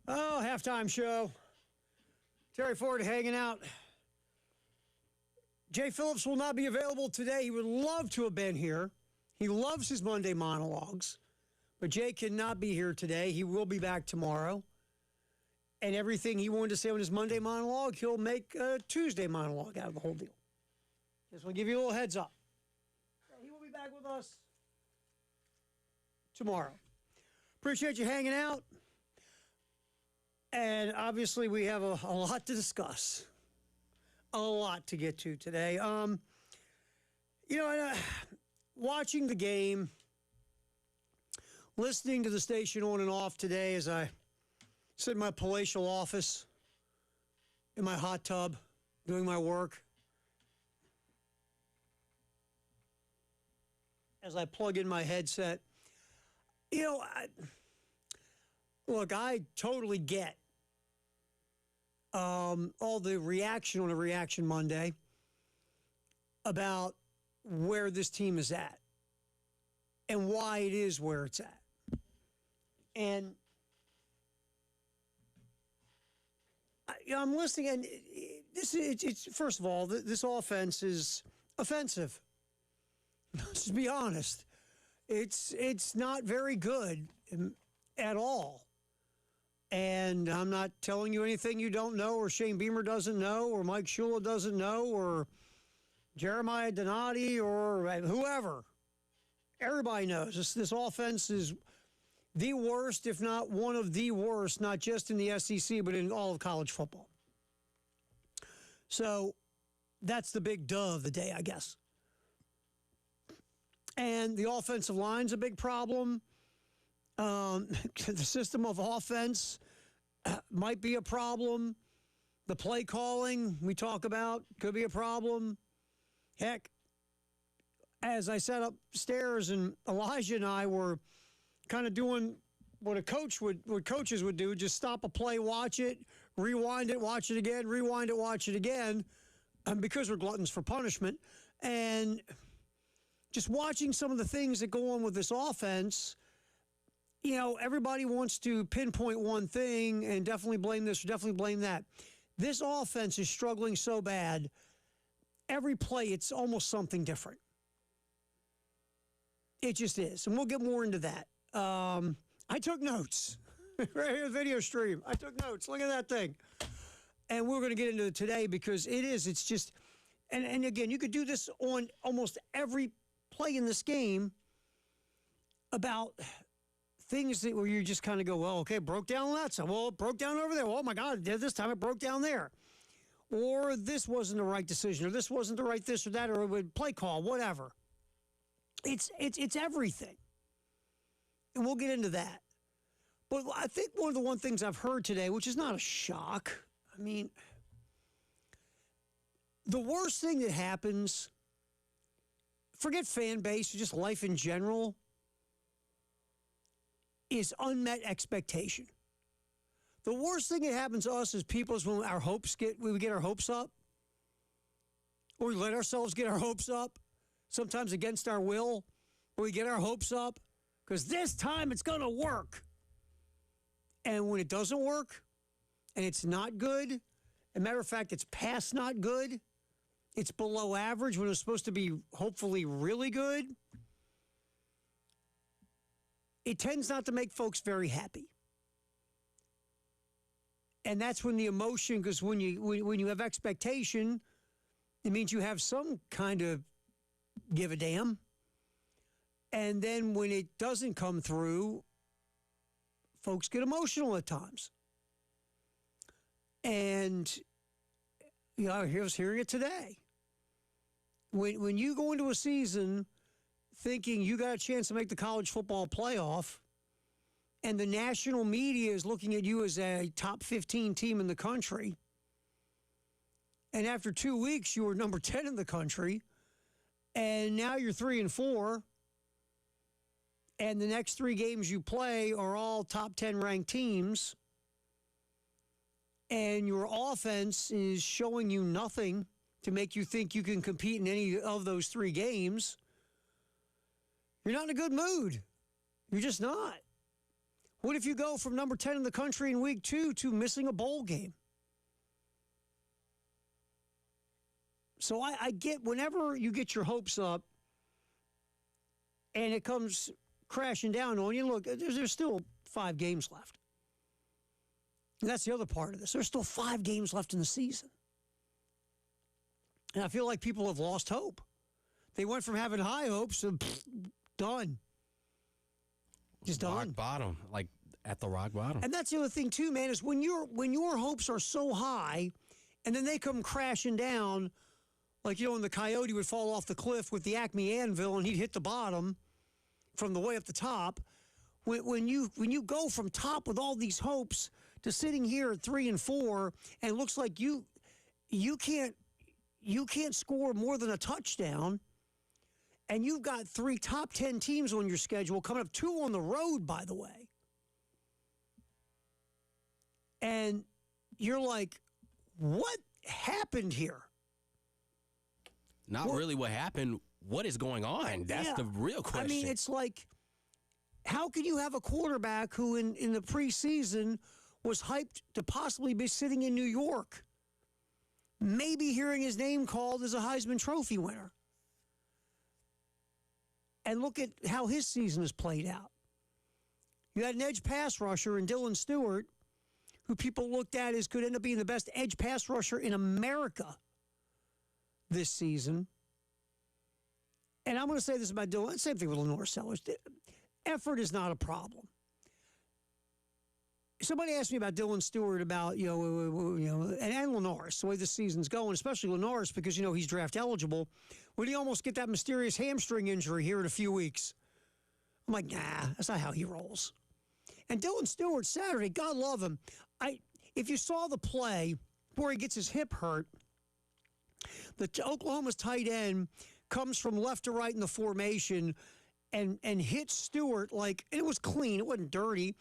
Oh, halftime show. Terry Ford hanging out. Jay Phillips will not be available today. He would love to have been here. He loves his Monday monologues. But Jay cannot be here today. He will be back tomorrow. And everything he wanted to say on his Monday monologue, he'll make a Tuesday monologue out of the whole deal. Just want to give you a little heads up. He will be back with us tomorrow. Appreciate you hanging out. And obviously we have a lot to discuss. A lot to get to today. Watching the game, listening to the station on and off today as I sit in my palatial office, in my hot tub, doing my work. As I plug in my headset. I totally get all the reaction on a Reaction Monday about where this team is at and why it is where it's at. And I'm listening, and it's first of all, this offense is offensive. Let's just be honest. It's not very good at all. And I'm not telling you anything you don't know, or Shane Beamer doesn't know, or Mike Shula doesn't know, or Jeremiah Donati, or whoever. Everybody knows this offense is the worst, if not one of the worst, not just in the SEC, but in all of college football. So that's the big duh of the day, I guess. And the offensive line's a big problem. The system of offense might be a problem. The play calling we talk about could be a problem. Heck, as I sat upstairs and Elijah and I were kind of doing what coaches would do, just stop a play, watch it, rewind it, watch it again, rewind it, watch it again, because we're gluttons for punishment. And just watching some of the things that go on with this offense, everybody wants to pinpoint one thing and definitely blame this or definitely blame that. This offense is struggling so bad. Every play, it's almost something different. It just is. And we'll get more into that. I took notes. Right here, video stream. I took notes. Look at that thing. And we're going to get into it today because it's just, and again, you could do this on almost every play in this game about things where you just kind of go, well, okay, broke down on that side. Well, it broke down over there. Well, oh my God, this time it broke down there. Or this wasn't the right decision, or this wasn't the right this or that, or a play call, whatever. It's everything. And we'll get into that. But I think one of the things I've heard today, which is not a shock, I mean, the worst thing that happens, forget fan base, just life in general, is unmet expectation. The worst thing that happens to us as people is when we get our hopes up, or we let ourselves get our hopes up, sometimes against our will, or we get our hopes up because this time it's going to work. And when it doesn't work, and it's not good, as a matter of fact, it's past not good, it's below average when it's supposed to be hopefully really good, it tends not to make folks very happy. And that's when the emotion, because when you have expectation, it means you have some kind of give a damn. And then when it doesn't come through, folks get emotional at times. And I was hearing it today. When you go into a season thinking you got a chance to make the college football playoff, and the national media is looking at you as a top 15 team in the country, and after 2 weeks you were number 10 in the country, and now you're 3-4, and the next 3 games you play are all top 10 ranked teams, and your offense is showing you nothing to make you think you can compete in any of those 3 games, you're not in a good mood. You're just not. What if you go from number 10 in the country in week 2 to missing a bowl game? So I get whenever you get your hopes up and it comes crashing down on you, look, there's still 5 games left. And that's the other part of this. There's still 5 games left in the season. And I feel like people have lost hope. They went from having high hopes to done. Just done. Rock bottom, like at the rock bottom. And that's the other thing too, man, is when your hopes are so high and then they come crashing down, like, when the Coyote would fall off the cliff with the Acme anvil and he'd hit the bottom from the way up the top. When you go from top with all these hopes to sitting here at 3-4 and it looks like you can't score more than a touchdown, and you've got 3 top 10 teams on your schedule, coming up 2 on the road, by the way. And you're like, what happened here? Not really what happened. What is going on? That's the real question. I mean, it's like, how can you have a quarterback who in the preseason was hyped to possibly be sitting in New York, maybe hearing his name called as a Heisman Trophy winner? And look at how his season has played out. You had an edge pass rusher in Dylan Stewart, who people looked at as could end up being the best edge pass rusher in America this season. And I'm going to say this about Dylan. Same thing with Lenore Sellers. Effort is not a problem. Somebody asked me about Dylan Stewart, about, and Lenoris, the way this season's going, especially Lenoris, because, he's draft eligible. Would he almost get that mysterious hamstring injury here in a few weeks? I'm like, nah, that's not how he rolls. And Dylan Stewart, Saturday, God love him. If you saw the play where he gets his hip hurt, Oklahoma's tight end comes from left to right in the formation and hits Stewart and it was clean. It wasn't dirty.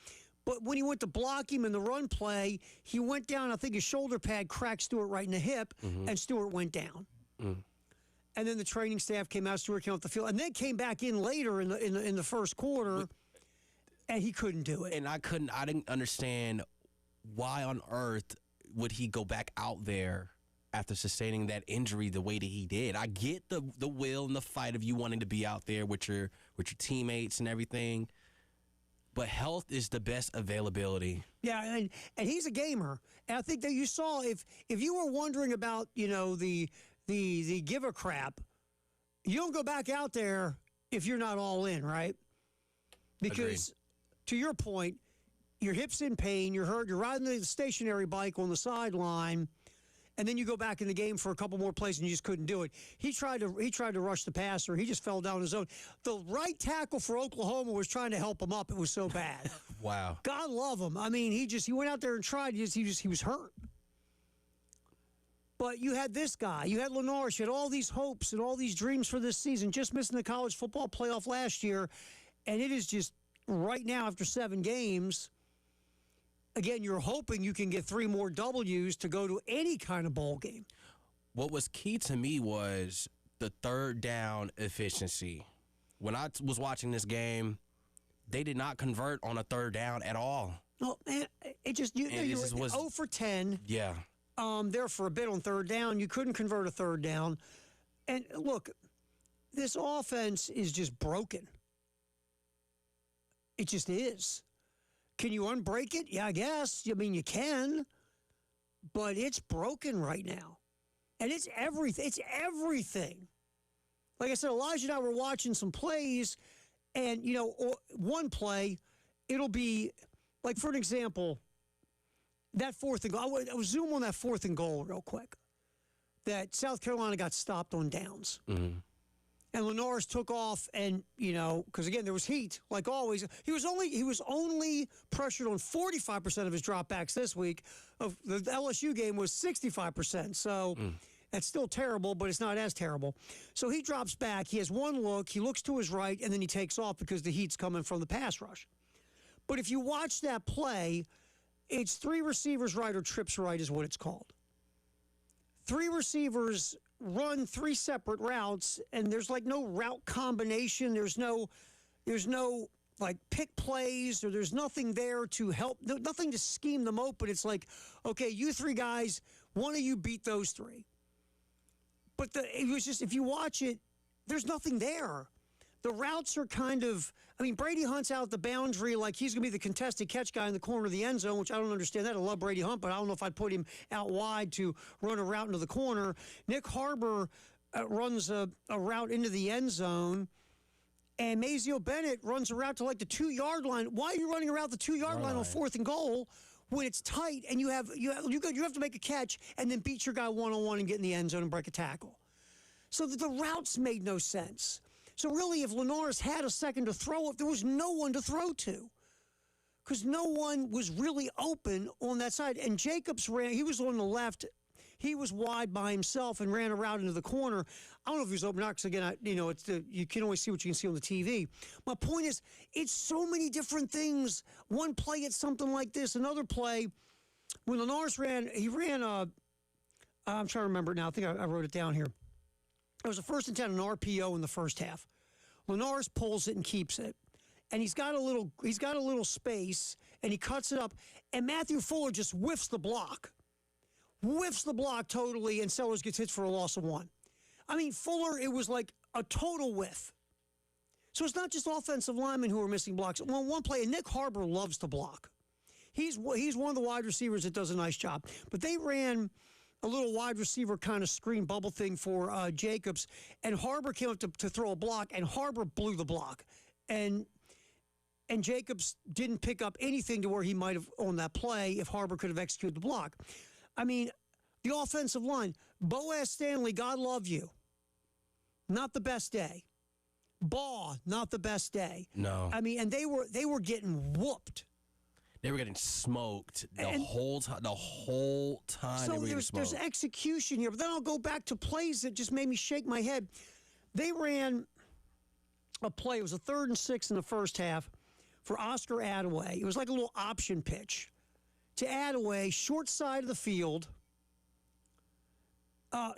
But when he went to block him in the run play, he went down. I think his shoulder pad cracked Stewart right in the hip, and Stewart went down. And then the training staff came out. Stewart came off the field, and then came back in later in the first quarter, and he couldn't do it. And I didn't understand why on earth would he go back out there after sustaining that injury the way that he did. I get the will and the fight of you wanting to be out there with your teammates and everything. But health is the best availability. Yeah, and he's a gamer. And I think that you saw, if you were wondering about, the give a crap, you don't go back out there if you're not all in, right? Because to your point, your hip's in pain, you're hurt, you're riding the stationary bike on the sideline, and then you go back in the game for a couple more plays and you just couldn't do it. He tried to rush the passer. He just fell down his own. The right tackle for Oklahoma was trying to help him up. It was so bad. Wow. God love him. I mean, he went out there and tried. He was hurt. But you had this guy. You had Lenoir. You had all these hopes and all these dreams for this season, just missing the college football playoff last year. And it is just right now, after 7 games, again, you're hoping you can get 3 more W's to go to any kind of bowl game. What was key to me was the third down efficiency. When I was watching this game, they did not convert on a third down at all. No, man, it just, you were 0 for 10. Yeah. There for a bit on third down. You couldn't convert a third down. And look, this offense is just broken. It just is. Can you unbreak it? Yeah, I guess. I mean, you can. But it's broken right now. And it's everything. It's everything. Like I said, Elijah and I were watching some plays, and, one play, it'll be, like, for an example, that 4th and goal. I would zoom on that 4th and goal real quick. That South Carolina got stopped on downs. Mm-hmm. And Lenoris took off, and, because, again, there was heat, like always. He was only pressured on 45% of his dropbacks this week. Of the LSU game was 65%. So that's still terrible, but it's not as terrible. So he drops back. He has one look. He looks to his right, and then he takes off because the heat's coming from the pass rush. But if you watch that play, it's 3 receivers right or trips right is what it's called. 3 receivers run 3 separate routes, and there's no route combination. There's no like pick plays or there's nothing there to help, nothing to scheme them open. It's like, okay, you three guys, one of you beat those three. But it was just, if you watch it, there's nothing there. The routes are kind of, I mean, Brady Hunt's out the boundary like he's going to be the contested catch guy in the corner of the end zone, which I don't understand that. I love Brady Hunt, but I don't know if I'd put him out wide to run a route into the corner. Nick Harbor runs a route into the end zone, and Mazio Bennett runs a route to like the 2-yard line. Why are you running around the 2-yard line on 4th and goal when it's tight and you have to make a catch and then beat your guy one-on-one and get in the end zone and break a tackle? So the routes made no sense. So really, if Linares had a second to throw it, there was no one to throw to because no one was really open on that side. And Jacobs ran, he was on the left. He was wide by himself and ran a route into the corner. I don't know if he was open or not because, again, you can only see what you can see on the TV. My point is, it's so many different things. One play, it's something like this. Another play, when Linares ran, I'm trying to remember now. I think I wrote it down here. It was a 1st and 10, an RPO in the first half. Linares pulls it and keeps it. And he's got a little space, and he cuts it up. And Matthew Fuller just whiffs the block. Whiffs the block totally, and Sellers gets hit for a loss of 1. I mean, Fuller, it was like a total whiff. So it's not just offensive linemen who are missing blocks. Well, one play, and Nick Harbor loves to block. He's one of the wide receivers that does a nice job. But they ran a little wide receiver kind of screen bubble thing for Jacobs, and Harbor came up to throw a block, and Harbor blew the block. And Jacobs didn't pick up anything to where he might have on that play if Harbor could have executed the block. I mean, the offensive line, Boaz Stanley, God love you. Not the best day. Baugh, not the best day. No. I mean, and they were getting whooped. They were getting smoked the whole time. The whole time so they were getting smoked. There's execution here, but then I'll go back to plays that just made me shake my head. They ran a play. It was a 3rd and 6 in the first half for Oscar Attaway. It was like a little option pitch to Attaway, short side of the field.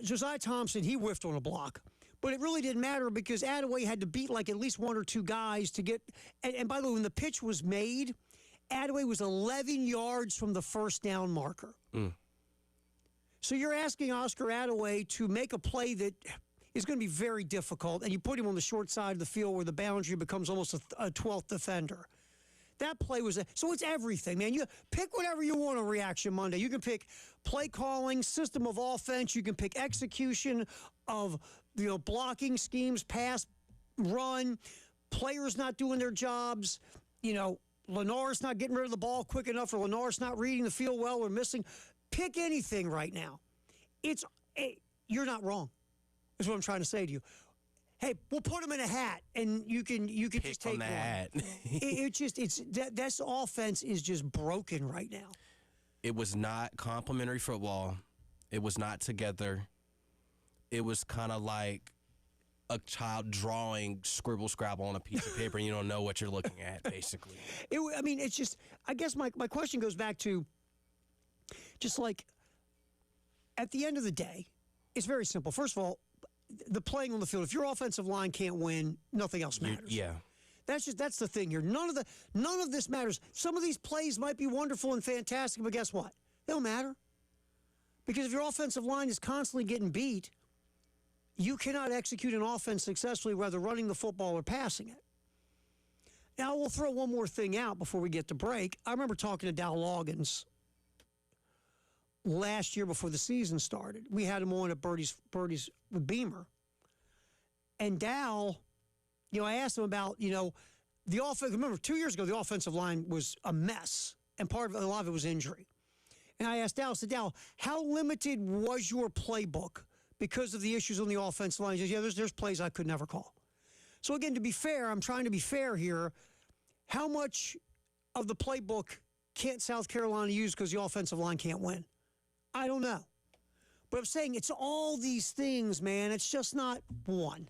Josiah Thompson, he whiffed on a block. But it really didn't matter because Attaway had to beat like at least 1 or 2 guys to get. And by the way, when the pitch was made, Attaway was 11 yards from the first down marker. So you're asking Oscar Attaway to make a play that is going to be very difficult, and you put him on the short side of the field where the boundary becomes almost a 12th defender. That play was so it's everything, man. You pick whatever you want on Reaction Monday. You can pick play calling, system of offense. You can pick execution of blocking schemes, pass, run, players not doing their jobs. Linares not getting rid of the ball quick enough, or Linares not reading the field well, or missing. Pick anything right now. You're not wrong. Is what I'm trying to say to you. Hey, we'll put him in a hat, and you can Pick just take from the one. hat. This offense is just broken right now. It was not complimentary football. It was not together. It was kind of like a child drawing scribble scrabble on a piece of paper, and you don't know what you're looking at, basically. It's just. I guess my question goes back to just like at the end of the day, it's very simple. First of all, the playing on the field. If your offensive line can't win, nothing else matters. Yeah. That's the thing here. None of this matters. Some of these plays might be wonderful and fantastic, but guess what? They don't matter. Because if your offensive line is constantly getting beat, you cannot execute an offense successfully, whether running the football or passing it. Now, we'll throw one more thing out before we get to break. I remember talking to Dow Loggins last year before the season started. We had him on at Birdie's with Beamer. And Dow, I asked him about, the offense. Remember, 2 years ago, the offensive line was a mess, and a lot of it was injury. And I asked Dow, I said, Dow, how limited was your playbook because of the issues on the offensive line? He says, there's plays I could never call. So again, to be fair, I'm trying to be fair here. How much of the playbook can't South Carolina use because the offensive line can't win? I don't know. But I'm saying it's all these things, man. It's just not one.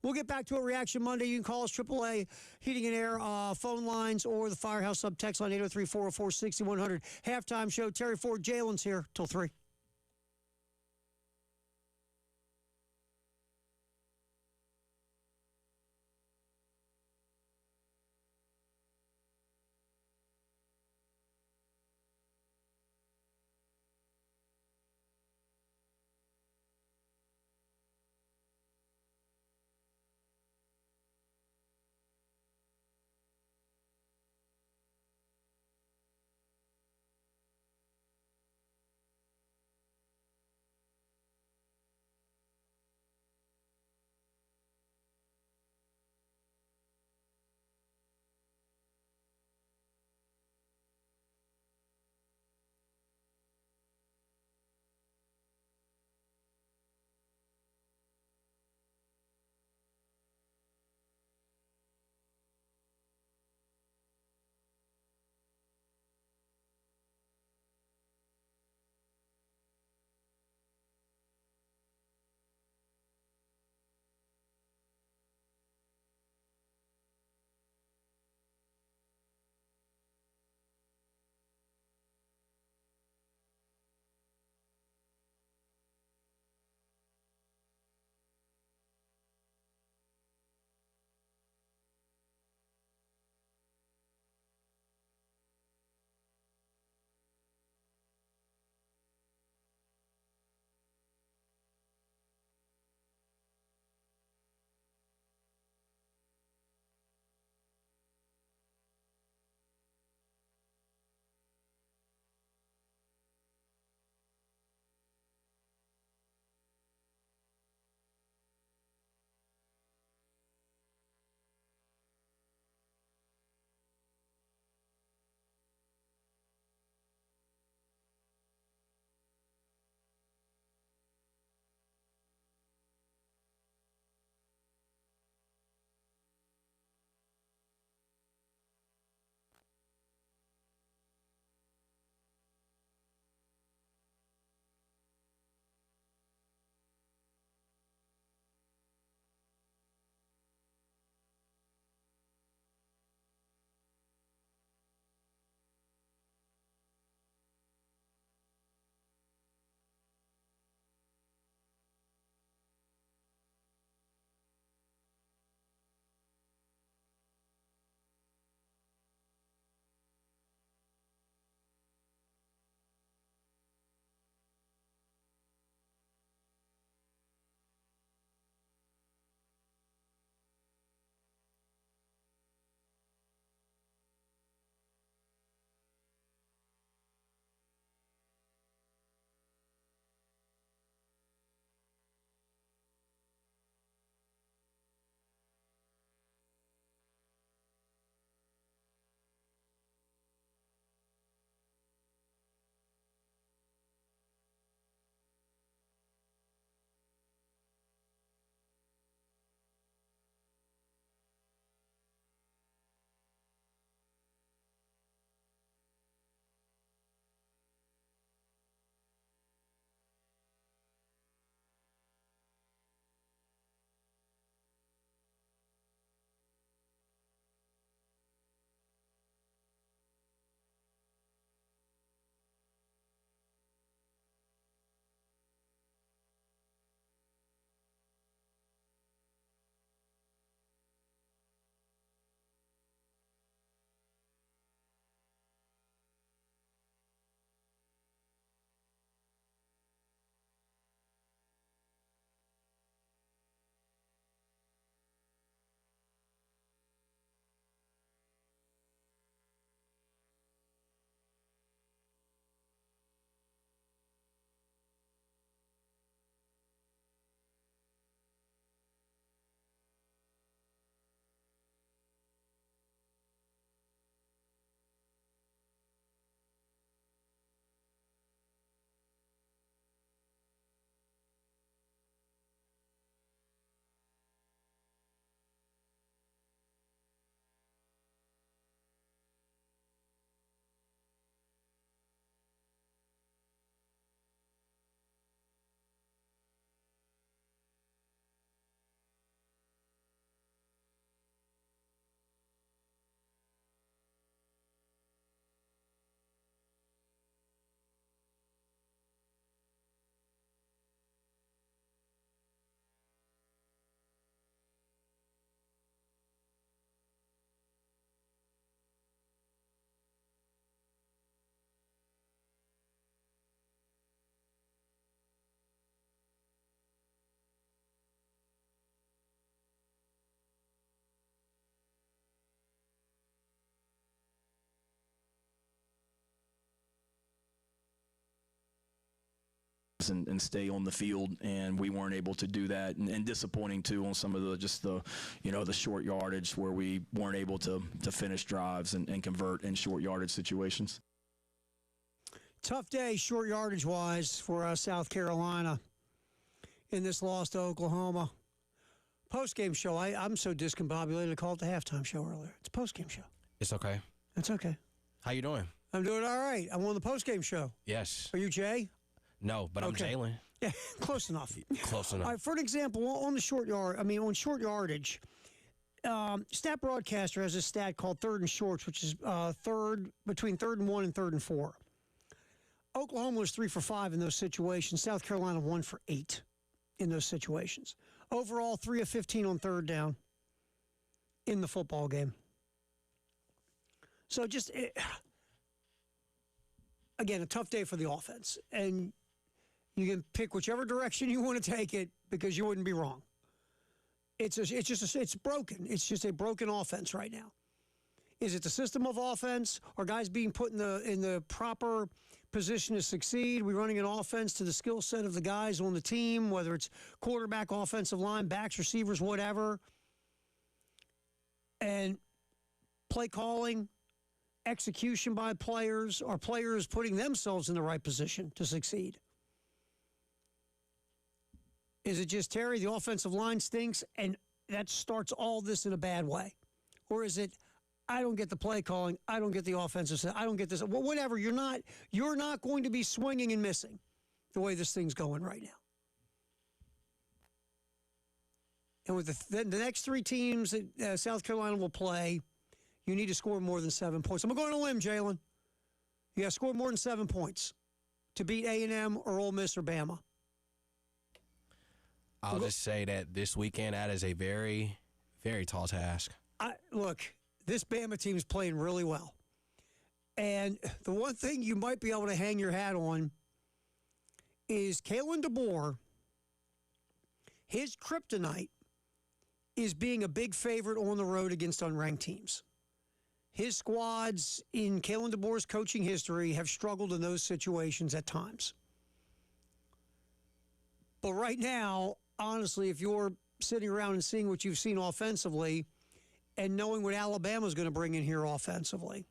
We'll get back to a Reaction Monday. You can call us AAA Heating and Air phone lines or the Firehouse sub text line 803-404-6100. Halftime show. Terry Ford, Jalen's here till 3. and stay on the field, and we weren't able to do that, and disappointing too on some of the short yardage where we weren't able to finish drives and convert in short yardage situations. Tough day, short yardage wise, for South Carolina in this loss to Oklahoma. Postgame show. I'm so discombobulated I called it the halftime show earlier. It's a postgame show. It's okay. It's okay. How you doing? I'm doing all right. I'm on the postgame show. Yes. Are you Jay? No, but Okay. I'm Jalen. Yeah, close enough. Close enough. All right, for an example, on short yardage, Stat Broadcaster has a stat called third and shorts, which is between 3rd and 1 and 3rd and 4. Oklahoma was 3 for 5 in those situations. South Carolina 1 for 8 in those situations. Overall, 3 of 15 on 3rd down in the football game. So again, a tough day for the offense. And you can pick whichever direction you want to take it because you wouldn't be wrong. It's broken. It's just a broken offense right now. Is it the system of offense? Are guys being put in the proper position to succeed? We're running an offense to the skill set of the guys on the team, whether it's quarterback, offensive line, backs, receivers, whatever. And play calling, execution by players, are players putting themselves in the right position to succeed? Is it just, Terry, the offensive line stinks and that starts all this in a bad way? Or is it, I don't get the play calling, I don't get the offensive set, I don't get this. Well, whatever, you're not going to be swinging and missing the way this thing's going right now. And with the next 3 teams that South Carolina will play, you need to score more than 7 points. I'm going on a limb, Jalen. You got to score more than 7 points to beat A&M or Ole Miss or Bama. I'll just say that this weekend, that is a very, very tall task. Look, this Bama team is playing really well. And the one thing you might be able to hang your hat on is Kalen DeBoer, his kryptonite is being a big favorite on the road against unranked teams. His squads in Kalen DeBoer's coaching history have struggled in those situations at times. But right now, honestly, if you're sitting around and seeing what you've seen offensively and knowing what Alabama's going to bring in here offensively,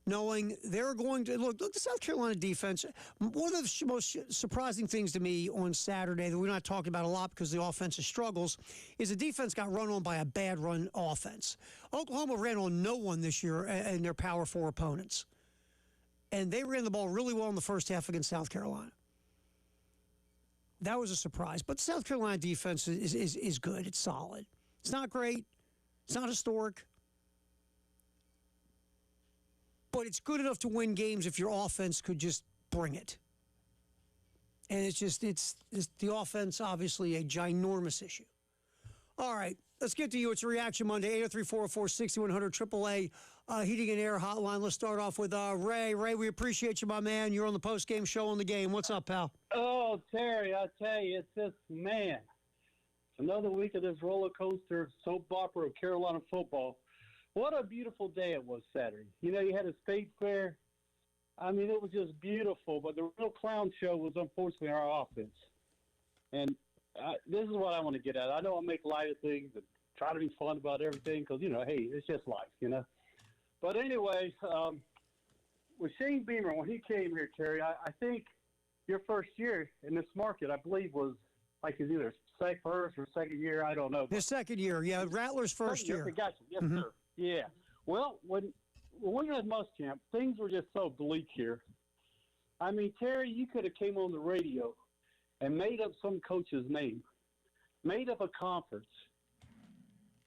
knowing they're going to look the South Carolina defense. One of the most surprising things to me on Saturday that we're not talking about a lot because the offensive struggles is the defense got run on by a bad run offense. Oklahoma ran on no one this year in their Power 4 opponents. And they ran the ball really well in the first half against South Carolina. That was a surprise. But the South Carolina defense is good. It's solid. It's not great. It's not historic. But it's good enough to win games if your offense could just bring it. And it's the offense, obviously, a ginormous issue. All right, let's get to you. It's a Reaction Monday, 803-404-6100, AAA Heating and Air Hotline. Let's start off with Ray. Ray, we appreciate you, my man. You're on the post-game show on the game. What's up, pal? Oh, Terry, I tell you, it's just, man, another week of this roller coaster soap opera of Carolina football. What a beautiful day it was Saturday. You know, you had a state fair. I mean, it was just beautiful, but the real clown show was, unfortunately, our offense. And this is what I want to get at. I know I make light of things and try to be fun about everything because, you know, hey, it's just life, you know. But anyway, with Shane Beamer, when he came here, Terry, I think your first year in this market, I believe, was like his either first or second year. I don't know. His second year, yeah. Rattler's first year. Gotcha. Yes, sir. Yeah. Well, when we were at Muschamp, things were just so bleak here. I mean, Terry, you could have came on the radio and made up some coach's name, made up a conference.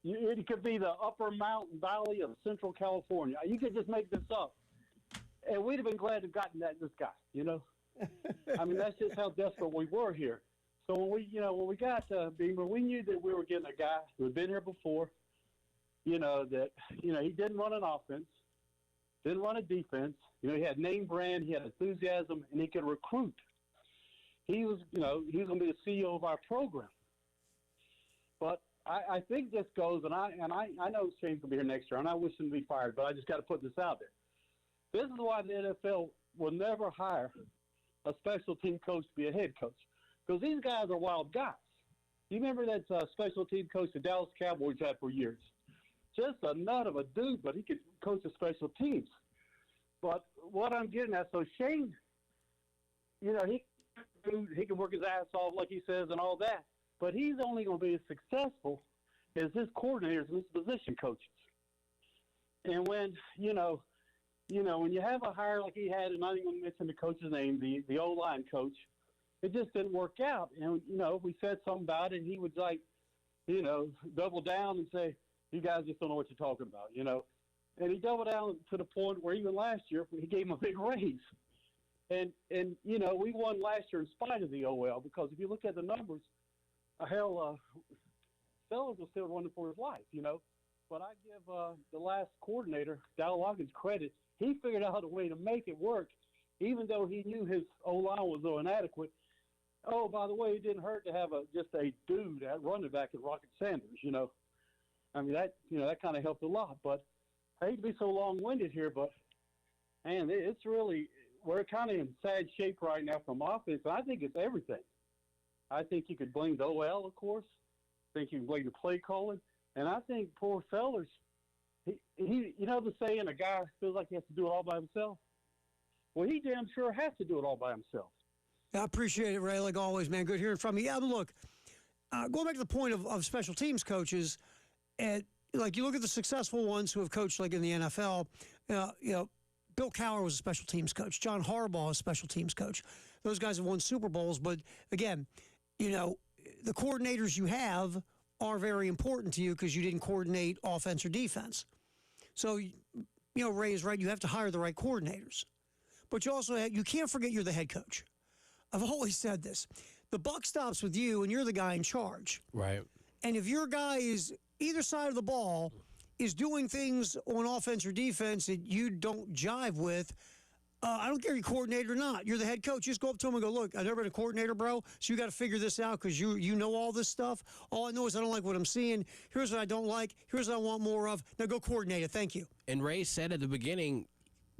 It could be the Upper Mountain Valley of Central California. You could just make this up, and we'd have been glad to have gotten this guy. You know, I mean, that's just how desperate we were here. So when we got Beamer, we knew that we were getting a guy who had been here before. You know that he didn't run an offense, didn't run a defense. You know, he had name brand, he had enthusiasm, and he could recruit. He was going to be the CEO of our program. But I think this goes, and I know Shane's going to be here next year, and I wish him to be fired, but I just got to put this out there. This is why the NFL will never hire a special team coach to be a head coach because these guys are wild guys. You remember that special team coach the Dallas Cowboys had for years? Just a nut of a dude, but he could coach the special teams. But what I'm getting at, so Shane, he can work his ass off, like he says, and all that. But he's only going to be as successful as his coordinators and his position coaches. And when when you have a hire like he had, and I'm not even going to mention the coach's name, the O-line coach, it just didn't work out. And we said something about it, and he would double down and say, "You guys just don't know what you're talking about," And he doubled down to the point where even last year he gave him a big raise. And we won last year in spite of the OL because if you look at the numbers, Sellers was still running for his life, But I give the last coordinator, Dow Loggins, credit. He figured out a way to make it work, even though he knew his O-line was so inadequate. Oh, by the way, it didn't hurt to have just a dude at running back at Rocket Sanders, I mean, that kind of helped a lot. But I hate to be so long-winded here, but, man, it's really – we're kind of in sad shape right now from offense. I think it's everything. I think you could blame the OL, of course. I think you can blame the play calling. And I think poor Sellers, he the saying, a guy feels like he has to do it all by himself? Well, he damn sure has to do it all by himself. I appreciate it, Ray, like always, man. Good hearing from you. Yeah, look, going back to the point of special teams coaches, and like you look at the successful ones who have coached like in the NFL, Bill Cowher was a special teams coach. John Harbaugh was a special teams coach. Those guys have won Super Bowls. But, again, the coordinators you have are very important to you because you didn't coordinate offense or defense. So, Ray is right. You have to hire the right coordinators. But you can't forget you're the head coach. I've always said this. The buck stops with you, and you're the guy in charge. Right. And if your guy is either side of the ball is doing things on offense or defense that you don't jive with, I don't care if you're coordinator or not. You're the head coach. Just go up to him and go, "Look, I've never been a coordinator, bro, so you got to figure this out because you know all this stuff. All I know is I don't like what I'm seeing. Here's what I don't like. Here's what I want more of. Now go coordinate it. Thank you." And Ray said at the beginning,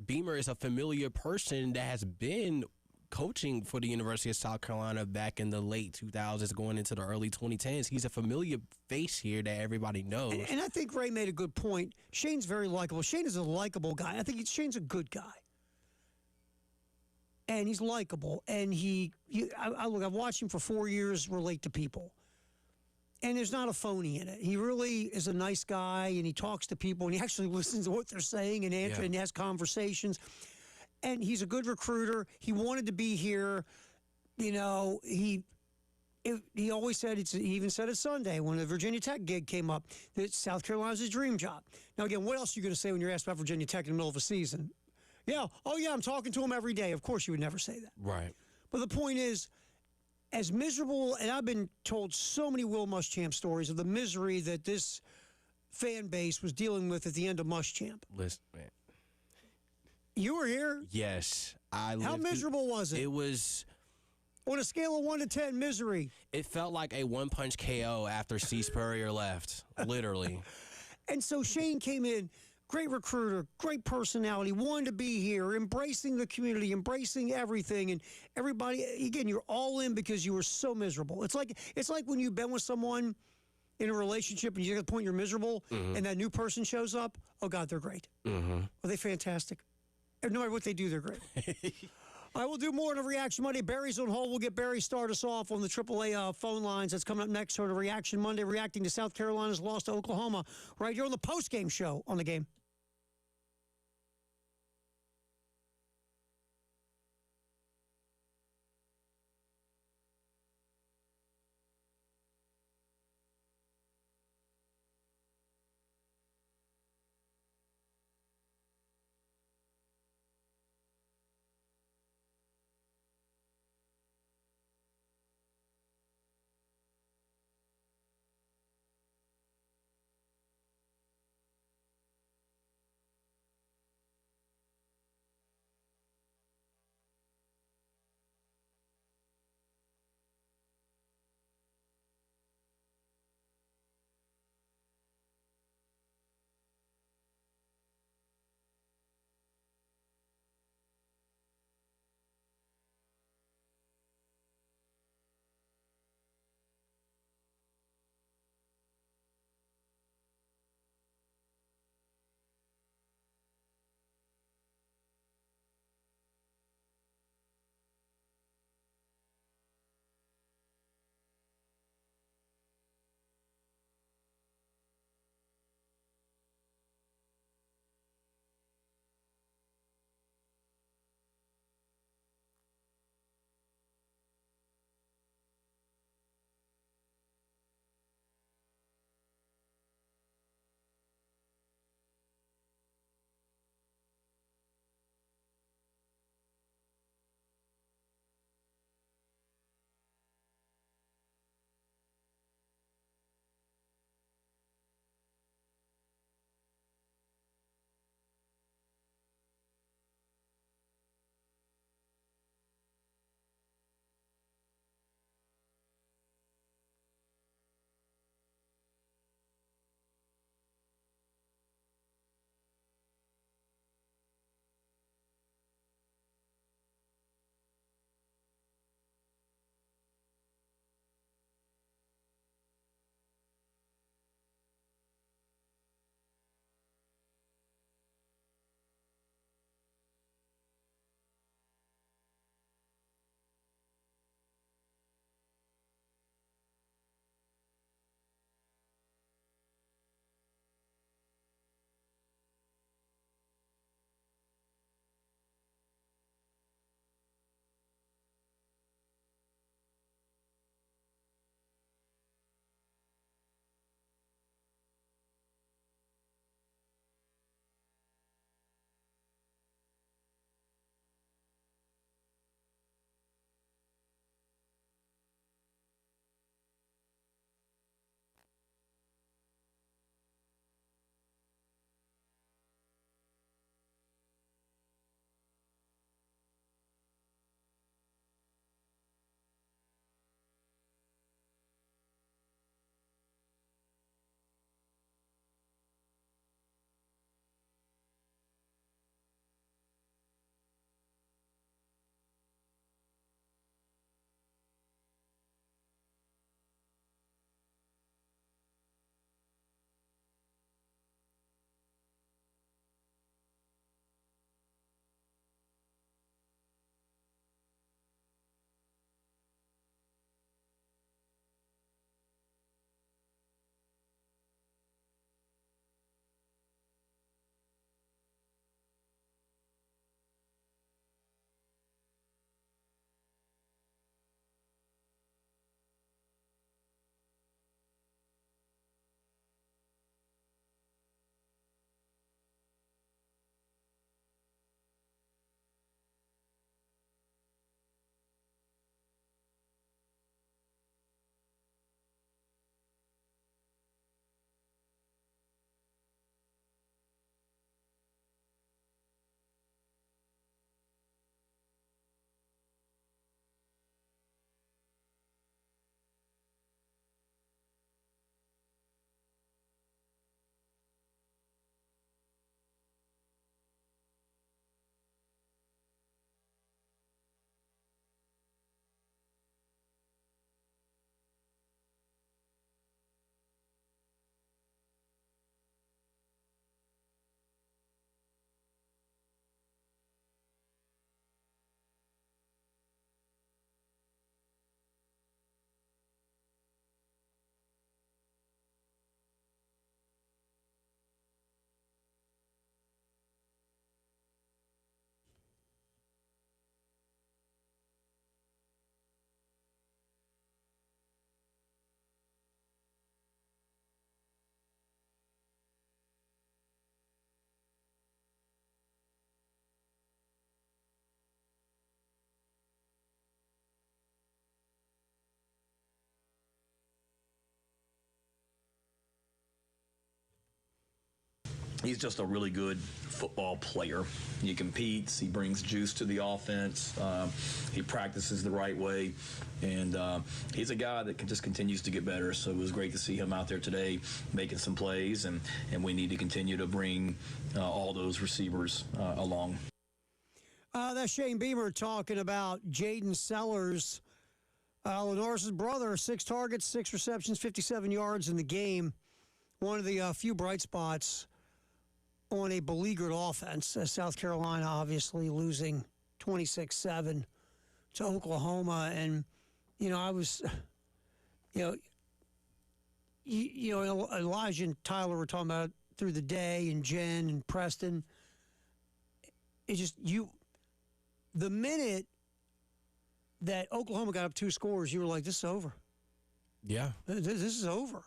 Beamer is a familiar person that has been coaching for the University of South Carolina back in the late 2000s, going into the early 2010s. He's a familiar face here that everybody knows. And I think Ray made a good point. Shane's very likable. Shane is a likable guy. I think Shane's a good guy. And he's likable. And I've watched him for 4 years relate to people. And there's not a phony in it. He really is a nice guy, and he talks to people, and he actually listens to what they're saying and answers and has conversations. And he's a good recruiter. He wanted to be here. He always said, he even said it Sunday when the Virginia Tech gig came up, that South Carolina's his dream job. Now, again, what else are you going to say when you're asked about Virginia Tech in the middle of a season? Yeah, I'm talking to him every day. Of course you would never say that. Right. But the point is, as miserable, and I've been told so many Will Muschamp stories of the misery that this fan base was dealing with at the end of Muschamp. Listen, man. You were here? Yes. How miserable was it? It was... On a scale of 1 to 10, misery. It felt like a one-punch KO after C. Spurrier left, literally. And so Shane came in, great recruiter, great personality, wanted to be here, embracing the community, embracing everything. And everybody, again, you're all in because you were so miserable. It's like when you've been with someone in a relationship and you get to the point you're miserable and that new person shows up. Oh, God, they're great. Mm-hmm. Are they fantastic? No matter what they do, they're great. I will do more on a Reaction Monday. Barry's on hold. We'll get Barry start us off on the AAA phone lines. That's coming up next on a Reaction Monday, reacting to South Carolina's loss to Oklahoma right here on the Postgame show on the Game. he's just a really good football player. He competes. He brings juice to the offense. He practices the right way. And he's a guy that just continues to get better. So it was great to see him out there today making some plays. And we need to continue to bring all those receivers along. That's Shane Beamer talking about Jaden Sellers, Lenore's brother. 6 targets, 6 receptions, 57 yards in the game. One of the few bright spots on a beleaguered offense, as South Carolina obviously losing 26-7 to Oklahoma. And, I was, Elijah and Tyler were talking about it through the day, and Jen and Preston. It just, the minute that Oklahoma got up 2 scores, you were like, this is over. Yeah. This is over.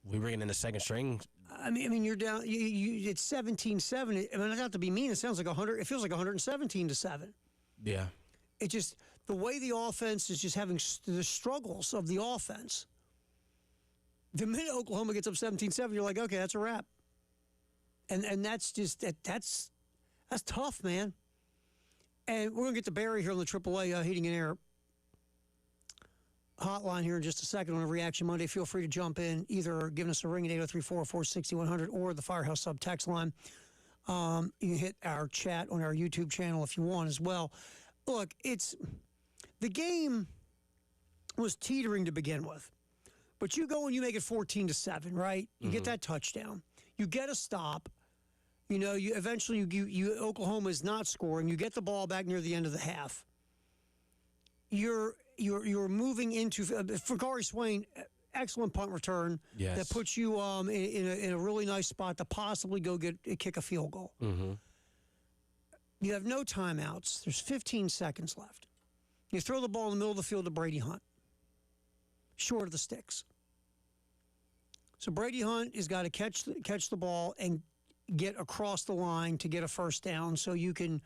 We bringing in the second string. I mean, you're down. It's 17-7. I mean, not to be mean, it sounds like 100. It feels like 117-7. Yeah. It just, the way the offense is just having the struggles of the offense. The minute Oklahoma gets up 17-7, you're like, okay, that's a wrap. And that's just that's tough, man. And we're gonna get to Barry here on the AAA Heating and Air hotline here in just a second on a Reaction Monday. Feel free to jump in, either giving us a ring at 803-446-100 or the Firehouse Sub text line. You can hit our chat on our YouTube channel if you want as well. Look, the game was teetering to begin with, but you go and you make it 14-7, right? You get that touchdown, you get a stop. You eventually Oklahoma is not scoring. You get the ball back near the end of the half. You're moving into for Gary Swain, excellent punt return. Yes. That puts you in a really nice spot to possibly go kick a field goal. Mm-hmm. You have no timeouts. There's 15 seconds left. You throw the ball in the middle of the field to Brady Hunt, short of the sticks. So Brady Hunt has got to catch the ball and get across the line to get a first down, so you can,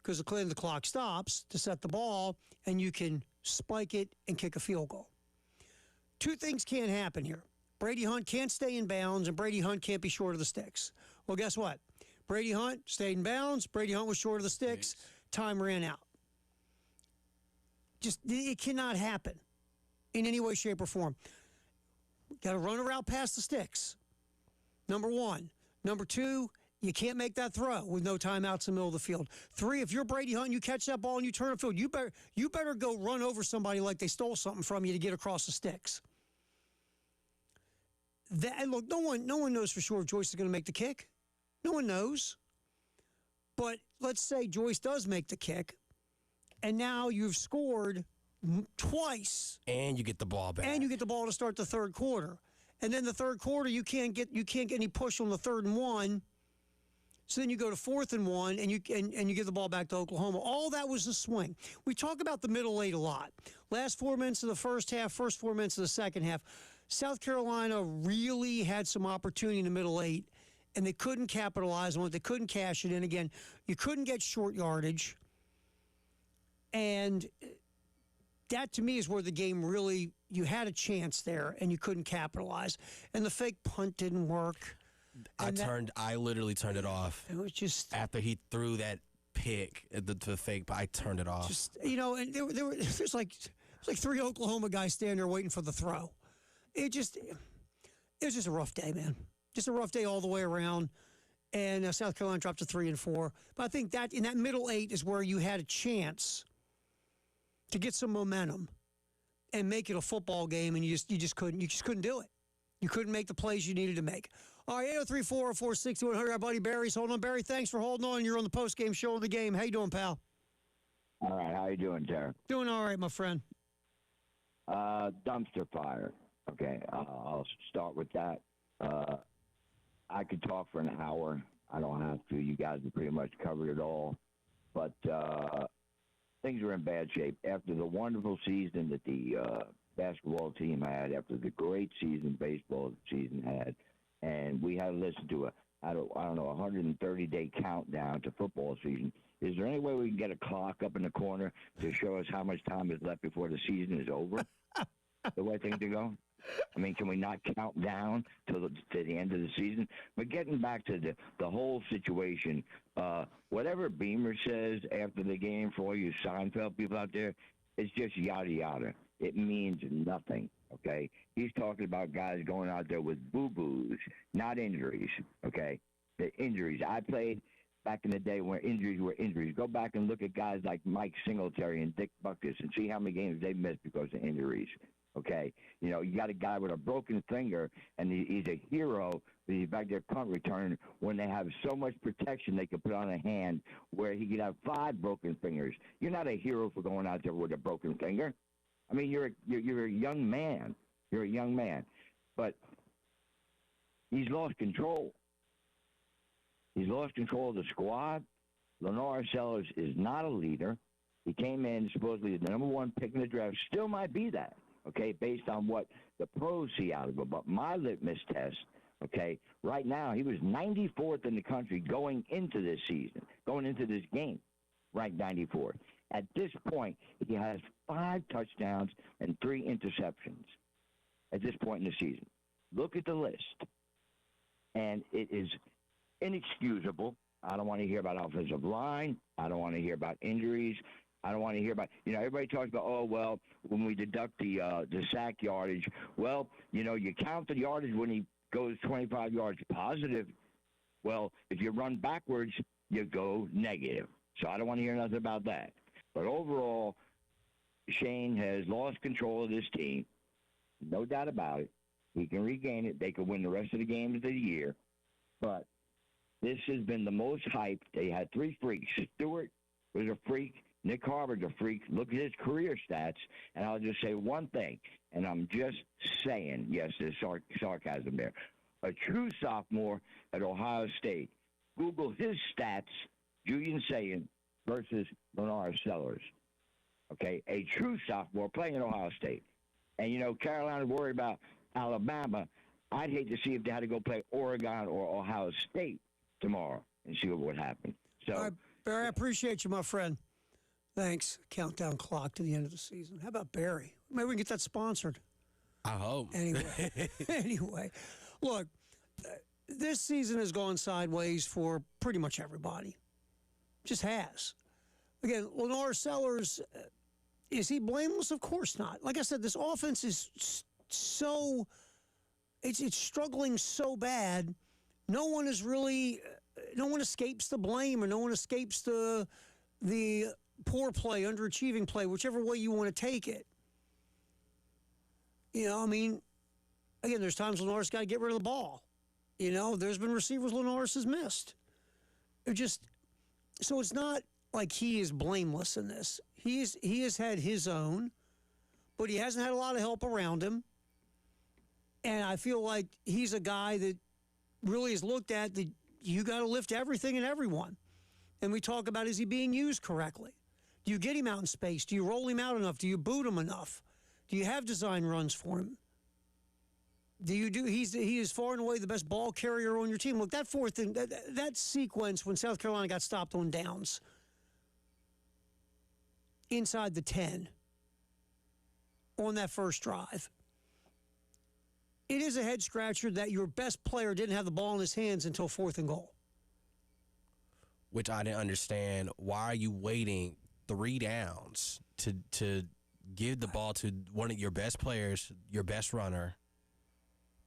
because the clock stops, to set the ball, and you can spike it and kick a field goal. 2 things can't happen here. Brady Hunt can't stay in bounds, and Brady Hunt can't be short of the sticks. Well, guess what? Brady Hunt stayed in bounds. Brady Hunt was short of the sticks. Time ran out. Just, it cannot happen in any way, shape, or form. Got to run a route past the sticks. Number 1. Number 2, you can't make that throw with no timeouts in the middle of the field. 3, if you're Brady Hunt and you catch that ball and you turn the field, you better go run over somebody like they stole something from you to get across the sticks. And look, no one knows for sure if Joyce is going to make the kick. No one knows. But let's say Joyce does make the kick, and now you've scored twice. And you get the ball back. And you get the ball to start the third quarter. And then the third quarter, you can't get any push on the 3rd and 1. So then you go to 4th and 1, and you give the ball back to Oklahoma. All that was a swing. We talk about the middle 8 a lot. Last 4 minutes of the first half, first 4 minutes of the second half. South Carolina really had some opportunity in the middle 8, and they couldn't capitalize on it. They couldn't cash it in. Again, you couldn't get short yardage. And that, to me, is where the game really, you had a chance there, and you couldn't capitalize. And the fake punt didn't work. I literally turned it off. It was just, after he threw that pick, the fake, I turned it off. Just, and there's like 3 Oklahoma guys standing there waiting for the throw. It was just a rough day, man. Just a rough day all the way around. And South Carolina dropped to 3 and 4. But I think that in that middle 8 is where you had a chance to get some momentum and make it a football game, and you just couldn't do it. You couldn't make the plays you needed to make. All right, 803-404-6100. Our buddy Barry's holding on. Barry, thanks for holding on. You're on the post-game show of the game. How you doing, pal? All right, how you doing, Terry? Doing all right, my friend. Dumpster fire. Okay, I'll start with that. I could talk for an hour. I don't have to. You guys have pretty much covered it all. But things are in bad shape. After the wonderful season that the basketball team had, after the great season baseball season had, and we had to listen to I don't know, 130-day countdown to football season. Is there any way we can get a clock up in the corner to show us how much time is left before the season is over? The way things are going? I mean, can we not count down to the end of the season? But getting back to the whole situation, whatever Beamer says after the game for all you Seinfeld people out there, it's just yada yada. It means nothing. Okay, he's talking about guys going out there with boo-boos, not injuries. Okay, the injuries. I played back in the day where injuries were injuries. Go back and look at guys like Mike Singletary and Dick Butkus and see how many games they missed because of injuries. Okay, you know, you got a guy with a broken finger, and he's a hero, but he's back there punt return when they have so much protection they can put on a hand where he could have 5 broken fingers. You're not a hero for going out there with a broken finger. I mean, you're a young man. You're a young man, but he's lost control. He's lost control of the squad. Lenore Sellers is not a leader. He came in supposedly the number 1 pick in the draft. Still might be that, okay, based on what the pros see out of him. But my litmus test, okay, right now he was 94th in the country going into this season, going into this game, ranked 94th. At this point, he has 5 touchdowns and 3 interceptions at this point in the season. Look at the list. And it is inexcusable. I don't want to hear about offensive line. I don't want to hear about injuries. I don't want to hear about, you know, everybody talks about, oh, well, when we deduct the sack yardage, well, you know, you count the yardage when he goes 25 yards positive. Well, if you run backwards, you go negative. So I don't want to hear nothing about that. But overall, Shane has lost control of this team. No doubt about it. He can regain it. They could win the rest of the games of the year. But this has been the most hyped. They had 3 freaks. Stewart was a freak. Nick Harvard's a freak. Look at his career stats. And I'll just say one thing, and I'm just saying, yes, there's sarcasm there. A true sophomore at Ohio State. Google his stats, Julian Sayin versus Lenore Sellers. Okay, a true sophomore playing at Ohio State. And, you know, Carolina's worried about Alabama. I'd hate to see if they had to go play Oregon or Ohio State tomorrow and see what would happen. So, all right, Barry, I appreciate you, my friend. Thanks. Countdown clock to the end of the season. How about Barry? Maybe we can get that sponsored. I hope. Anyway, look, this season has gone sideways for pretty much everybody. Just has. Again, Lenore Sellers, is he blameless? Of course not. Like I said, this offense is so, it's struggling so bad. No one escapes the blame, or no one escapes the poor play, underachieving play, whichever way you want to take it. You know, I mean, again, there's times Lenore's got to get rid of the ball. You know, there's been receivers Lenore has missed. So it's not like he is blameless in this. He has had his own, but he hasn't had a lot of help around him. And I feel like he's a guy that really is looked at that you got to lift everything and everyone. And we talk about, is he being used correctly? Do you get him out in space? Do you roll him out enough? Do you boot him enough? Do you have design runs for him? He is far and away the best ball carrier on your team. Look, that fourth thing, that sequence when South Carolina got stopped on downs inside the 10 on that first drive, it is a head scratcher that your best player didn't have the ball in his hands until 4th and goal. Which I didn't understand. Why are you waiting 3 downs to give the ball to one of your best players, your best runner,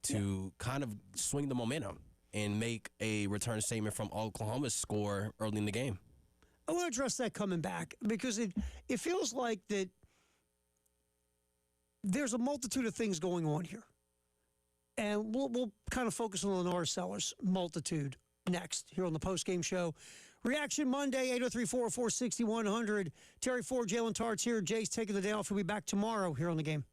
to kind of swing the momentum and make a return statement from Oklahoma's score early in the game? I want to address that coming back because it feels like that there's a multitude of things going on here. And we'll kind of focus on Lenore Sellers' multitude next here on the postgame show. Reaction Monday, 803-446-100. Terry Ford, Jalen Tartt's here. Jay's taking the day off. He'll be back tomorrow here on the game.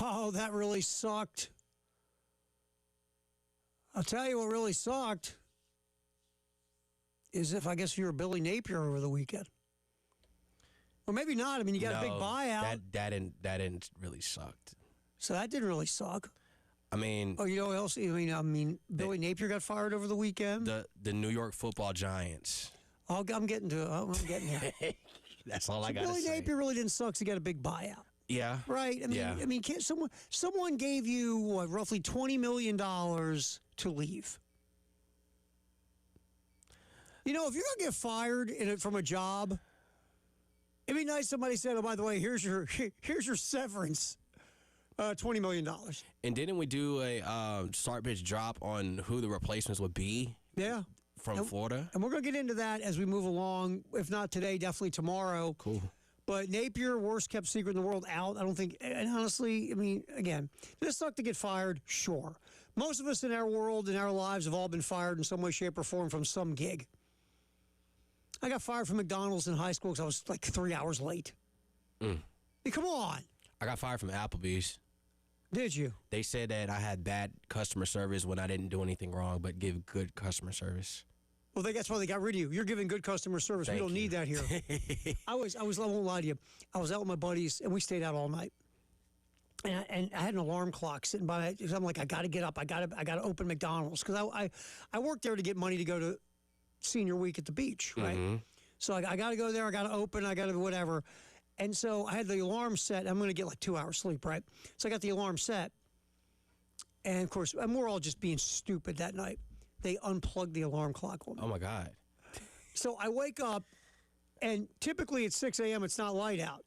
Oh, that really sucked. I'll tell you what really sucked is if you were Billy Napier over the weekend. Or maybe not. I mean, you got a big buyout. That didn't really sucked. So that didn't really suck. I mean, oh, you know what else? I mean, Billy Napier got fired over the weekend. The New York Football Giants. I'm getting to it. I'm getting there. That's all I got to say. Billy Napier really didn't suck. He got a big buyout. Yeah. Right. I mean, can't someone gave you what, roughly $20 million to leave. You know, if you're gonna get fired from a job, it'd be nice somebody said, "Oh, by the way, here's your severance, $20 million." And didn't we do a start pitch drop on who the replacements would be? Yeah. From Florida. And we're gonna get into that as we move along. If not today, definitely tomorrow. Cool. But Napier, worst kept secret in the world, out. I don't think, and honestly, I mean, again, did it suck to get fired? Sure. Most of us in our world, in our lives, have all been fired in some way, shape, or form from some gig. I got fired from McDonald's in high school because I was like 3 hours late. I mean, come on. I got fired from Applebee's. Did you? They said that I had bad customer service when I didn't do anything wrong, but give good customer service. Well, that's why they got rid of you. You're giving good customer service. We don't need that here. I won't lie to you. I was out with my buddies, and we stayed out all night. And I had an alarm clock sitting by me. I'm like, I got to get up. I got to open McDonald's because I worked there to get money to go to senior week at the beach, right? Mm-hmm. So I got to go there. I got to open. I got to whatever. And so I had the alarm set. I'm going to get like 2 hours sleep, right? So I got the alarm set. And, of course, we're all just being stupid that night. They unplugged the alarm clock on me. Oh, my God. So I wake up, and typically at 6 a.m. it's not light out.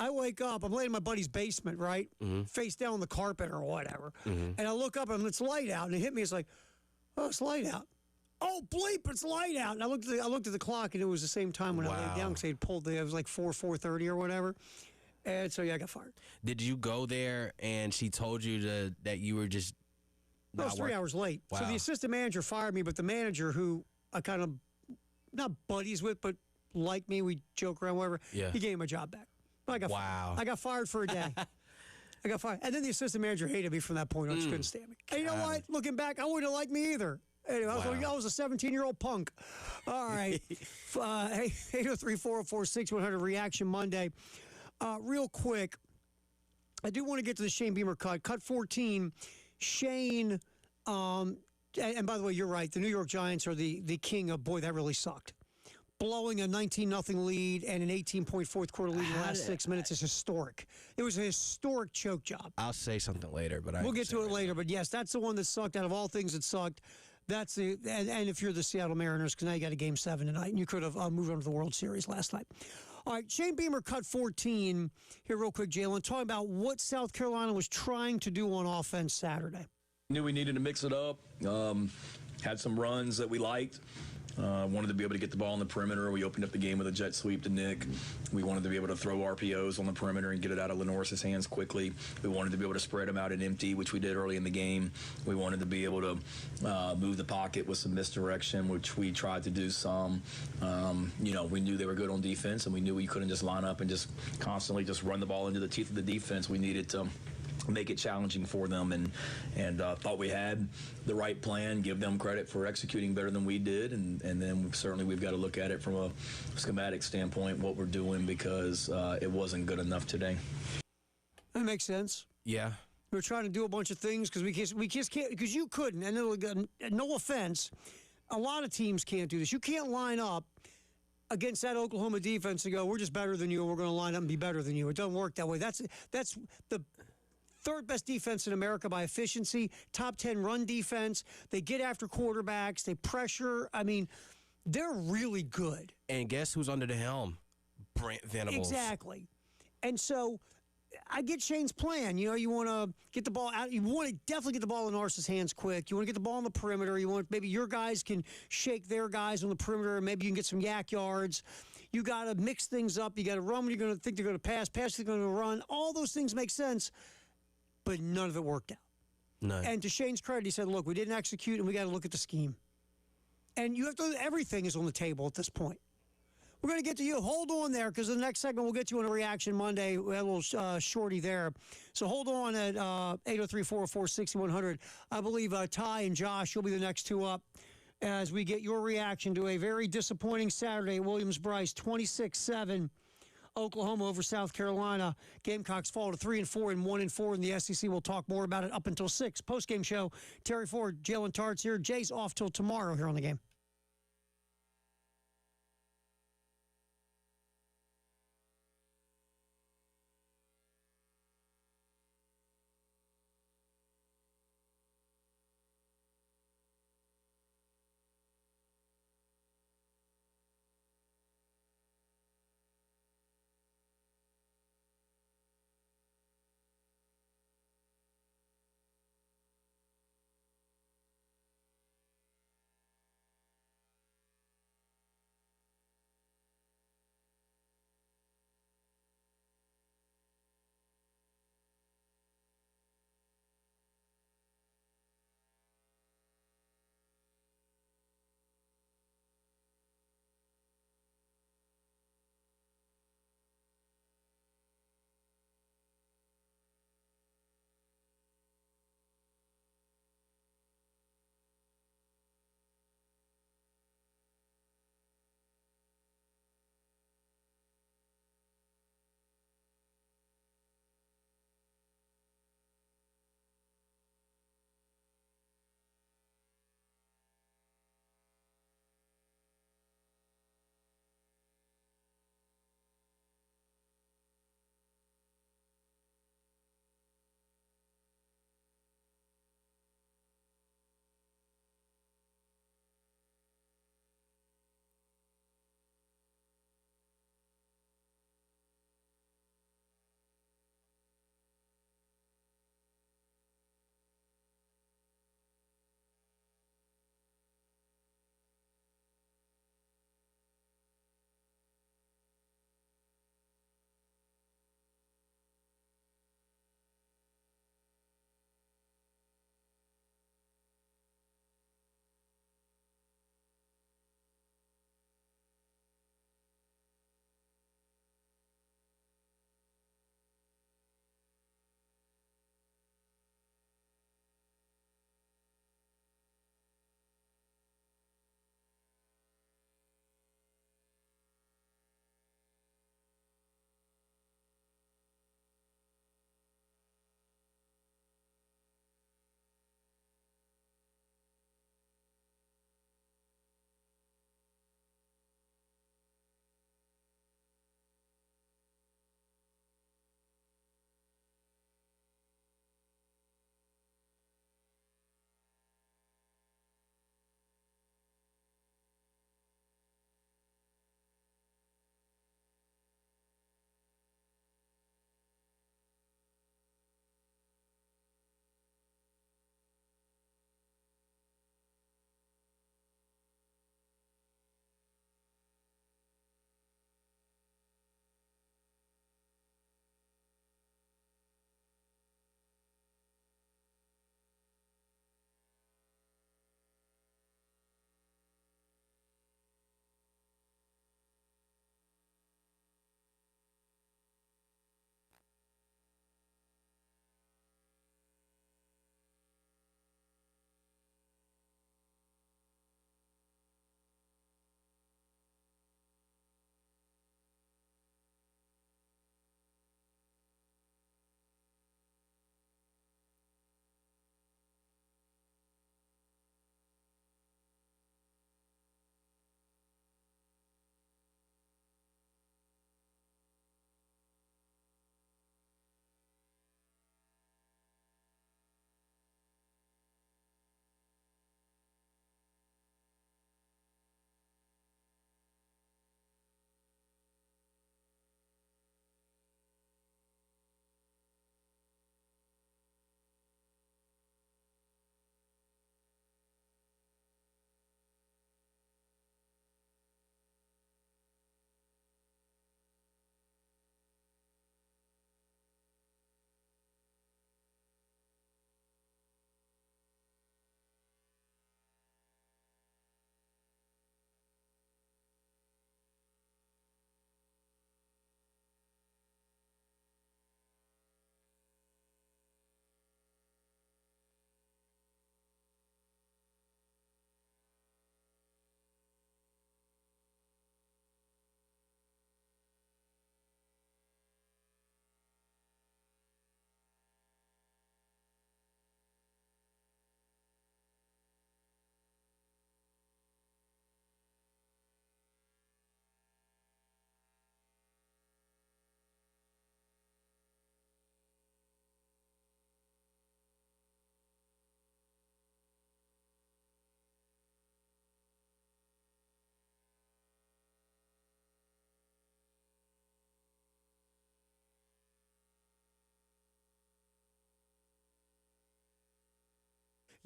I wake up, I'm laying in my buddy's basement, right? Mm-hmm. Face down on the carpet or whatever. Mm-hmm. And I look up, and it's light out, and it hit me. It's like, oh, it's light out. Oh, bleep, it's light out. And I looked at the clock, and it was the same time when I laid down because they had pulled it was like 4:30 or whatever. And so, yeah, I got fired. Did you go there, and she told you that you were just I was 3 hours late. Wow. So the assistant manager fired me, but the manager, who I kind of, not buddies with, but like me, we joke around, whatever, he gave me my job back. I got fired for a day. I got fired. And then the assistant manager hated me from that point on. Just couldn't stand me. And you know what? Looking back, I wouldn't have liked me either. Anyway, I was a 17-year-old punk. All right. 803-404-6100, Reaction Monday. Real quick, I do want to get to the Shane Beamer cut. Cut 14. Shane, and by the way, you're right. The New York Giants are the king of, boy, that really sucked. Blowing a 19-0 lead and an 18-point fourth quarter lead in the last 6 minutes is historic. It was a historic choke job. I'll say something later, but we'll get to it later. But yes, that's the one that sucked. Out of all things that sucked, that's the and if you're the Seattle Mariners, because now you got a Game 7 tonight, and you could have moved on to the World Series last night. All right, Shane Beamer cut 14 here real quick, Jalen, talking about what South Carolina was trying to do on offense Saturday. Knew we needed to mix it up. Had some runs that we liked. Wanted to be able to get the ball on the perimeter. We opened up the game with a jet sweep to Nick. We wanted to be able to throw RPOs on the perimeter and get it out of Lenoris's hands quickly. We wanted to be able to spread them out and empty, which we did early in the game. We wanted to be able to move the pocket with some misdirection, which we tried to do some. We knew they were good on defense, and we knew we couldn't just line up and just constantly just run the ball into the teeth of the defense. We needed to make it challenging for them, and thought we had the right plan, give them credit for executing better than we did, and then certainly we've got to look at it from a schematic standpoint, what we're doing, because it wasn't good enough today. That makes sense. Yeah. We were trying to do a bunch of things because we just can't, because you couldn't, and no offense, a lot of teams can't do this. You can't line up against that Oklahoma defense and go, we're just better than you, and we're going to line up and be better than you. It doesn't work that way. That's the third best defense in America by efficiency, top 10 run defense. They get after quarterbacks. They pressure. I mean, they're really good. And guess who's under the helm? Brent Venables. Exactly. And so I get Shane's plan. You want to get the ball out. You want to definitely get the ball in Lenoris's hands quick. You want to get the ball on the perimeter. You want maybe your guys can shake their guys on the perimeter, and maybe you can get some yak yards. You got to mix things up. You got to run when you're going to think they're going to pass they're going to run. All those things make sense. But none of it worked out. None. And to Shane's credit, he said, look, we didn't execute, and we got to look at the scheme. And you have to, everything is on the table at this point. We're going to get to you. Hold on there because the next segment we'll get you on a Reaction Monday. We had a little shorty there. So hold on at 803-404-6100. I believe Ty and Josh, you'll be the next two up as we get your reaction to a very disappointing Saturday at Williams-Brice, 26-7. Oklahoma over South Carolina. Gamecocks fall to 3-4 and 1-4 in the SEC. We'll talk more about it up until 6. Post-game show. Terry Ford, Jalen Tarts here. Jay's off till tomorrow here on the game.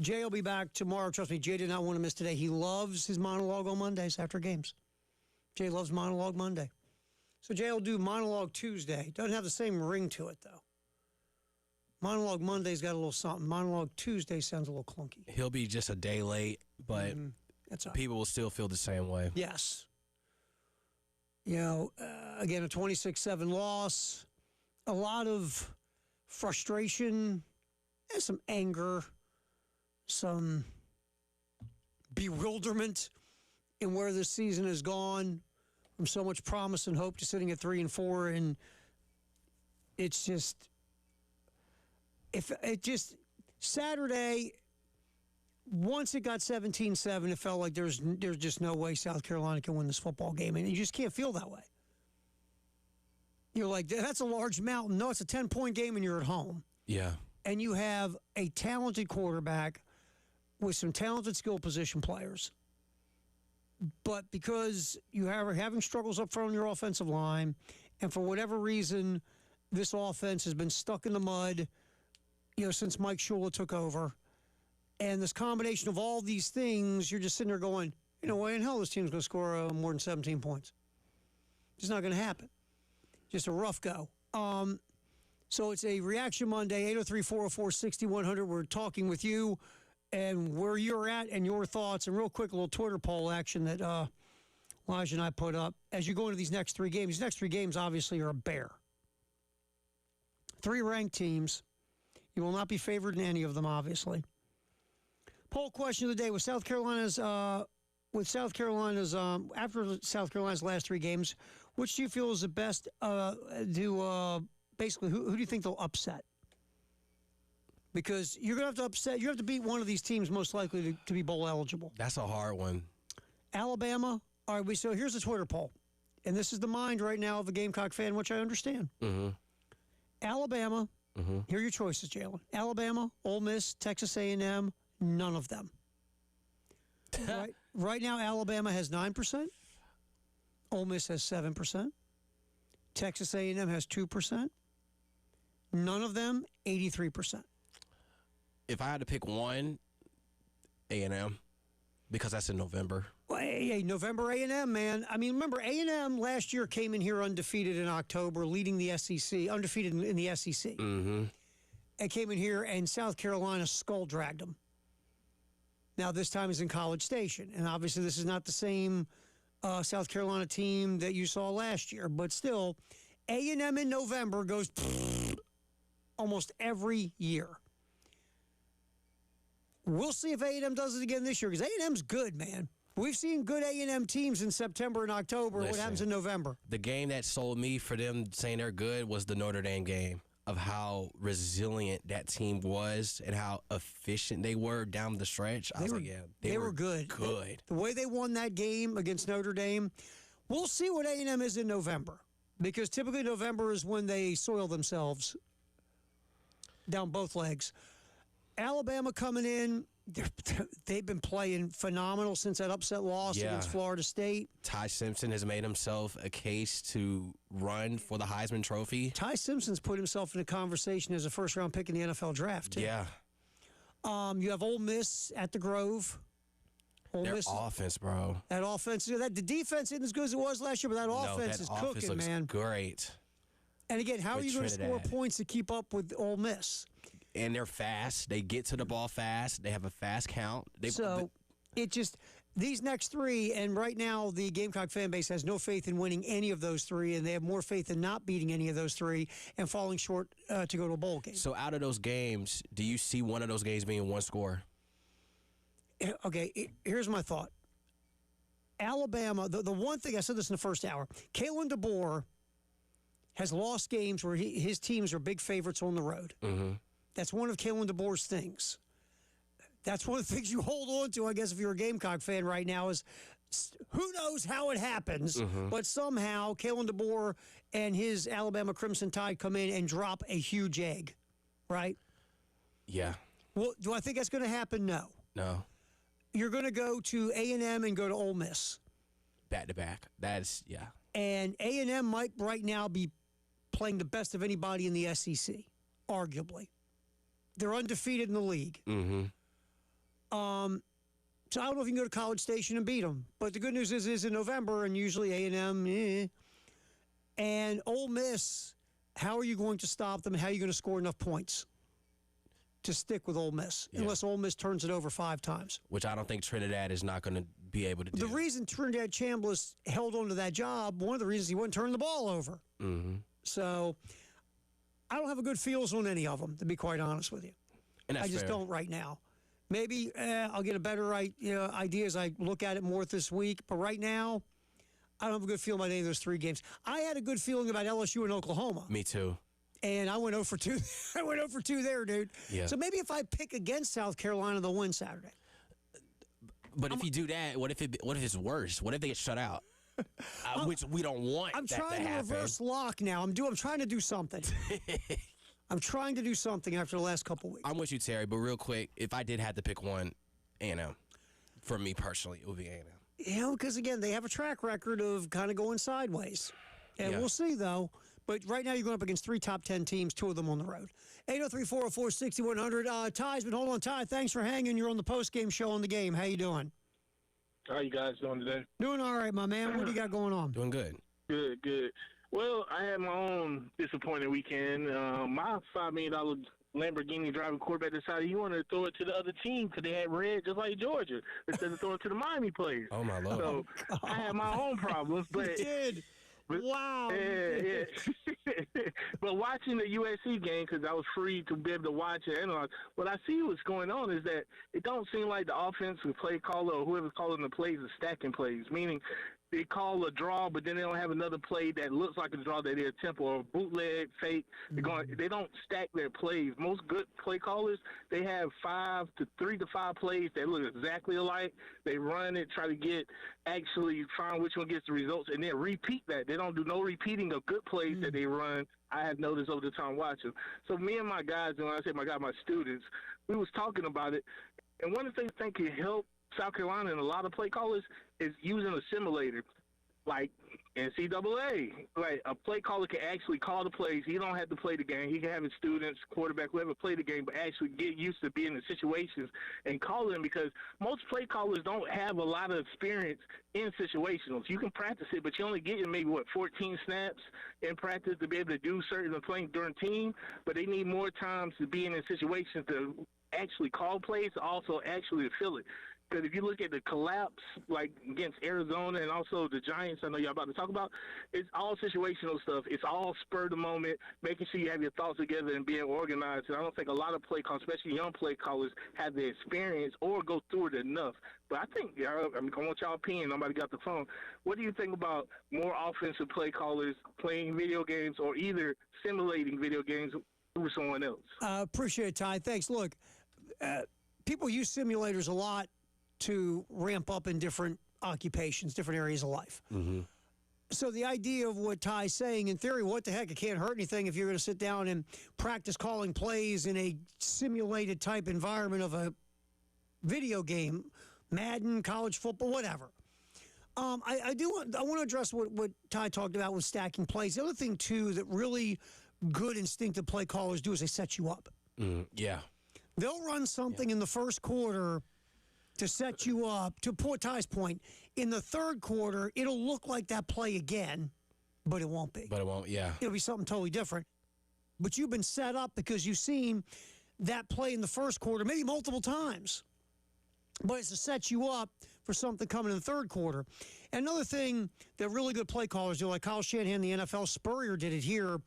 Jay will be back tomorrow. Trust me, Jay did not want to miss today. He loves his monologue on Mondays after games. Jay loves Monologue Monday. So Jay will do Monologue Tuesday. Doesn't have the same ring to it, though. Monologue Monday's got a little something. Monologue Tuesday sounds a little clunky. He'll be just a day late, but That's all right. people will still feel the same way. Yes. You know, again, a 26-7 loss, a lot of frustration, and some anger, some bewilderment in where this season has gone from so much promise and hope to sitting at 3-4, and it's just Saturday. Once it got 17-7, it felt like there's just no way South Carolina can win this football game, and you just can't feel that way. You're like, that's a large mountain. No, it's a 10-point game, and you're at home. Yeah. And you have a talented quarterback with some talented skill position players. But because you are having struggles up front on your offensive line, and for whatever reason, this offense has been stuck in the mud, since Mike Shula took over. And this combination of all these things, you're just sitting there going, why in hell this team's going to score more than 17 points? It's not going to happen. Just a rough go. So it's a Reaction Monday, 803-404-6100. We're talking with you and where you're at and your thoughts. And real quick, a little Twitter poll action that Elijah and I put up. As you go into these next three games, these next three games obviously are a bear. 3 ranked teams. You will not be favored in any of them, obviously. Poll question of the day: after South Carolina's last 3 games, which do you feel is the best basically who do you think they'll upset? Because you're going to have to beat one of these teams most likely to be bowl eligible. That's a hard one. Alabama. All right, so here's the Twitter poll. And this is the mind right now of a Gamecock fan, which I understand. Mm-hmm. Alabama. Mm-hmm. Here are your choices, Jalen. Alabama, Ole Miss, Texas A&M, none of them. Right now, Alabama has 9%. Ole Miss has 7%. Texas A&M has 2%. None of them, 83%. If I had to pick one, A&M, because that's in November. Well, hey, November A&M, man. I mean, remember, A&M last year came in here undefeated in October, leading the SEC, undefeated in the SEC. Mm-hmm. And came in here, and South Carolina skull-dragged them. Now, this time is in College Station. And obviously, this is not the same South Carolina team that you saw last year. But still, A&M in November goes almost every year. We'll see if A&M does it again this year, because A&M's good, man. We've seen good A&M teams in September and October. Listen, what happens in November? The game that sold me for them saying they're good was the Notre Dame game, of how resilient that team was and how efficient they were down the stretch. I was like, yeah, they were good. The way they won that game against Notre Dame, we'll see what A&M is in November, because typically November is when they soil themselves down both legs. Alabama coming in, they've been playing phenomenal since that upset loss against Florida State. Ty Simpson has made himself a case to run for the Heisman Trophy. Ty Simpson's put himself in a conversation as a first-round pick in the NFL draft, too. Yeah. You have Ole Miss at the Grove. Their offense, bro. That offense, the defense isn't as good as it was last year, but that offense is cooking, looks man. Great. And again, how are you going to score points to keep up with Ole Miss? And they're fast. They get to the ball fast. They have a fast count. These next 3, and right now the Gamecock fan base has no faith in winning any of those 3, and they have more faith in not beating any of those 3 and falling short to go to a bowl game. So out of those games, do you see one of those games being one score? Okay, here's my thought. Alabama, the one thing, I said this in the first hour, Kalen DeBoer has lost games where his teams are big favorites on the road. Mm-hmm. That's one of Kalen DeBoer's things. That's one of the things you hold on to, I guess, if you're a Gamecock fan right now, is who knows how it happens, but somehow Kalen DeBoer and his Alabama Crimson Tide come in and drop a huge egg, right? Yeah. Well, do I think that's going to happen? No. No. You're going to go to A&M and go to Ole Miss. Back to back. That's, yeah. And A&M might right now be playing the best of anybody in the SEC, arguably. They're undefeated in the league. Mm-hmm. So I don't know if you can go to College Station and beat them. But the good news is in November, and usually A&M, and Ole Miss, how are you going to stop them? How are you going to score enough points to stick with Ole Miss, unless Ole Miss turns it over 5 times? Which I don't think Trinidad is not going to be able to do. The reason Trinidad Chambliss held on to that job, one of the reasons he wouldn't turn the ball over. Mm-hmm. So I don't have a good feels on any of them, to be quite honest with you. And that's I just fair. don't right now. Maybe I'll get a better idea as I look at it more this week. But right now, I don't have a good feeling about any of those 3 games. I had a good feeling about LSU and Oklahoma. Me too. And I went 0 for 2. I went 0 for 2 there, dude. Yeah. So maybe if I pick against South Carolina, they'll win Saturday. But if you do that, what if it's worse? What if they get shut out? Which we don't want. I'm that trying to happen. reverse lock now. I'm trying to do something. I'm trying to do something after the last couple weeks. I'm with you, Terry. But real quick, if I did have to pick one, A&M. For me personally, it would be A&M. Because again, they have a track record of kind of going sideways. And we'll see, though. But right now, you're going up against 3 top 10 teams, 2 of them on the road. 803-404-6100. Ty's been holding on. Ty, thanks for hanging. You're on the post-game show on the game. How you doing? How you guys doing today? Doing all right, my man. What do you got going on? Doing good. Good. Well, I had my own disappointing weekend. My $5 million Lamborghini driving quarterback decided he wanted to throw it to the other team because they had red just like Georgia instead of throwing it to the Miami players. Oh, my Lord. So I had my own problems. But You did. Wow. Yeah. But watching the USC game, because I was free to be able to watch and analyze, what I see what's going on is that it don't seem like the offensive play caller or whoever's calling the plays is stacking plays, meaning they call a draw, but then they don't have another play that looks like a draw that they attempt or a bootleg, fake. They don't stack their plays. Most good play callers, they have 3 to 5 plays that look exactly alike. They run it, try to actually find which one gets the results, and then repeat that. They don't do no repeating of good plays that they run. I have noticed over the time watching. So me and my guys, and when I say my guys, my students, we was talking about it, and one of the things I think can help South Carolina and a lot of play callers is using a simulator like NCAA. Like a play caller can actually call the plays. He don't have to play the game. He can have his students, quarterback, whoever play the game, but actually get used to being in situations and call them, because most play callers don't have a lot of experience in situationals. You can practice it, but you only get maybe 14 snaps in practice to be able to do certain things during team, but they need more times to be in situations to actually call plays, also actually to feel it. Because if you look at the collapse, like against Arizona and also the Giants, I know y'all about to talk about, it's all situational stuff. It's all spur of the moment, making sure you have your thoughts together and being organized. And I don't think a lot of play callers, especially young play callers, have the experience or go through it enough. But I think, I want y'all opinion. Nobody got the phone. What do you think about more offensive play callers playing video games or either simulating video games through someone else? Appreciate it, Ty. Thanks. Look, people use simulators a lot to ramp up in different occupations, different areas of life. Mm-hmm. So the idea of what Ty's saying, in theory, what the heck, it can't hurt anything if you're going to sit down and practice calling plays in a simulated type environment of a video game, Madden, college football, whatever. I want to address what Ty talked about with stacking plays. The other thing, too, that really good instinctive play callers do is they set you up. Yeah. They'll run something in the first quarter to set you up. To Ty's point, in the third quarter, it'll look like that play again, but it won't be. But it won't, yeah. It'll be something totally different. But you've been set up because you've seen that play in the first quarter, maybe multiple times. But it's to set you up for something coming in the third quarter. And another thing that really good play callers do, like Kyle Shanahan in the NFL, Spurrier did it here.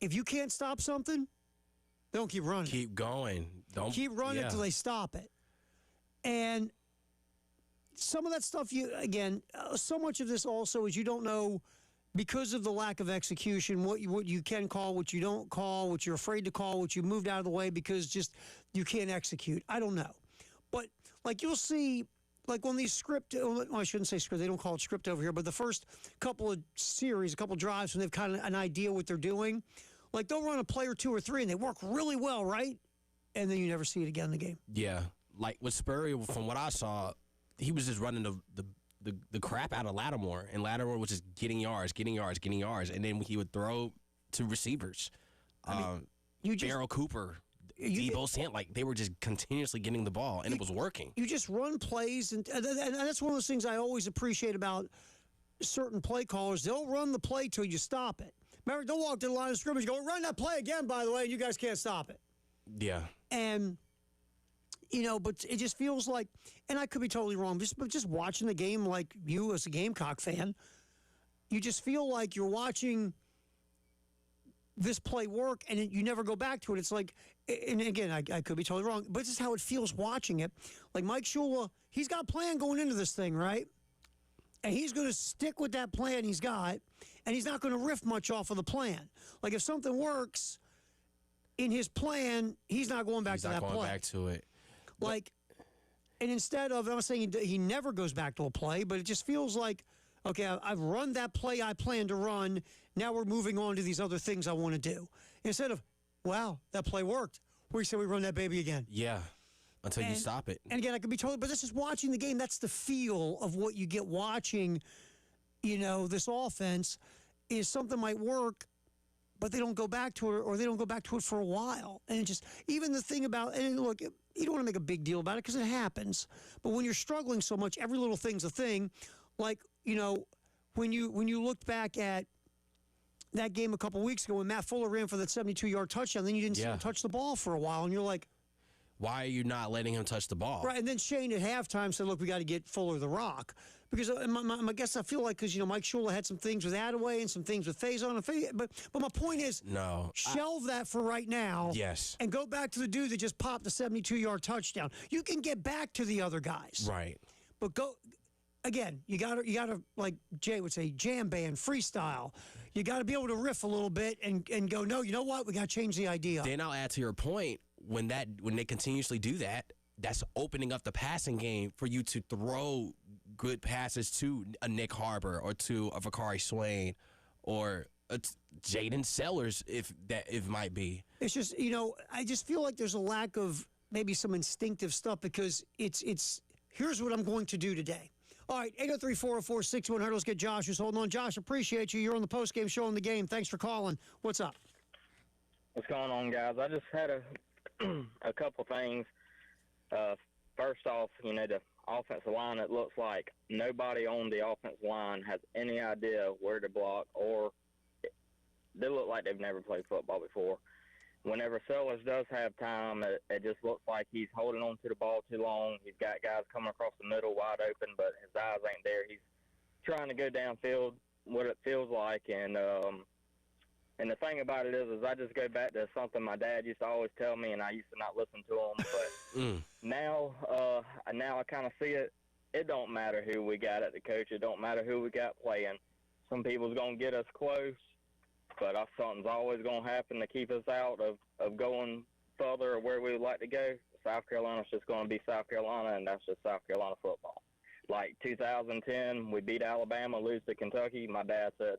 If you can't stop something, don't keep running. Keep going. Don't keep running until they stop it. And some of that stuff, so much of this also is you don't know, because of the lack of execution, what you can call, what you don't call, what you're afraid to call, what you moved out of the way because just you can't execute. I don't know. But, like, you'll see, like, on these I shouldn't say script, they don't call it script over here, but the first couple of series, a couple of drives when they've kind of an idea what they're doing, like, they'll run a play or 2 or 3 and they work really well, right? And then you never see it again in the game. Yeah. Like with Spurrier, from what I saw, he was just running the crap out of Lattimore, and Lattimore was just getting yards, and then he would throw to receivers. Farrell Cooper, Debo Samuel, like they were just continuously getting the ball, and it was working. You just run plays, and that's one of those things I always appreciate about certain play callers. They'll run the play till you stop it. Remember, they'll walk to the line of scrimmage, go run that play again. By the way, and you guys can't stop it. Yeah, and but it just feels like, and I could be totally wrong, but just watching the game, like you as a Gamecock fan, you just feel like you're watching this play work, and you never go back to it. It's like, and again, I could be totally wrong, but this is how it feels watching it. Like Mike Shula, he's got a plan going into this thing, right? And he's going to stick with that plan he's got, and he's not going to riff much off of the plan. Like if something works in his plan, he's not going back to that play. He's not going back to it. Like, and instead of, I'm not saying he never goes back to a play, but it just feels like, okay, I've run that play I plan to run. Now we're moving on to these other things I want to do. Instead of, wow, that play worked. We said we run that baby again. Yeah, until you stop it. And again, I could be totally, but this is watching the game. That's the feel of what you get watching, this offense is something might work, but they don't go back to it, or they don't go back to it for a while. And just, even the thing about, and look, you don't want to make a big deal about it because it happens. But when you're struggling so much, every little thing's a thing. Like, when you looked back at that game a couple weeks ago when Matt Fuller ran for that 72-yard touchdown, then you didn't see him touch the ball for a while, and you're like, why are you not letting him touch the ball? Right, and then Shane at halftime said, look, we got to get Fuller the rock. Because I guess I feel like because, Mike Shula had some things with Attaway and some things with Faison. But my point is, shelve that for right now. Yes. And go back to the dude that just popped the 72-yard touchdown. You can get back to the other guys. Right. But again, you gotta like Jay would say, jam band, freestyle. You got to be able to riff a little bit and go, no, you know what? We got to change the idea. Then I'll add to your point, when they continuously do that, that's opening up the passing game for you to throw good passes to a Nick Harbor or to a Vakari Swain or a Jaden Sellers, if might be. It's just, I just feel like there's a lack of maybe some instinctive stuff because it's here's what I'm going to do today. All right, 803-404-6100. Let's get Josh who's holding on. Josh, appreciate you. You're on the postgame show on the game. Thanks for calling. What's up? What's going on, guys? I just had a couple things. First off, the offensive line, it looks like nobody on the offensive line has any idea where to block, or they look like they've never played football before. Whenever Sellers does have time, it just looks like he's holding on to the ball too long. He's got guys coming across the middle wide open, but his eyes ain't there. He's trying to go downfield, what it feels like. And the thing about it is I just go back to something my dad used to always tell me, and I used to not listen to him. But now I kind of see it. It don't matter who we got at the coach. It don't matter who we got playing. Some people's going to get us close. But something's always going to happen to keep us out of going further or where we would like to go. South Carolina's just going to be South Carolina, and that's just South Carolina football. Like 2010, we beat Alabama, lose to Kentucky. My dad said,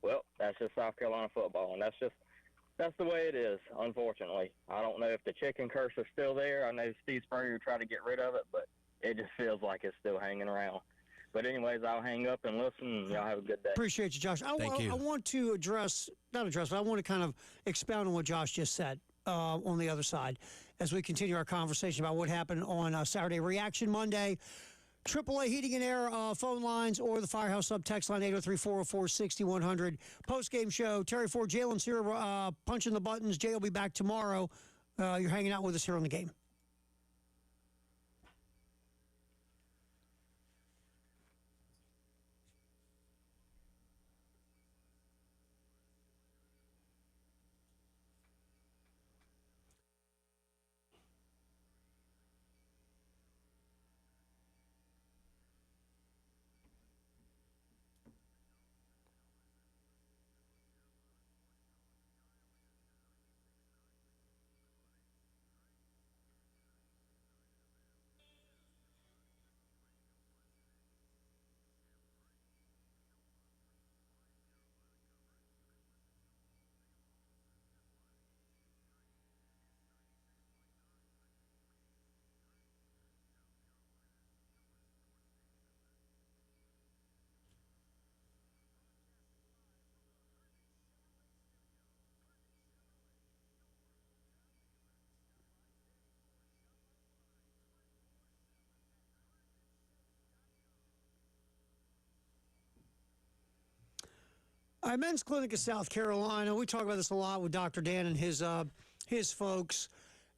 well, that's just South Carolina football, and that's the way it is, unfortunately. I don't know if the chicken curse is still there. I know Steve Spurrier tried to get rid of it, but it just feels like it's still hanging around. But anyways, I'll hang up and listen. Y'all have a good day. Appreciate you, Josh. Thank you. I want to but I want to kind of expound on what Josh just said on the other side as we continue our conversation about what happened on Saturday Reaction Monday. AAA Heating and Air phone lines or the Firehouse Sub text line 803-404-6100. Post-game show. Terry Ford, Jalen's here punching the buttons. Jay will be back tomorrow. You're hanging out with us here on the game. Our men's clinic in South Carolina, we talk about this a lot with Dr. Dan and his folks.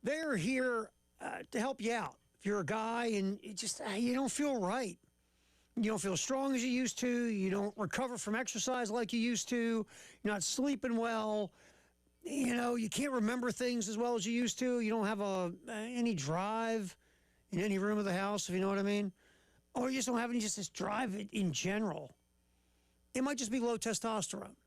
They're here to help you out. If you're a guy and you don't feel right, you don't feel as strong as you used to, you don't recover from exercise like you used to, you're not sleeping well, you can't remember things as well as you used to, you don't have any drive in any room of the house, if you know what I mean, or you just don't have any just this drive in general. It might just be low testosterone.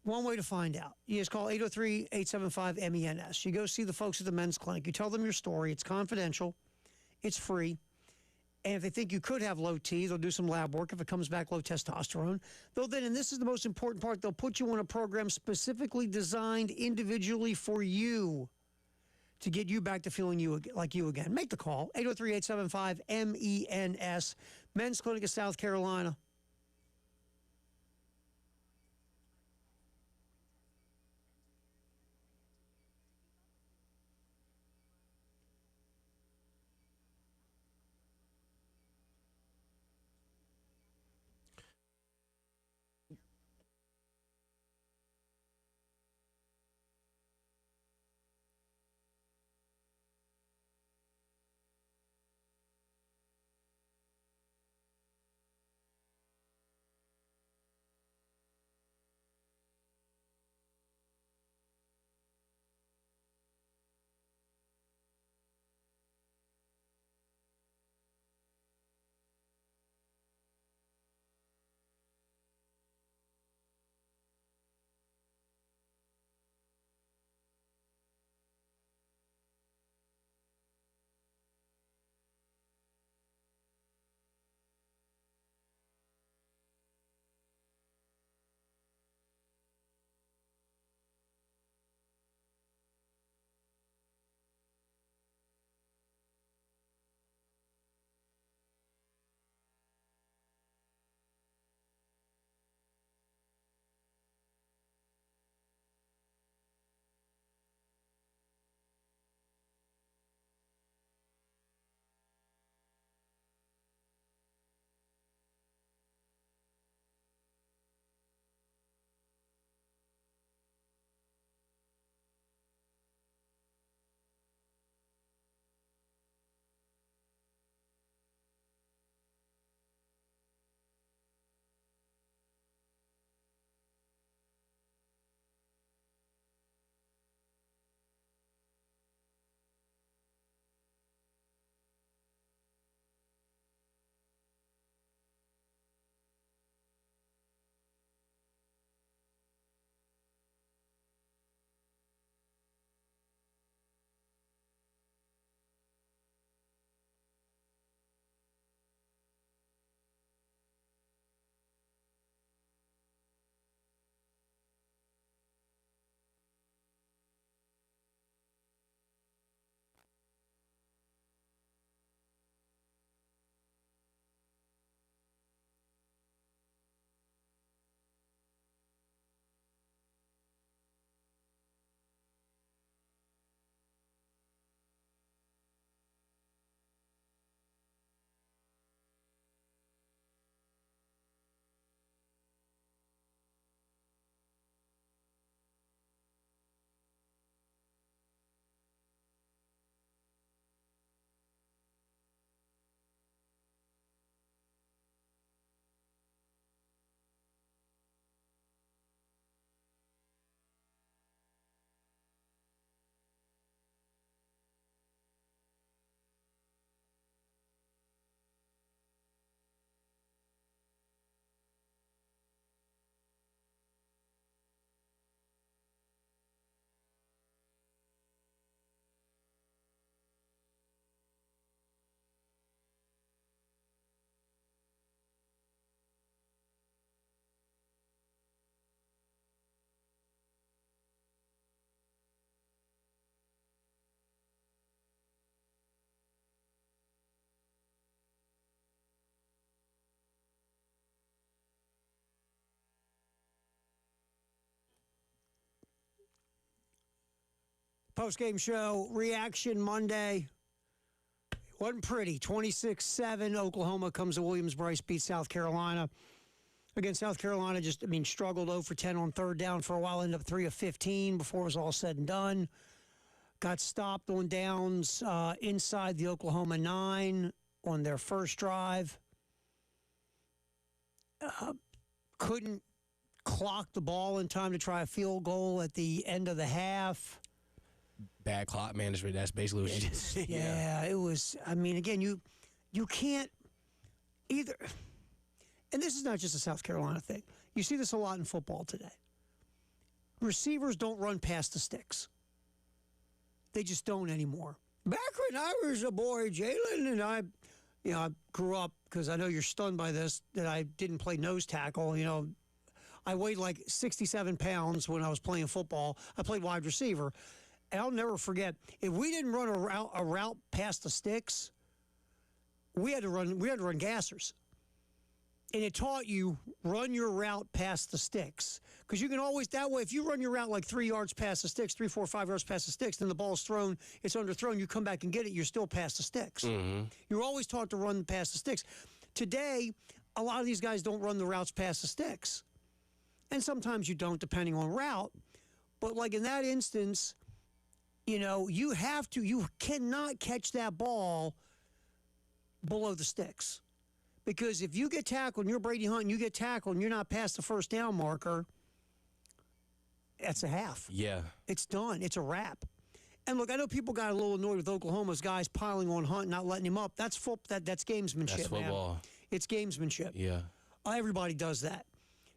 One way to find out. You just call 803-875-MENS. You go see the folks at the men's clinic. You tell them your story. It's confidential. It's free. And if they think you could have low T, they'll do some lab work. If it comes back low testosterone, they'll then, and this is the most important part, they'll put you on a program specifically designed individually for you to get you back to feeling like you again. Make the call. 803-875-MENS. Men's Clinic of South Carolina. Postgame show, reaction Monday. Wasn't pretty. 26-7, Oklahoma comes to Williams-Brice, beats South Carolina. Again, South Carolina struggled 0 for 10 on third down for a while, ended up 3 of 15 before it was all said and done. Got stopped on downs inside the Oklahoma 9 on their first drive. Couldn't clock the ball in time to try a field goal at the end of the half. Bad clock management. That's basically what you just said. Yeah, it was. I mean, again, you can't either. And this is not just a South Carolina thing. You see this a lot in football today. Receivers don't run past the sticks. They just don't anymore. Back when I was a boy, Jalen, and I grew up, because I know you're stunned by this, that I didn't play nose tackle. I weighed like 67 pounds when I was playing football. I played wide receiver. And I'll never forget, if we didn't run a route past the sticks, we had to run gassers. And it taught you, run your route past the sticks. Because you can always, that way, if you run your route like 3 yards past the sticks, 3, 4, 5 yards past the sticks, then the ball's thrown, it's underthrown, you come back and get it, you're still past the sticks. Mm-hmm. You're always taught to run past the sticks. Today, a lot of these guys don't run the routes past the sticks. And sometimes you don't, depending on route. But like in that instance, you cannot catch that ball below the sticks. Because if you get tackled and you're Brady Hunt and you get tackled and you're not past the first down marker, that's a half. Yeah. It's done. It's a wrap. And look, I know people got a little annoyed with Oklahoma's guys piling on Hunt, not letting him up. That's that's gamesmanship, That's football. Man. It's gamesmanship. Yeah. Everybody does that.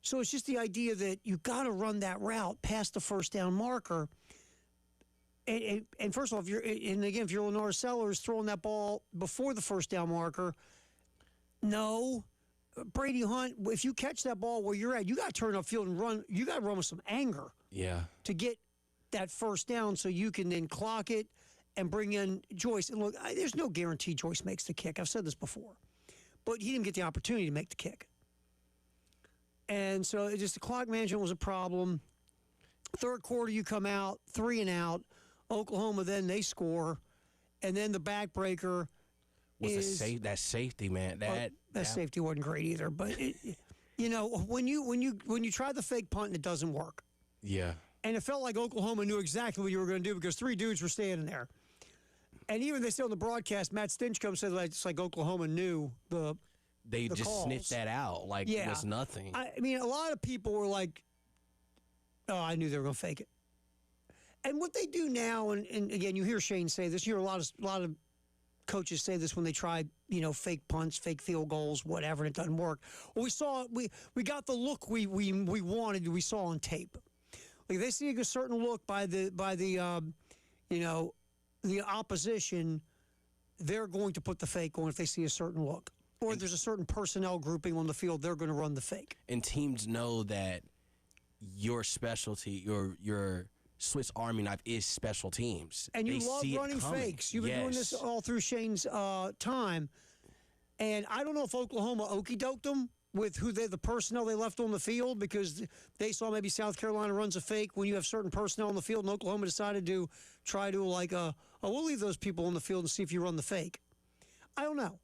So it's just the idea that you got to run that route past the first down marker. And first of all, if you're Lenore Sellers throwing that ball before the first down marker, no, Brady Hunt, if you catch that ball where you're at, you got to turn upfield and run. You got to run with some anger. Yeah. To get that first down so you can then clock it and bring in Joyce. And look, there's no guarantee Joyce makes the kick. I've said this before. But he didn't get the opportunity to make the kick. And so the clock management was a problem. Third quarter, you come out, 3 and out. Oklahoma, then they score. And then the backbreaker was that safety, man. That safety wasn't great either. But when you try the fake punt and it doesn't work. Yeah. And it felt like Oklahoma knew exactly what you were going to do because 3 dudes were standing there. And even they said on the broadcast, Matt Stinchcomb said it's like Oklahoma knew they just calls. sniffed that out like it was nothing. I mean, a lot of people were like, "Oh, I knew they were going to fake it." And what they do now, and again, you hear Shane say this. You hear a lot of coaches say this when they try, fake punts, fake field goals, whatever, and it doesn't work. Well, we got the look we wanted. We saw on tape. Like they see a certain look by the opposition, they're going to put the fake on if they see a certain look. Or there's a certain personnel grouping on the field, they're going to run the fake. And teams know that your specialty, your Swiss Army knife is special teams. And you love running fakes. You've been doing this all through Shane's time. And I don't know if Oklahoma okey-doked them with the personnel they left on the field because they saw maybe South Carolina runs a fake when you have certain personnel on the field, and Oklahoma decided to try to we'll leave those people on the field and see if you run the fake. I don't know.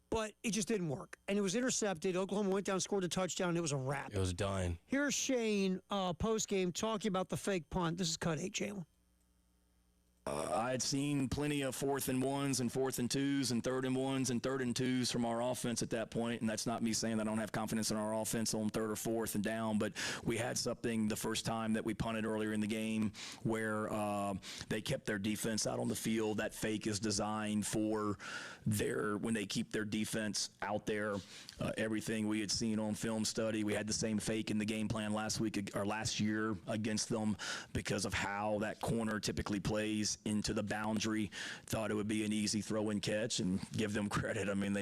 But it just didn't work. And it was intercepted. Oklahoma went down, scored a touchdown. It was a wrap. It was done. Here's Shane post-game talking about the fake punt. This is Cut 8, Jalen. I had seen plenty of 4th and 1s and 4th and 2s and 3rd and 1s and 3rd and 2s from our offense at that point, and that's not me saying that I don't have confidence in our offense on 3rd or 4th and down, but we had something the first time that we punted earlier in the game where they kept their defense out on the field. That fake is designed for when they keep their defense out there. Everything we had seen on film study, we had the same fake in the game plan last year against them because of how that corner typically plays into the boundary. Thought it would be an easy throw and catch, and give them credit. I mean,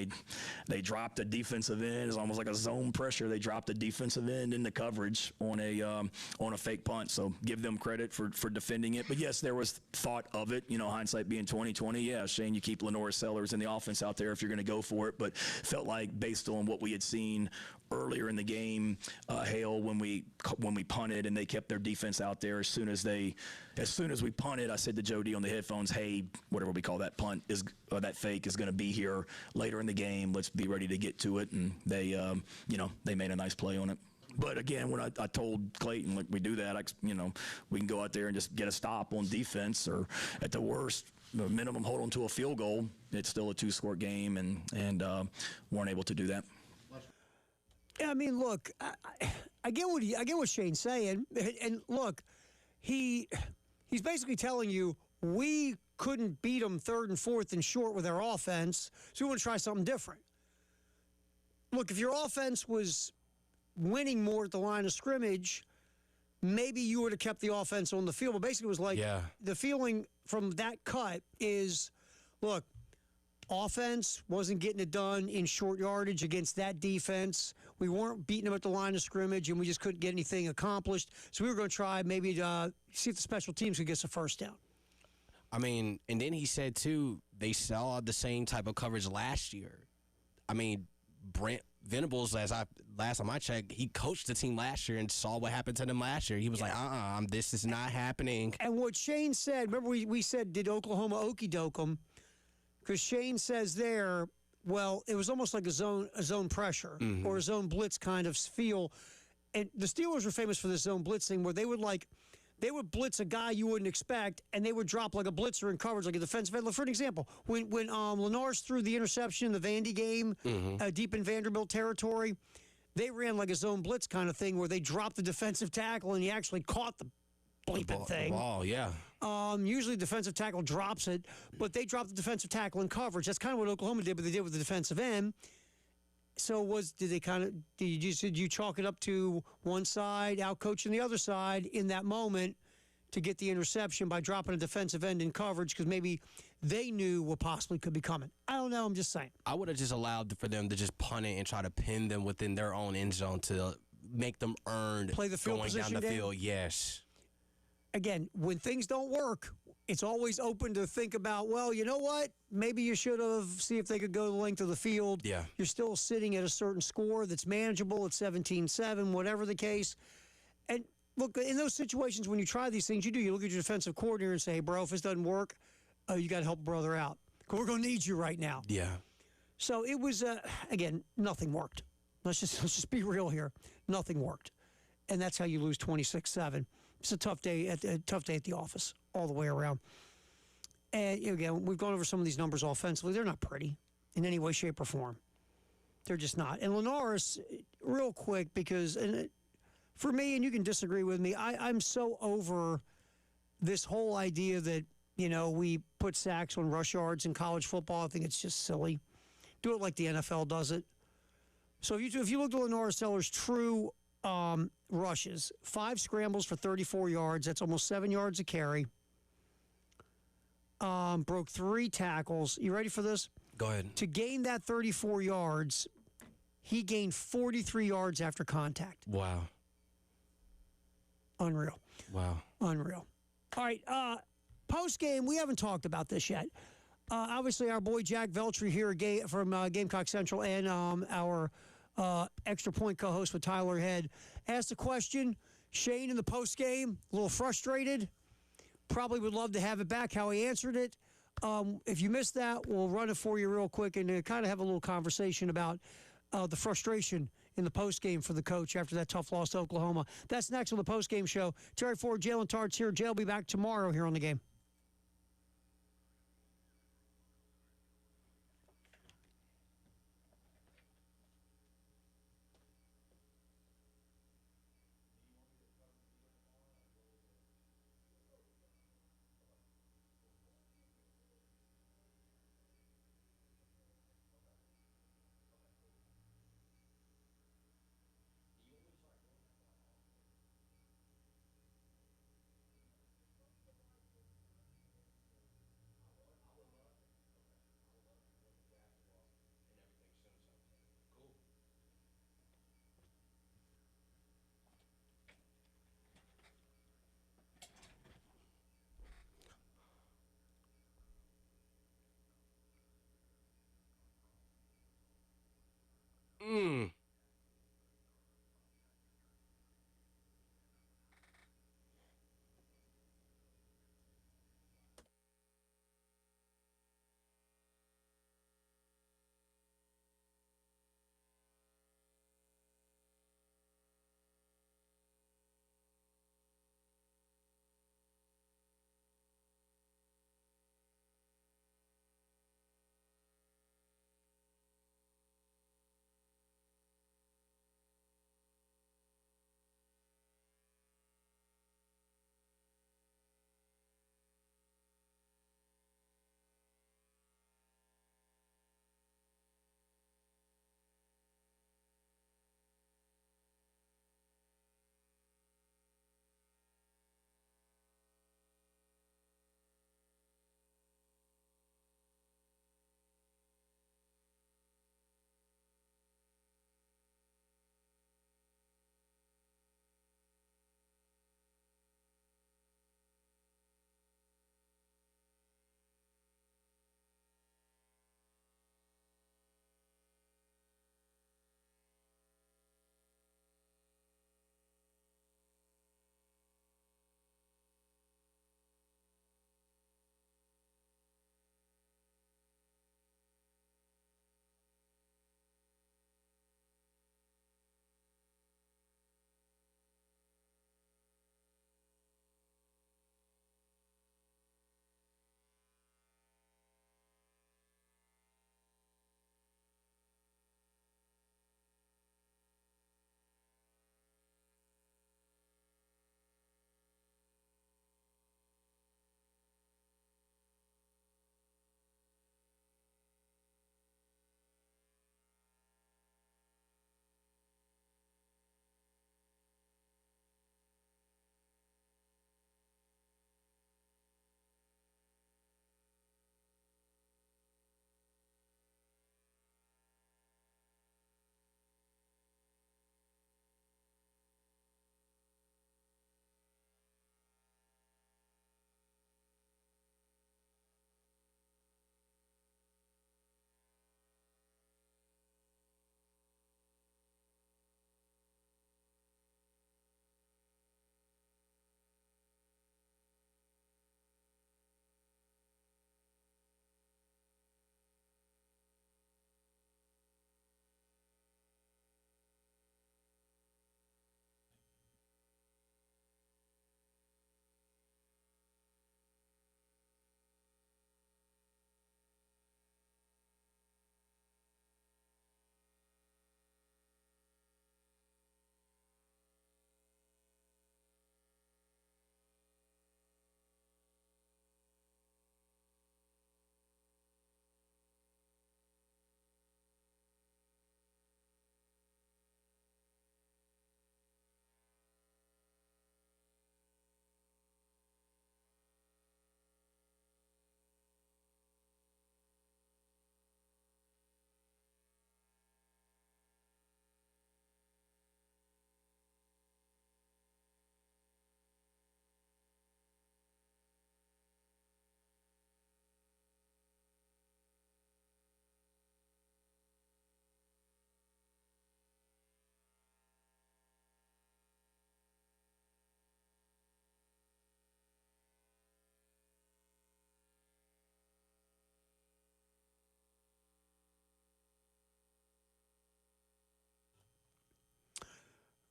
they dropped a defensive end. It's almost like a zone pressure. They dropped a defensive end into coverage on a fake punt. So give them credit for defending it. But yes, there was thought of it. Hindsight being 20/20. Yeah, Shane, you keep Lenore Sellers in the offense out there if you're going to go for it. But felt like based on what we had seen earlier in the game, Hale, when we punted and they kept their defense out there. As soon as we punted, I said to Jody on the headphones, "Hey, whatever we call that punt is that fake is going to be here later in the game. Let's be ready to get to it." And they made a nice play on it. But again, when I told Clayton, like, we do that, we can go out there and just get a stop on defense, or at the worst, the minimum hold on to a field goal. It's still a 2-score game, and weren't able to do that. Yeah, I mean, look, I get what Shane's saying, and look, he's basically telling you we couldn't beat them 3rd and 4th and short with our offense, so we want to try something different. Look, if your offense was winning more at the line of scrimmage, maybe you would have kept the offense on the field. But basically, it was like the feeling from that cut is, look, offense wasn't getting it done in short yardage against that defense. We weren't beating them at the line of scrimmage, and we just couldn't get anything accomplished. So we were going to try maybe to see if the special teams could get us a first down. I mean, and then he said, too, they saw the same type of coverage last year. I mean, Brent Venables, last time I checked, he coached the team last year and saw what happened to them last year. He was like, this is not happening. And what Shane said, remember we said, did Oklahoma okey doke them? Because Shane says there, well, it was almost like a zone pressure or a zone blitz kind of feel. And the Steelers were famous for this zone blitz thing where they would blitz a guy you wouldn't expect, and they would drop like a blitzer in coverage, like a defensive end. For an example, when Lenars threw the interception in the Vandy game, deep in Vanderbilt territory, they ran like a zone blitz kind of thing where they dropped the defensive tackle and he actually caught the bleeping thing. The ball, yeah. Usually the defensive tackle drops it, but they dropped the defensive tackle in coverage. That's kind of what Oklahoma did, but they did with the defensive end. So did you chalk it up to one side, out coaching the other side in that moment to get the interception by dropping a defensive end in coverage because maybe they knew what possibly could be coming? I don't know. I'm just saying. I would have just allowed for them to just punt it and try to pin them within their own end zone to make them earn play the field going down the game. field. Yes. Again, when things don't work, it's always open to think about, well, you know what? Maybe you should have see if they could go the length of the field. Yeah. You're still sitting at a certain score that's manageable at 17-7, whatever the case. And look, in those situations when you try these things, you look at your defensive coordinator and say, hey, bro, if this doesn't work, you got to help a brother out. Because we're going to need you right now. Yeah. So it was, again, nothing worked. Let's just be real here. Nothing worked. And that's how you lose 26-7. It's a tough day at the office all the way around. And again, we've gone over some of these numbers offensively. They're not pretty in any way, shape, or form. They're just not. And Lenars, real quick, because for me, and you can disagree with me, I'm so over this whole idea that, we put sacks on rush yards in college football. I think it's just silly. Do it like the NFL does it. So if you look at Lenars Seller's true rushes, 5 scrambles for 34 yards. That's almost 7 yards a carry. Broke 3 tackles. You ready for this? Go ahead. To gain that 34 yards, he gained 43 yards after contact. Wow. Unreal. Wow. Unreal. All right. Post-game, we haven't talked about this yet. Obviously, our boy Jack Veltri here from Gamecock Central and our Extra Point co-host with Tyler Head asked a question. Shane in the post-game, a little frustrated. Probably would love to have it back, how he answered it. If you missed that, we'll run it for you real quick and kind of have a little conversation about the frustration in the post-game for the coach after that tough loss to Oklahoma. That's next on the post-game show. Terry Ford, Jalen Tartt's here. Jay will be back tomorrow here on the game.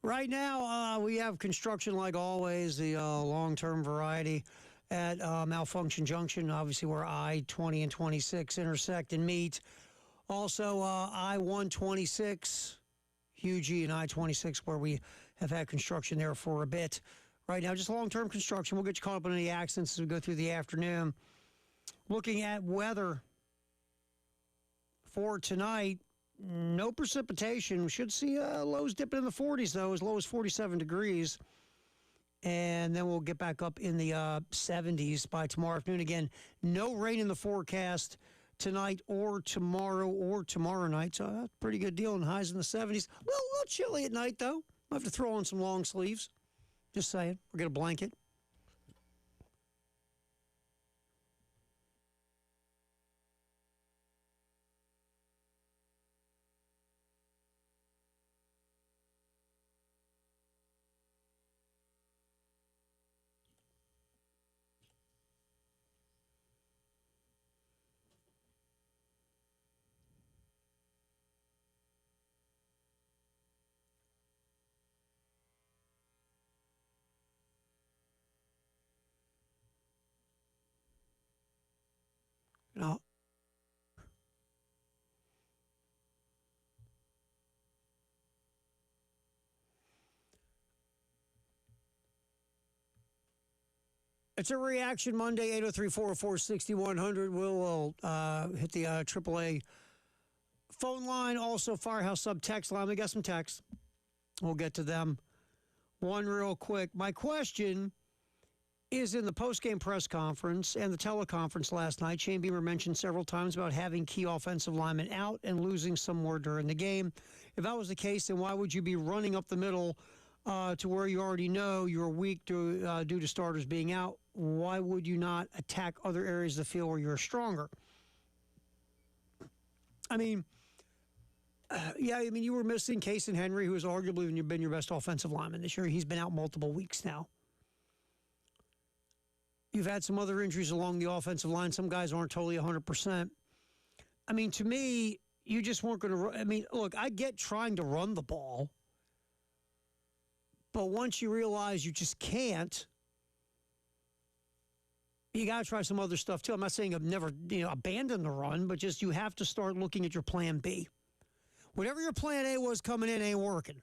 Right now, we have construction like always, the long-term variety at Malfunction Junction, obviously where I-20 and 26 intersect and meet. Also, I-126, Huge E and I-26, where we have had construction there for a bit. Right now, just long-term construction. We'll get you caught up on any accidents as we go through the afternoon. Looking at weather for tonight, no precipitation. We should see lows dipping in the 40s, though, as low as 47 degrees. And then we'll get back up in the 70s by tomorrow afternoon. Again, no rain in the forecast tonight or tomorrow night. So that's a pretty good deal. And highs in the 70s. A little chilly at night, though. Might have to throw on some long sleeves. Just saying. We'll get a blanket. No. It's a Reaction Monday, 803-404-6100. We'll hit the AAA phone line, also Firehouse Sub text line. We got some texts. We'll get to them. One real quick. My question is, in the post-game press conference and the teleconference last night, Shane Beamer mentioned several times about having key offensive linemen out and losing some more during the game. If that was the case, then why would you be running up the middle to where you already know you're weak due to starters being out? Why would you not attack other areas of the field where you're stronger? I mean, you were missing Case and Henry, who has arguably been your best offensive lineman this year. He's been out multiple weeks now. You've had some other injuries along the offensive line. Some guys aren't totally 100%. I mean, to me, you just weren't going to – I mean, look, I get trying to run the ball, but once you realize you just can't, you got to try some other stuff too. I'm not saying I've never abandoned the run, but just you have to start looking at your plan B. Whatever your plan A was coming in ain't working.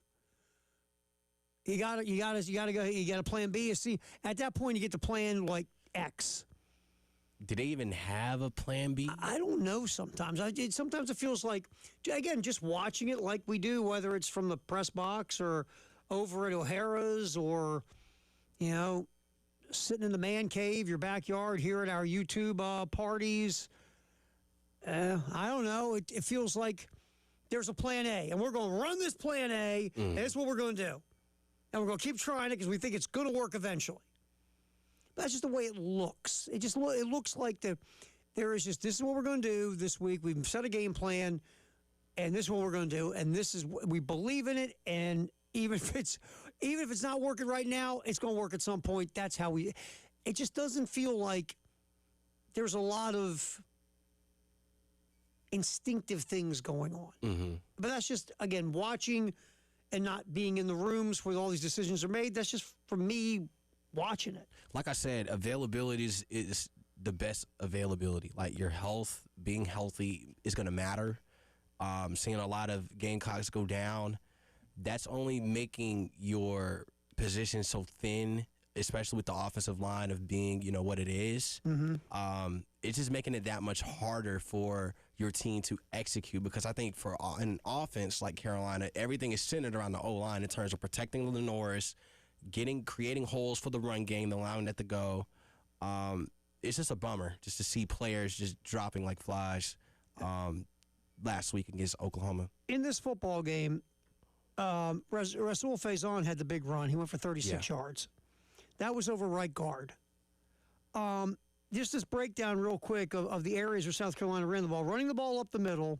You got to go. You got a plan B. You see, at that point, you get to plan like X. Do they even have a plan B? I don't know. Sometimes sometimes it feels like, again, just watching it like we do, whether it's from the press box or over at O'Hara's or, sitting in the man cave, your backyard, here at our YouTube parties. I don't know. It feels like there's a plan A, and we're going to run this plan A, and that's what we're going to do. And we're going to keep trying it because we think it's going to work eventually. But that's just the way it looks. It looks like there is just, this is what we're going to do this week. We've set a game plan, and this is what we're going to do, and this is we believe in it. And even if it's not working right now, it's going to work at some point. That's how we. It just doesn't feel like there's a lot of instinctive things going on. Mm-hmm. But that's just, again, watching and not being in the rooms where all these decisions are made. That's just from me watching it. Like I said, availability is the best availability. Like your health, being healthy is going to matter. Seeing a lot of Gamecocks go down, that's only making your position so thin, especially with the offensive line of being, what it is. Mm-hmm. It's just making it that much harder for your team to execute, because I think for an offense like Carolina, everything is centered around the O-line in terms of protecting Norris, creating holes for the run game, allowing that to go. It's just a bummer just to see players just dropping like flies last week against Oklahoma. In this football game, Rasul Faison had the big run. He went for 36 yards. That was over right guard. Just this breakdown real quick of the areas where South Carolina ran the ball. Running the ball up the middle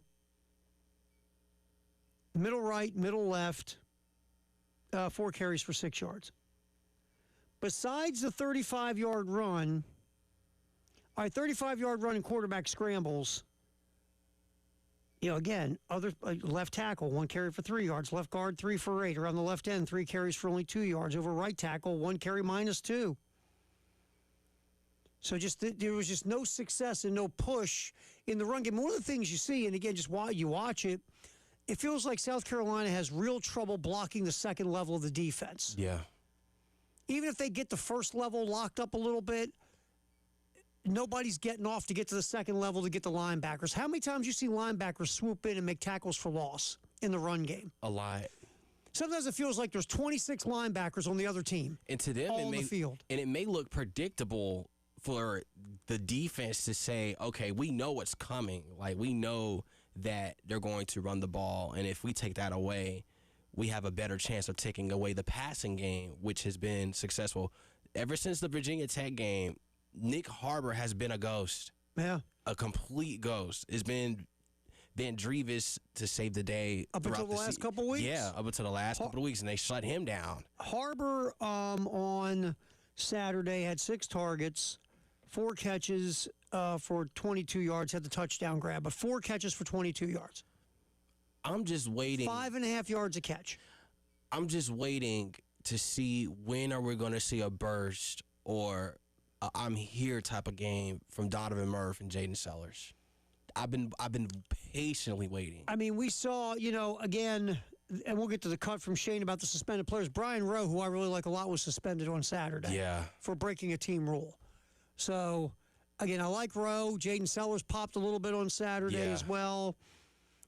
right, middle left, 4 carries for 6 yards. Besides the 35-yard run, 35-yard run and quarterback scrambles, Again, other left tackle, 1 carry for 3 yards. Left guard, 3 for 8. Around the left end, 3 carries for only 2 yards. Over right tackle, 1 carry -2. So there was just no success and no push in the run game. One of the things you see, and again, just while you watch it, it feels like South Carolina has real trouble blocking the second level of the defense. Yeah. Even if they get the first level locked up a little bit, nobody's getting off to get to the second level to get the linebackers. How many times you see linebackers swoop in and make tackles for loss in the run game? A lot. Sometimes it feels like there's 26 linebackers on the other team. And to them, all on the field. And it may look predictable for the defense to say, okay, we know what's coming. Like, we know that they're going to run the ball, and if we take that away, we have a better chance of taking away the passing game, which has been successful. Ever since the Virginia Tech game, Nick Harbor has been a ghost. Yeah. A complete ghost. It's been Van Drevis to save the day. Up until the last couple weeks? Yeah, up until the last couple of weeks, and they shut him down. Harbor on Saturday had 6 targets, 4 catches for 22 yards, had the touchdown grab, but 4 catches for 22 yards. I'm just waiting. 5.5 yards a catch. I'm just waiting to see when are we going to see a burst or a I'm here type of game from Donovan Murph and Jaden Sellers. I've been patiently waiting. I mean, we saw, again, and we'll get to the cut from Shane about the suspended players. Brian Rowe, who I really like a lot, was suspended on Saturday for breaking a team rule. So, again, I like Rowe. Jaden Sellers popped a little bit on Saturday as well.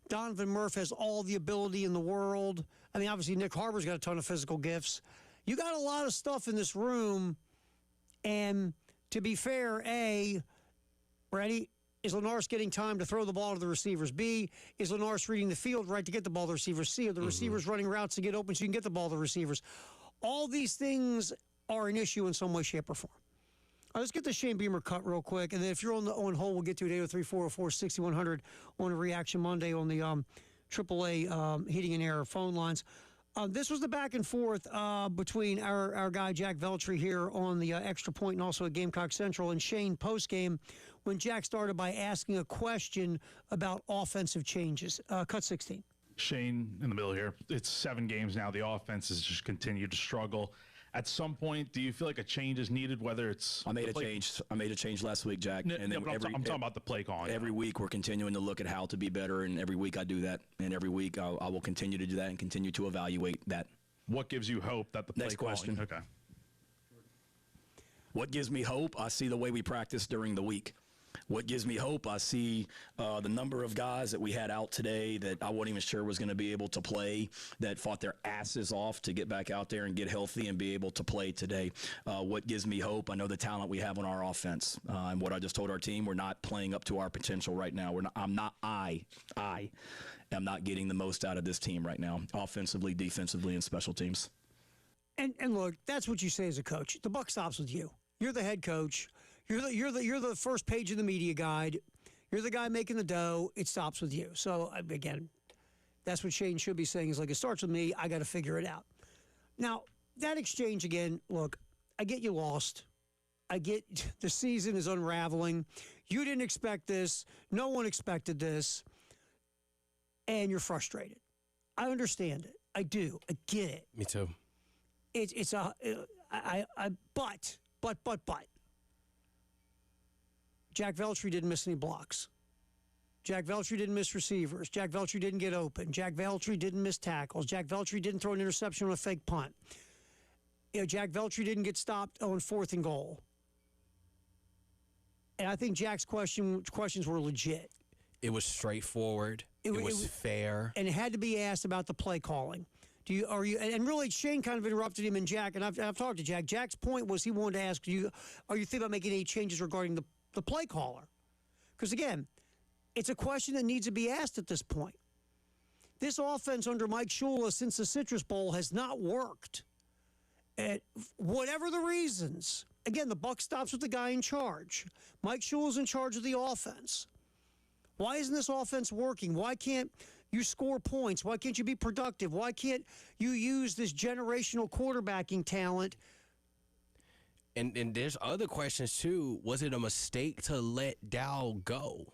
Donovan Murph has all the ability in the world. I mean, obviously, Nick Harbor's got a ton of physical gifts. You got a lot of stuff in this room. And to be fair, A, ready? Is Lenars getting time to throw the ball to the receivers? B, is Lenars reading the field right to get the ball to the receivers? C, are the receivers running routes to get open so you can get the ball to the receivers? All these things are an issue in some way, shape, or form. Let's get the Shane Beamer cut real quick, and then if you're on hold, we'll get to it 803-404-6100 on a Reaction Monday on the AAA Heating and Air phone lines. This was the back and forth between our guy Jack Veltri here on the Extra Point and also at Gamecock Central and Shane postgame when Jack started by asking a question about offensive changes. Cut 16. Shane in the middle here. It's 7 games now. The offense has just continued to struggle. At some point, do you feel like a change is needed, whether it's... I made a change last week, Jack. I'm talking about the play calling. Every week we're continuing to look at how to be better, and every week I do that. And every week I will continue to do that and continue to evaluate that. What gives you hope that the play Next calling... question. Okay. What gives me hope? I see the way we practice during the week. What gives me hope? I see the number of guys that we had out today that I wasn't even sure was going to be able to play, that fought their asses off to get back out there and get healthy and be able to play today. What gives me hope? I know the talent we have on our offense. And what I just told our team, we're not playing up to our potential right now. I am not getting the most out of this team right now, offensively, defensively, and special teams. And look, that's what you say as a coach. The buck stops with you. You're the head coach. You're the first page of the media guide. You're the guy making the dough. It stops with you. So again, that's what Shane should be saying. Is like, it starts with me. I got to figure it out. Now that exchange again. Look, I get you lost. I get the season is unraveling. You didn't expect this. No one expected this, and you're frustrated. I understand it. I do. I get it. Me too. But. Jack Veltri didn't miss any blocks. Jack Veltri didn't miss receivers. Jack Veltri didn't get open. Jack Veltri didn't miss tackles. Jack Veltri didn't throw an interception on a fake punt. Jack Veltri didn't get stopped on 4th and goal. And I think Jack's questions were legit. It was straightforward. It was fair. And it had to be asked about the play calling. And really, Shane kind of interrupted him and Jack, and I've talked to Jack. Jack's point was he wanted to ask you, are you thinking about making any changes regarding the play caller? Because, again, it's a question that needs to be asked at this point. This offense under Mike Shula since the Citrus Bowl has not worked. And whatever the reasons, again, the buck stops with the guy in charge. Mike Shula's in charge of the offense. Why isn't this offense working? Why can't you score points? Why can't you be productive? Why can't you use this generational quarterbacking talent? And there's other questions, too. Was it a mistake to let Dow go?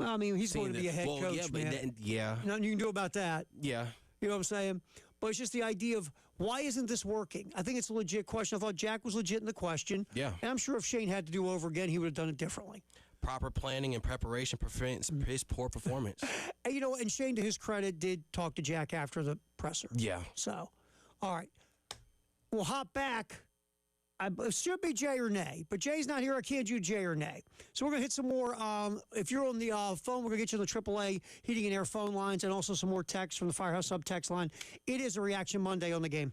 Well, I mean, he's Seeing going to be a head well, coach, yeah, but man. then, yeah, Nothing you can do about that. yeah. You know what I'm saying? But it's just the idea of why isn't this working? I think it's a legit question. I thought Jack was legit in the question. Yeah. And I'm sure if Shane had to do over again, he would have done it differently. Proper planning and preparation prevents his poor performance. And, and Shane, to his credit, did talk to Jack after the presser. Yeah. So, all right. We'll hop back. It should be Jay or nay, but Jay's not here. I can't do Jay or nay. So we're going to hit some more. If you're on the phone, we're going to get you on the AAA heating and air phone lines and also some more text from the Firehouse Sub text line. It is a Reaction Monday on the game.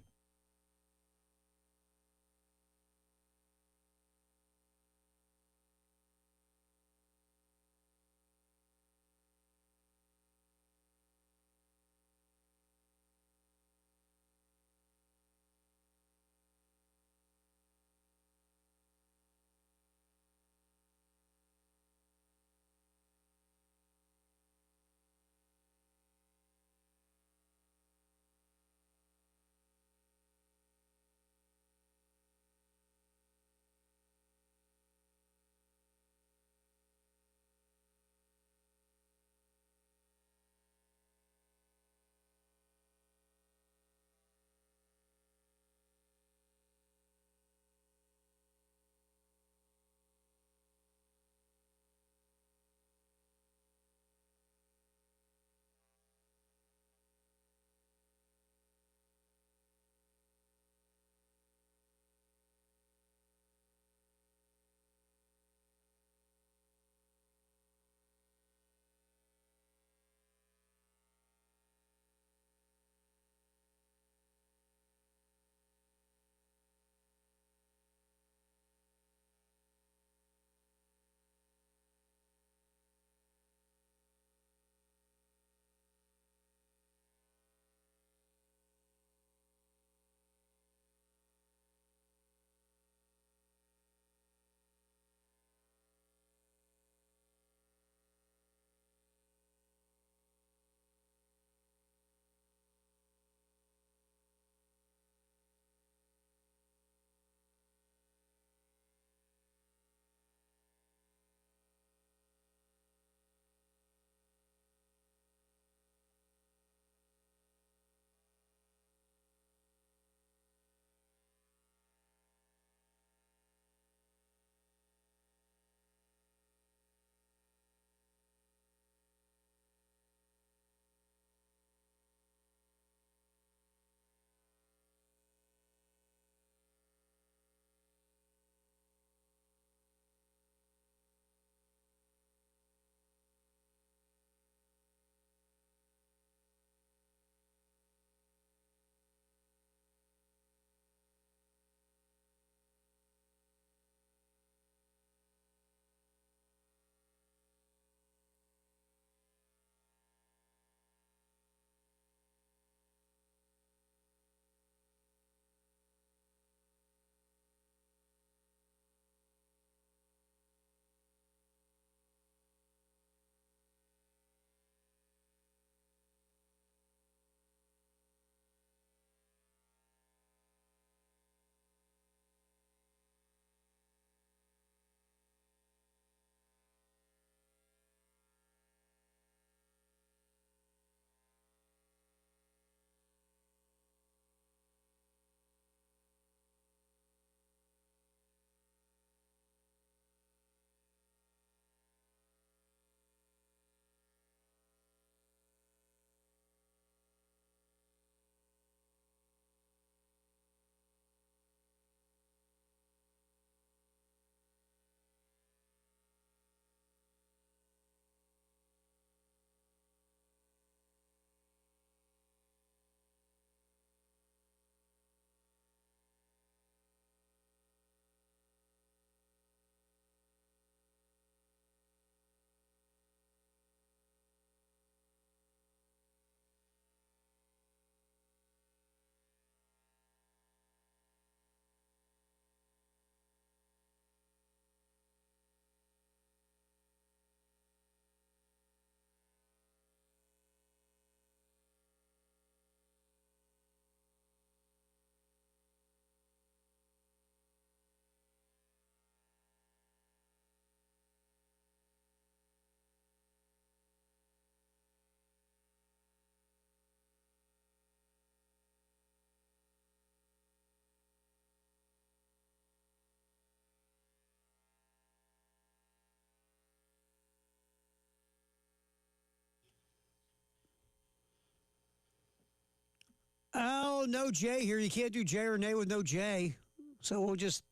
Oh, no Jay here. You can't do Jay or nay with no Jay. So we'll just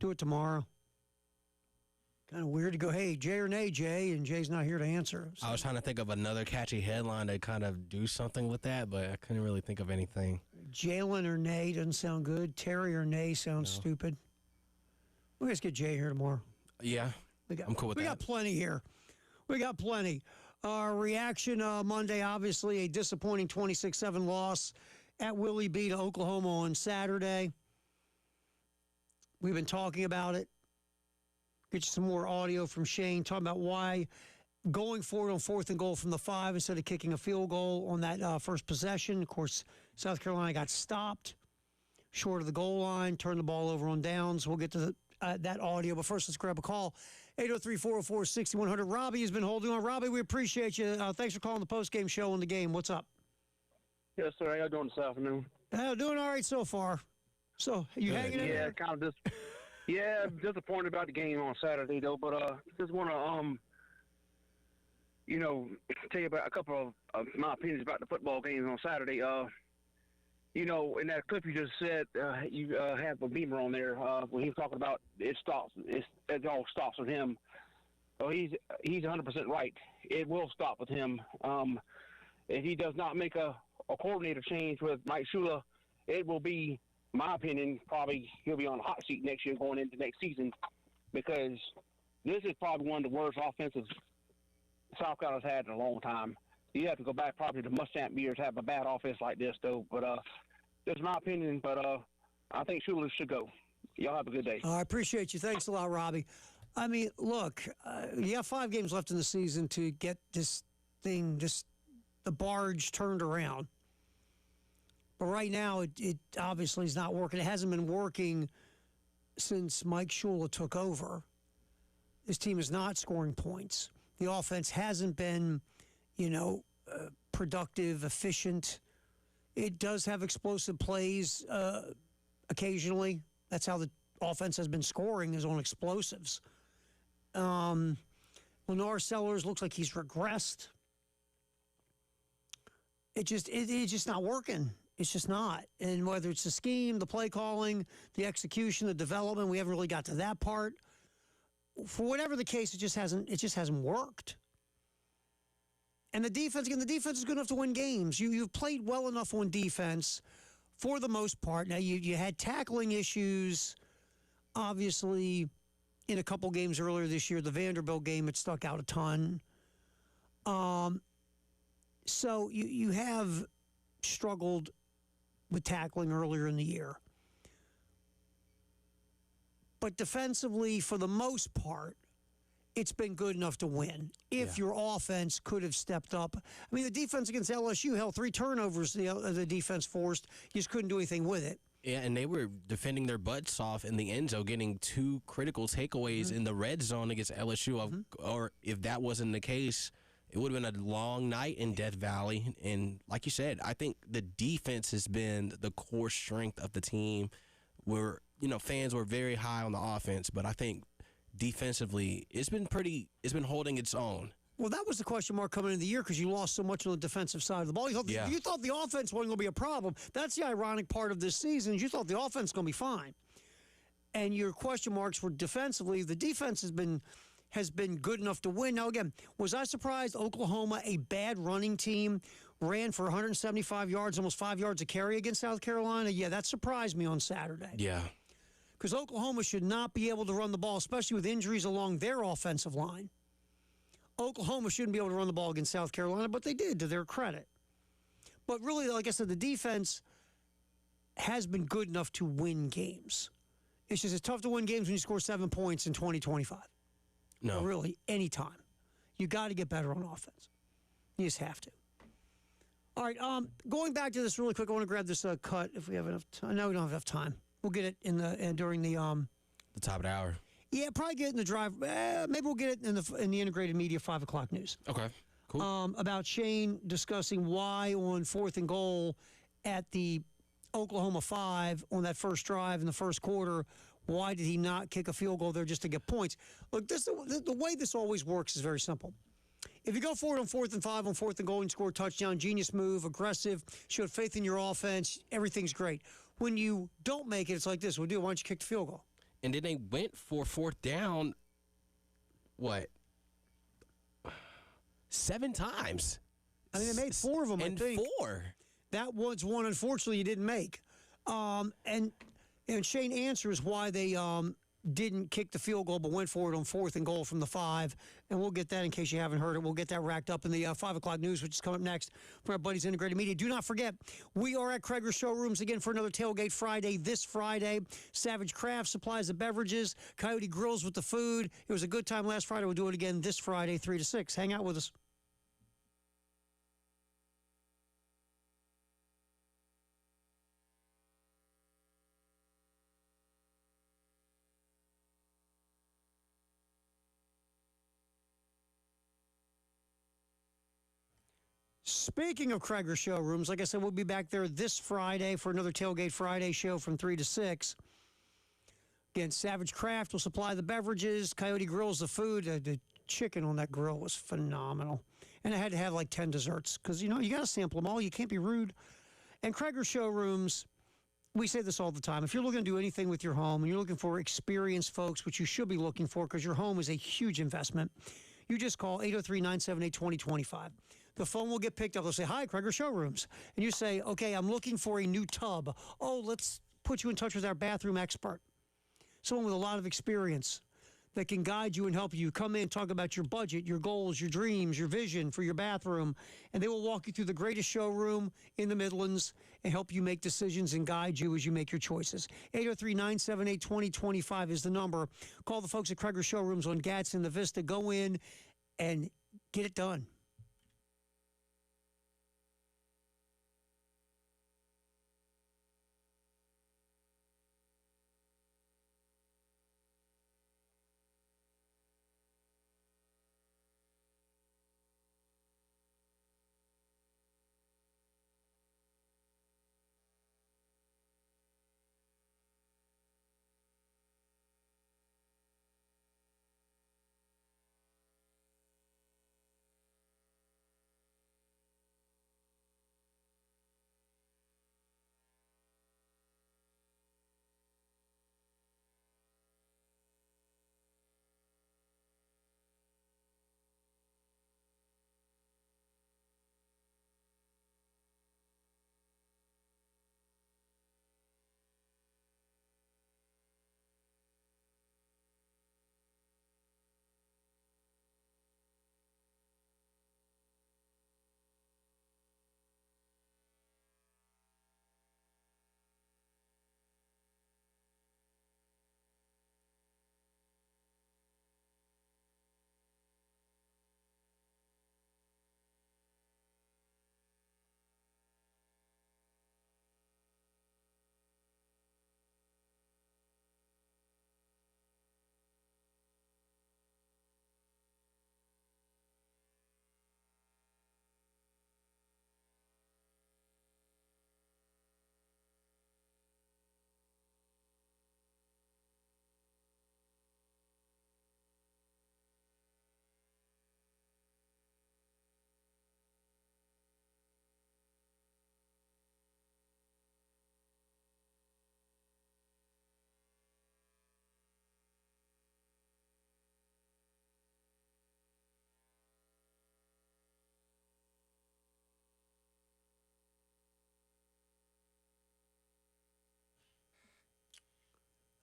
do it tomorrow. Kind of weird to go, hey, Jay or nay, Jay, and Jay's not here to answer. So. I was trying to think of another catchy headline to kind of do something with that, but I couldn't really think of anything. Jalen or nay doesn't sound good. Terry or nay sounds stupid. We'll just get Jay here tomorrow. Yeah, I'm cool with that. We got plenty here. We got plenty. Reaction Monday, obviously a disappointing 26-7 loss at Willie B to Oklahoma on Saturday. We've been talking about it. Get you some more audio from Shane talking about why going forward on 4th and goal from the 5 instead of kicking a field goal on that first possession. Of course, South Carolina got stopped short of the goal line, turned the ball over on downs. We'll get to that audio, but first let's grab a call. 803-404-6100. Robbie has been holding on. Robbie, we appreciate you. Thanks for calling the post-game show on the game. What's up? Yes, sir. How y'all doing this afternoon? Doing all right so far. So, you hanging in there? Kind of disappointed about the game on Saturday, though. But just want to, tell you about a couple of my opinions about the football games on Saturday. In that clip you just said, you have a Beamer on there when he was talking about it all stops with him. Oh, he's 100% right. It will stop with him. If he does not make a coordinator change with Mike Shula, it will be, my opinion, probably he'll be on the hot seat next year going into next season, because this is probably one of the worst offensive South Carolina's had in a long time. You have to go back probably to Muschamp years to have a bad offense like this, though. But that's my opinion. But I think Shula should go. Y'all have a good day. I appreciate you. Thanks a lot, Robbie. I mean, look, you have 5 games left in the season to get this thing, the barge turned around. But right now, it obviously is not working. It hasn't been working since Mike Shula took over. This team is not scoring points. The offense hasn't been, productive, efficient. It does have explosive plays occasionally. That's how the offense has been scoring, is on explosives. Lenore Sellers looks like he's regressed. It's just not working. It's just not. And whether it's the scheme, the play calling, the execution, the development, we haven't really got to that part. For whatever the case, it just hasn't worked. And the defense is good enough to win games. You've played well enough on defense for the most part. Now, you had tackling issues, obviously, in a couple games earlier this year. The Vanderbilt game, it stuck out a ton. So you have struggled with tackling earlier in the year. But defensively, for the most part, it's been good enough to win. If your offense could have stepped up. I mean, the defense against LSU held 3 turnovers the defense forced. You just couldn't do anything with it. Yeah, and they were defending their butts off in the end zone, getting 2 critical takeaways in the red zone against LSU. Or if that wasn't the case, it would have been a long night in Death Valley. And like you said, I think the defense has been the core strength of the team. Where, fans were very high on the offense, but I think defensively, it's been holding its own. Well, that was the question mark coming into the year because you lost so much on the defensive side of the ball. You thought the offense wasn't going to be a problem. That's the ironic part of this season is you thought the offense was going to be fine. And your question marks were defensively. The defense has been good enough to win. Now, again, was I surprised Oklahoma, a bad running team, ran for 175 yards, almost 5 yards a carry against South Carolina? Yeah, that surprised me on Saturday. Yeah. Because Oklahoma should not be able to run the ball, especially with injuries along their offensive line. Oklahoma shouldn't be able to run the ball against South Carolina, but they did, to their credit. But really, like I said, the defense has been good enough to win games. It's just it's tough to win games when you score 7 points in 2025. No. Really, anytime. You got to get better on offense. You just have to. All right, going back to this really quick, I want to grab this cut if we have enough time. No, we don't have enough time. We'll get it during the top of the hour. Yeah, probably get it in the drive. Maybe we'll get it in the integrated media 5 o'clock news. Okay, cool. About Shane discussing why on 4th and goal at the Oklahoma 5 on that first drive in the first quarter, why did he not kick a field goal there just to get points? Look, the way this always works is very simple. If you go for it on 4th and 5, on 4th and goal, and score a touchdown, genius move, aggressive, showed faith in your offense, everything's great. When you don't make it, it's like this. Why don't you kick the field goal? And then they went for 4th down, what, 7 times? I mean, they made 4 of them, I think. 4. That was one, unfortunately, you didn't make. And Shane answers why they didn't kick the field goal but went for it on 4th and goal from the 5. And we'll get that in case you haven't heard it. We'll get that racked up in the 5 o'clock news, which is coming up next from our buddies Integrated Media. Do not forget, we are at Krager Showrooms again for another Tailgate Friday this Friday. Savage Craft supplies the beverages. Coyote Grills with the food. It was a good time last Friday. We'll do it again this Friday, 3 to 6. Hang out with us. Speaking of Krager Showrooms, like I said, we'll be back there this Friday for another Tailgate Friday show from 3 to 6. Again, Savage Craft will supply the beverages. Coyote Grills the food. The chicken on that grill was phenomenal. And I had to have like 10 desserts because, you got to sample them all. You can't be rude. And Krager Showrooms, we say this all the time. If you're looking to do anything with your home and you're looking for experienced folks, which you should be looking for because your home is a huge investment, you just call 803-978-2025. The phone will get picked up. They'll say, hi, Krager Showrooms. And you say, okay, I'm looking for a new tub. Oh, let's put you in touch with our bathroom expert. Someone with a lot of experience that can guide you and help you. Come in, talk about your budget, your goals, your dreams, your vision for your bathroom. And they will walk you through the greatest showroom in the Midlands and help you make decisions and guide you as you make your choices. 803-978-2025 is the number. Call the folks at Krager Showrooms on Gadsden, the Vista. Go in and get it done.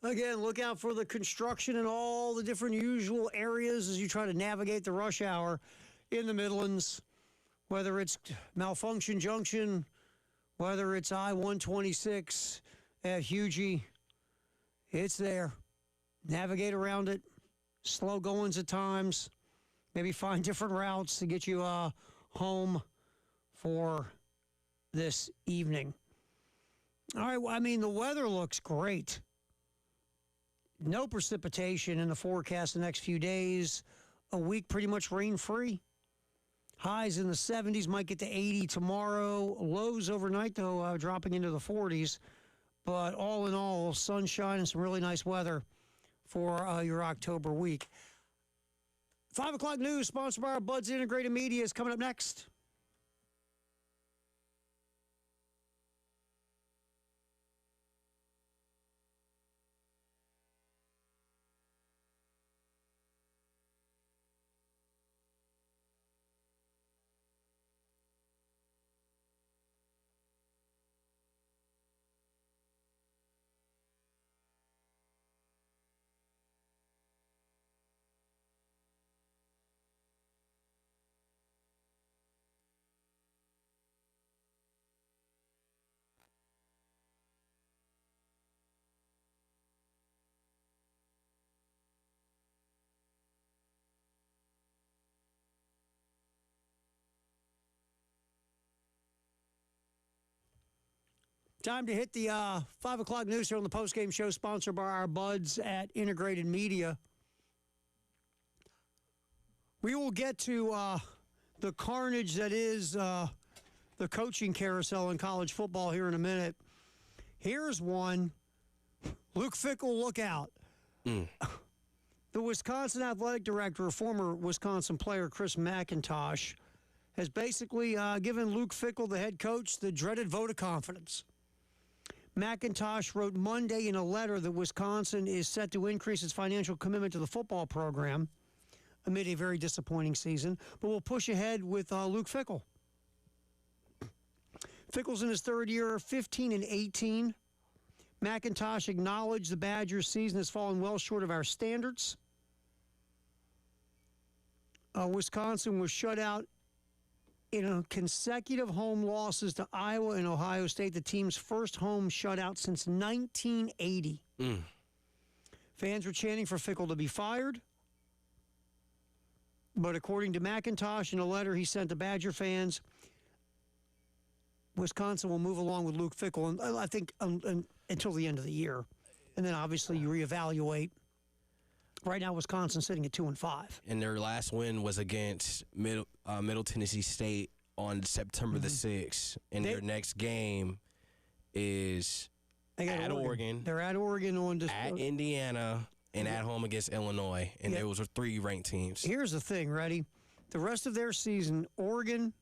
Again, look out for the construction in all the different usual areas as you try to navigate the rush hour in the Midlands, whether it's Malfunction Junction, whether it's I-126 at Hugie. It's there. Navigate around it. Slow goings at times. Maybe find different routes to get you home for this evening. All right, well, I mean, the weather looks great. No precipitation in the forecast the next few days. A week pretty much rain-free. Highs in the 70s, might get to 80 tomorrow. Lows overnight, though, dropping into the 40s. But all in all, sunshine and some really nice weather for your October week. 5 o'clock news, sponsored by our buds Integrated Media, is coming up next. Time to hit the 5 o'clock news here on the postgame show, sponsored by our buds at Integrated Media. We will get to the carnage that is the coaching carousel in college football here in a minute. Here's one. Luke Fickell, look out. The Wisconsin athletic director, former Wisconsin player Chris McIntosh, has basically given Luke Fickell, the head coach, the dreaded vote of confidence. McIntosh wrote Monday in a letter that Wisconsin is set to increase its financial commitment to the football program amid a very disappointing season, but will push ahead with Luke Fickell. Fickell's in his third year, 15-18. McIntosh acknowledged the Badgers' season has fallen well short of our standards. Wisconsin was shut out in consecutive home losses to Iowa and Ohio State, the team's first home shutout since 1980. Fans were chanting for Fickell to be fired. But according to McIntosh, in a letter he sent to Badger fans, Wisconsin will move along with Luke Fickell, and I think until the end of the year. And then obviously you reevaluate. Right now, Wisconsin's sitting at 2-5. And their last win was against Middle Tennessee State on September the 6th. And their next game is at Oregon. They're at Oregon at Indiana, and at home against Illinois. And those are 3 ranked teams. Here's the thing, ready? The rest of their season, Oregon,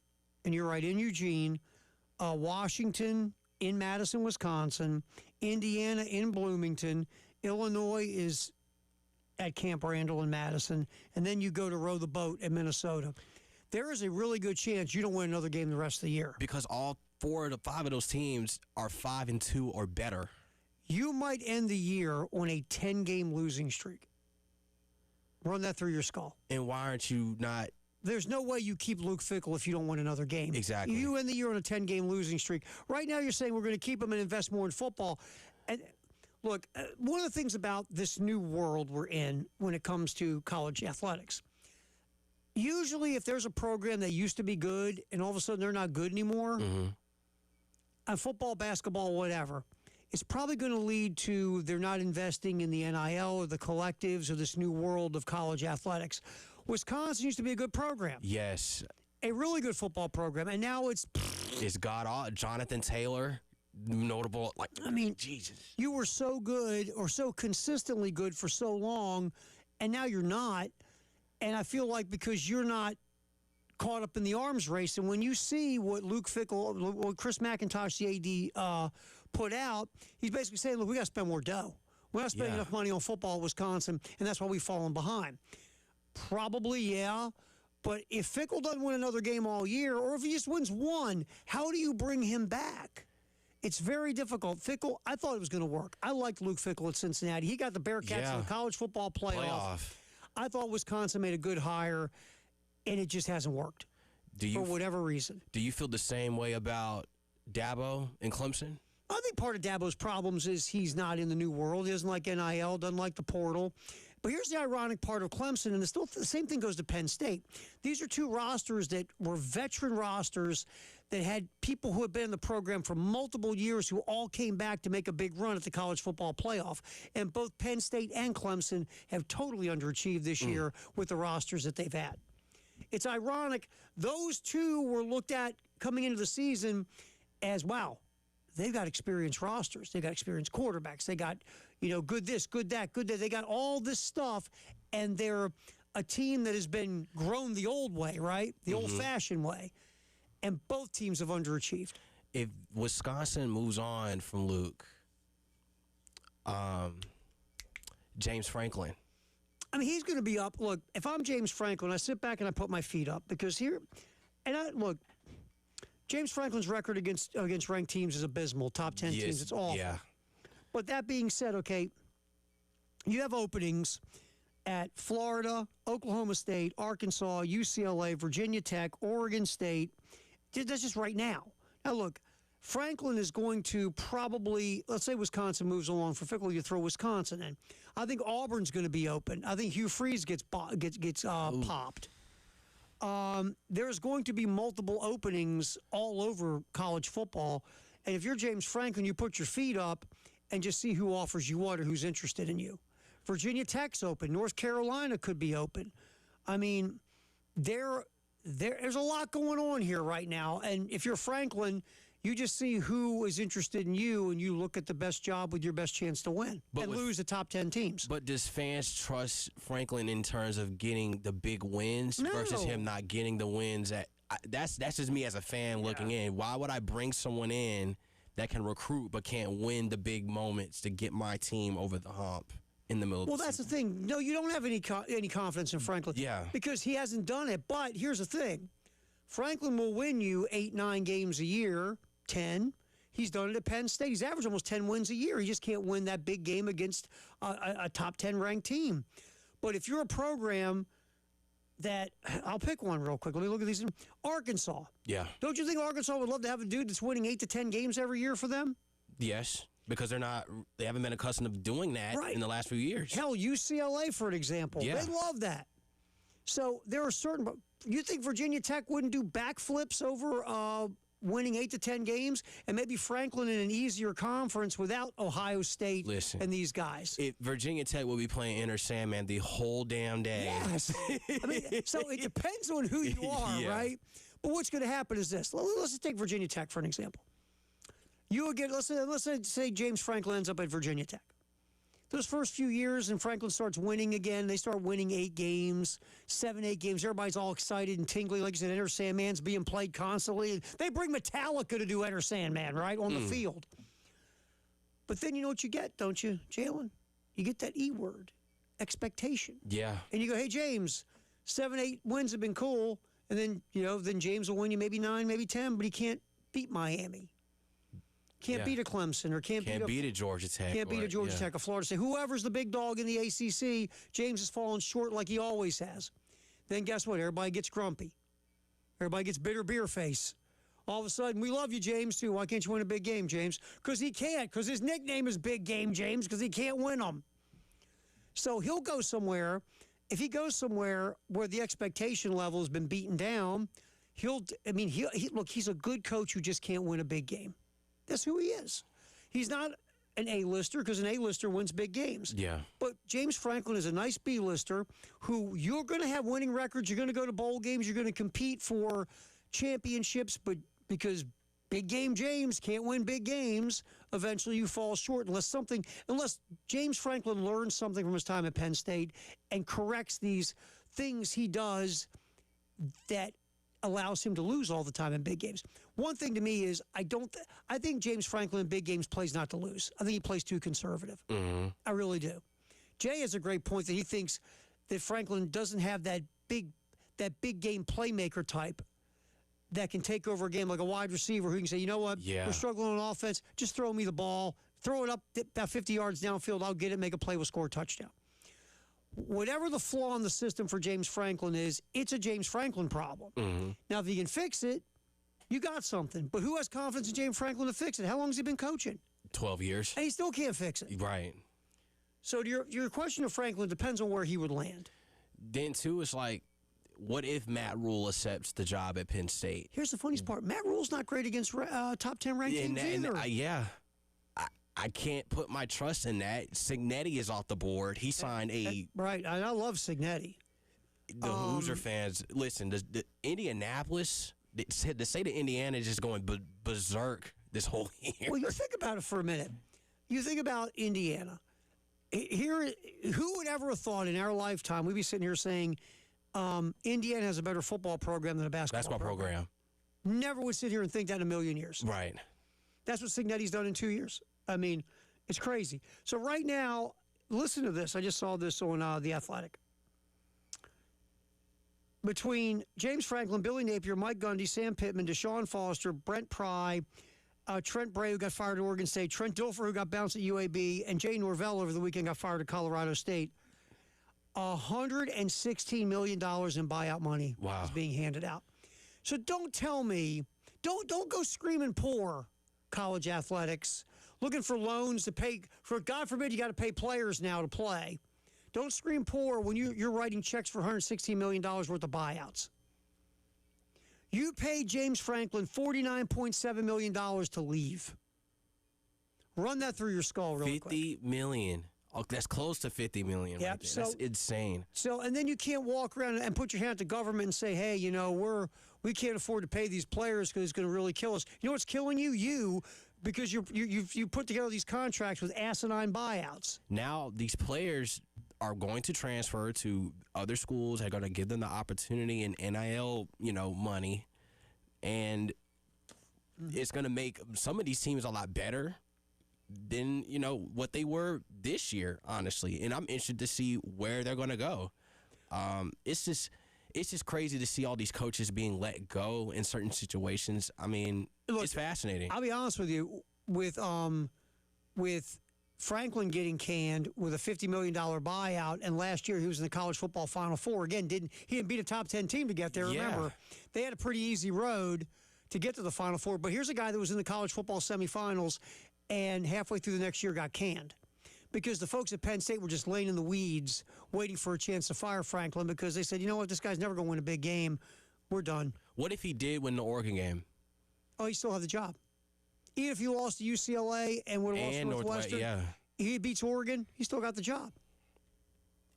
and you're right, in Eugene, Washington in Madison, Wisconsin, Indiana in Bloomington, Illinois is at Camp Randall in Madison, and then you go to row the boat in Minnesota. There is a really good chance you don't win another game the rest of the year. Because all 4 of the 5 of those teams are 5-2 or better. You might end the year on a 10-game losing streak. Run that through your skull. And why aren't you not? There's no way you keep Luke Fickell if you don't win another game. Exactly. You end the year on a 10-game losing streak. Right now you're saying we're going to keep him and invest more in football. And look, one of the things about this new world we're in when it comes to college athletics, usually if there's a program that used to be good and all of a sudden they're not good anymore, on football, basketball, whatever, it's probably going to lead to they're not investing in the NIL or the collectives or this new world of college athletics. Wisconsin used to be a good program. Yes. A really good football program, and now it's God, Jonathan Taylor. Notable, Jesus. You were so good or so consistently good for so long, and now you're not. And I feel like because you're not caught up in the arms race, and when you see what Luke Fickell, what Chris McIntosh, the AD, put out, he's basically saying, look, we got to spend more dough. We're not spending enough money on football at Wisconsin, and that's why we've fallen behind. Probably, yeah. But if Fickell doesn't win another game all year, or if he just wins one, how do you bring him back? It's very difficult. Fickell, I thought it was going to work. I liked Luke Fickell at Cincinnati. He got the Bearcats in the college football playoff. I thought Wisconsin made a good hire, and it just hasn't worked for whatever reason. Do you feel the same way about Dabo and Clemson? I think part of Dabo's problems is he's not in the new world. He doesn't like NIL, doesn't like the portal. But here's the ironic part of Clemson, and the same thing goes to Penn State. These are 2 rosters that were veteran rosters that had people who had been in the program for multiple years who all came back to make a big run at the college football playoff. And both Penn State and Clemson have totally underachieved this year with the rosters that they've had. It's ironic. Those 2 were looked at coming into the season as, wow, they've got experienced rosters. They got experienced quarterbacks. They got, good this, good that, good that. They got all this stuff, and they're a team that has been grown the old way, right? The old-fashioned way. And both teams have underachieved. If Wisconsin moves on from Luke, James Franklin. I mean, he's going to be up. Look, if I'm James Franklin, I sit back and I put my feet up because here, look, James Franklin's record against ranked teams is abysmal. Top 10 teams, it's awful. Yeah. But that being said, okay, you have openings at Florida, Oklahoma State, Arkansas, UCLA, Virginia Tech, Oregon State. That's just right now. Now, look, Franklin is going to probably, let's say Wisconsin moves along for fickle, you throw Wisconsin in. I think Auburn's going to be open. I think Hugh Freeze gets popped. There's going to be multiple openings all over college football. And if you're James Franklin, you put your feet up and just see who offers you what or who's interested in you. Virginia Tech's open. North Carolina could be open. I mean, there's a lot going on here right now. And if you're Franklin, you just see who is interested in you, and you look at the best job with your best chance to win and lose the top 10 teams. But does fans trust Franklin in terms of getting the big wins versus him not getting the wins? That's just me as a fan looking in. Why would I bring someone in that can recruit but can't win the big moments to get my team over the hump in the middle of the season? Well, that's the thing. No, you don't have any confidence in Franklin. Yeah. Because he hasn't done it. But here's the thing. Franklin will win you 8, 9 games a year. 10. He's done it at Penn State. He's averaged almost 10 wins a year. He just can't win that big game against a top 10 ranked team. But if you're a program that, I'll pick one real quick. Let me look at these. Arkansas. Yeah. Don't you think Arkansas would love to have a dude that's winning 8 to 10 games every year for them? Yes, because they haven't been accustomed to doing that in the last few years. Hell, UCLA, for an example. Yeah. They love that. So there are certain, you think Virginia Tech wouldn't do backflips over winning 8 to 10 games, and maybe Franklin in an easier conference without Ohio State and these guys? Virginia Tech will be playing Enter Sandman the whole damn day. Yes. I mean, so it depends on who you are, right? But what's going to happen is this. Let's just take Virginia Tech for an example. Let's say James Franklin ends up at Virginia Tech. Those first few years, and Franklin starts winning again. They start winning 8 games, 7, 8 games. Everybody's all excited and tingly. Like you said, Enter Sandman's being played constantly. They bring Metallica to do Enter Sandman, right, on the field. But then you know what you get, don't you, Jalen? You get that E word, expectation. Yeah. And you go, hey, James, 7, 8 wins have been cool. And then, then James will win you maybe 9, maybe 10, but he can't beat Miami. Can't beat a Clemson or can't beat a Georgia Tech. Can't beat a Georgia Tech, a Florida State. Whoever's the big dog in the ACC, James has fallen short like he always has. Then guess what? Everybody gets grumpy. Everybody gets bitter beer face. All of a sudden, we love you, James, too. Why can't you win a big game, James? Because he can't. Because his nickname is Big Game James because he can't win them. So he'll go somewhere. If he goes somewhere where the expectation level has been beaten down, look, he's a good coach who just can't win a big game. That's who he is. He's not an A-lister because an A-lister wins big games. Yeah. But James Franklin is a nice B-lister who you're going to have winning records. You're going to go to bowl games. You're going to compete for championships. But because Big Game James can't win big games, eventually you fall short unless James Franklin learns something from his time at Penn State and corrects these things he does that allows him to lose all the time in big games. One thing to me is I think James Franklin in big games plays not to lose. I think he plays too conservative. Mm-hmm. I really do. Jay has a great point that he thinks that Franklin doesn't have that big game playmaker type that can take over a game like a wide receiver who can say, you know what, we're struggling on offense, just throw me the ball, throw it up about 50 yards downfield, I'll get it, make a play, we'll score a touchdown. Whatever the flaw in the system for James Franklin is, it's a James Franklin problem. Mm-hmm. Now, if you can fix it, you got something. But who has confidence in James Franklin to fix it? How long has he been coaching? 12 years. And he still can't fix it. Right. So your question of Franklin depends on where he would land. Then, too, it's like, what if Matt Rule accepts the job at Penn State? Here's the funniest part. Matt Rule's not great against top 10 ranked teams either. I can't put my trust in that. Signetti is off the board. He signed Right. I love Signetti. The Hoosier fans, listen, the Indianapolis, the state of Indiana is just going berserk this whole year. Well, you think about it for a minute. You think about Indiana. here, who would ever have thought in our lifetime we'd be sitting here saying Indiana has a better football program than a basketball program? Never would sit here and think that in a million years. Right. That's what Signetti's done in 2 years. I mean, it's crazy. So right now, listen to this. I just saw this on The Athletic. Between James Franklin, Billy Napier, Mike Gundy, Sam Pittman, Deshaun Foster, Brent Pry, Trent Bray, who got fired at Oregon State, Trent Dilfer, who got bounced at UAB, and Jay Norvell over the weekend got fired at Colorado State, $116 million in buyout money is being handed out. So don't tell me, don't go screaming poor, college athletics, looking for loans to pay, for God forbid you got to pay players now to play. Don't scream poor when you're writing checks for $116 million worth of buyouts. You paid James Franklin $49.7 million to leave. Run that through your skull real quick. $50 million. Oh, that's close to $50 million. Yep, right there. That's insane. So, and then you can't walk around and put your hand at the government and say, hey, you know, we can't afford to pay these players because it's going to really kill us. You know what's killing you? You, because you put together these contracts with asinine buyouts. Now these players are going to transfer to other schools, are going to give them the opportunity in NIL, money, and it's going to make some of these teams a lot better than, what they were this year, honestly. And I'm interested to see where they're going to go. It's just crazy to see all these coaches being let go in certain situations. I mean, look, it's fascinating. I'll be honest with you, with Franklin getting canned with a $50 million buyout, and last year he was in the college football Final Four. Again, he didn't beat a top 10 team to get there. Yeah. Remember, they had a pretty easy road to get to the Final Four. But here's a guy that was in the college football semifinals and halfway through the next year got canned because the folks at Penn State were just laying in the weeds waiting for a chance to fire Franklin because they said, you know what, this guy's never going to win a big game. We're done. What if he did win the Oregon game? Oh, he still had the job. Even if you lost to UCLA and would have lost to Northwestern, he beats Oregon, he still got the job.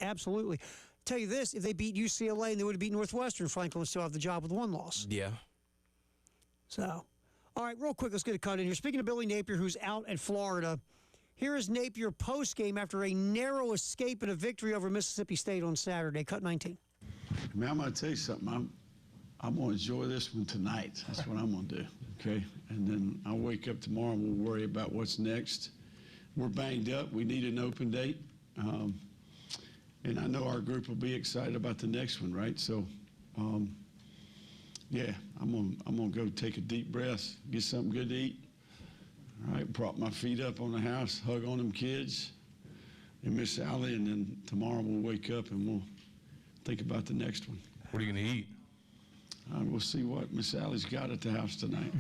Absolutely. Tell you this, if they beat UCLA and they would have beat Northwestern, Franklin would still have the job with one loss. Yeah. So, all right, real quick, let's get a cut in here. Speaking of Billy Napier, who's out at Florida, here is Napier post-game after a narrow escape and a victory over Mississippi State on Saturday. Cut 19. Man, I'm going to tell you something. I'm going to enjoy this one tonight. That's what I'm going to do, okay? And then I'll wake up tomorrow and we'll worry about what's next. We're banged up. We need an open date. And I know our group will be excited about the next one, right? So, yeah, I'm gonna go take a deep breath, get something good to eat. All right, prop my feet up on the house, hug on them kids and Miss Sally, and then tomorrow we'll wake up and we'll think about the next one. What are you gonna eat? We'll see what Miss Sally's got at the house tonight.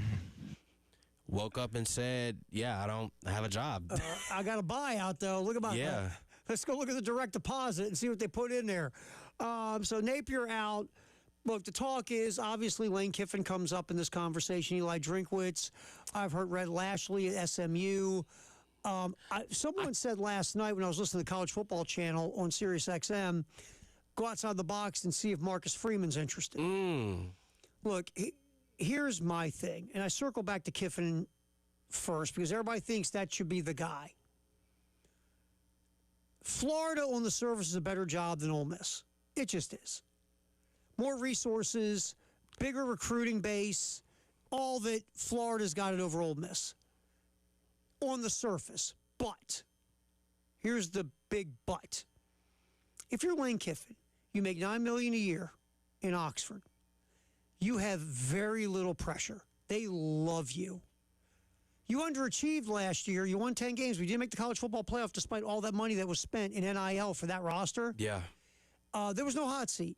Woke up and said, yeah, I don't have a job. I got a buyout, though. Look about that. Let's go look at the direct deposit and see what they put in there. So Napier out. Look, the talk is, obviously, Lane Kiffin comes up in this conversation. Eli Drinkwitz. I've heard Red Lashley at SMU. Someone said last night when I was listening to the College Football Channel on Sirius XM, go outside the box and see if Marcus Freeman's interested. Look, here's my thing, and I circle back to Kiffin first because everybody thinks that should be the guy. Florida on the surface is a better job than Ole Miss. It just is. More resources, bigger recruiting base, all that Florida's got it over Ole Miss. On the surface. But, here's the big but. If you're Lane Kiffin, you make $9 million a year in Oxford. You have very little pressure. They love you. You underachieved last year. You won 10 games. We didn't make the college football playoff despite all that money that was spent in NIL for that roster. Yeah. There was no hot seat.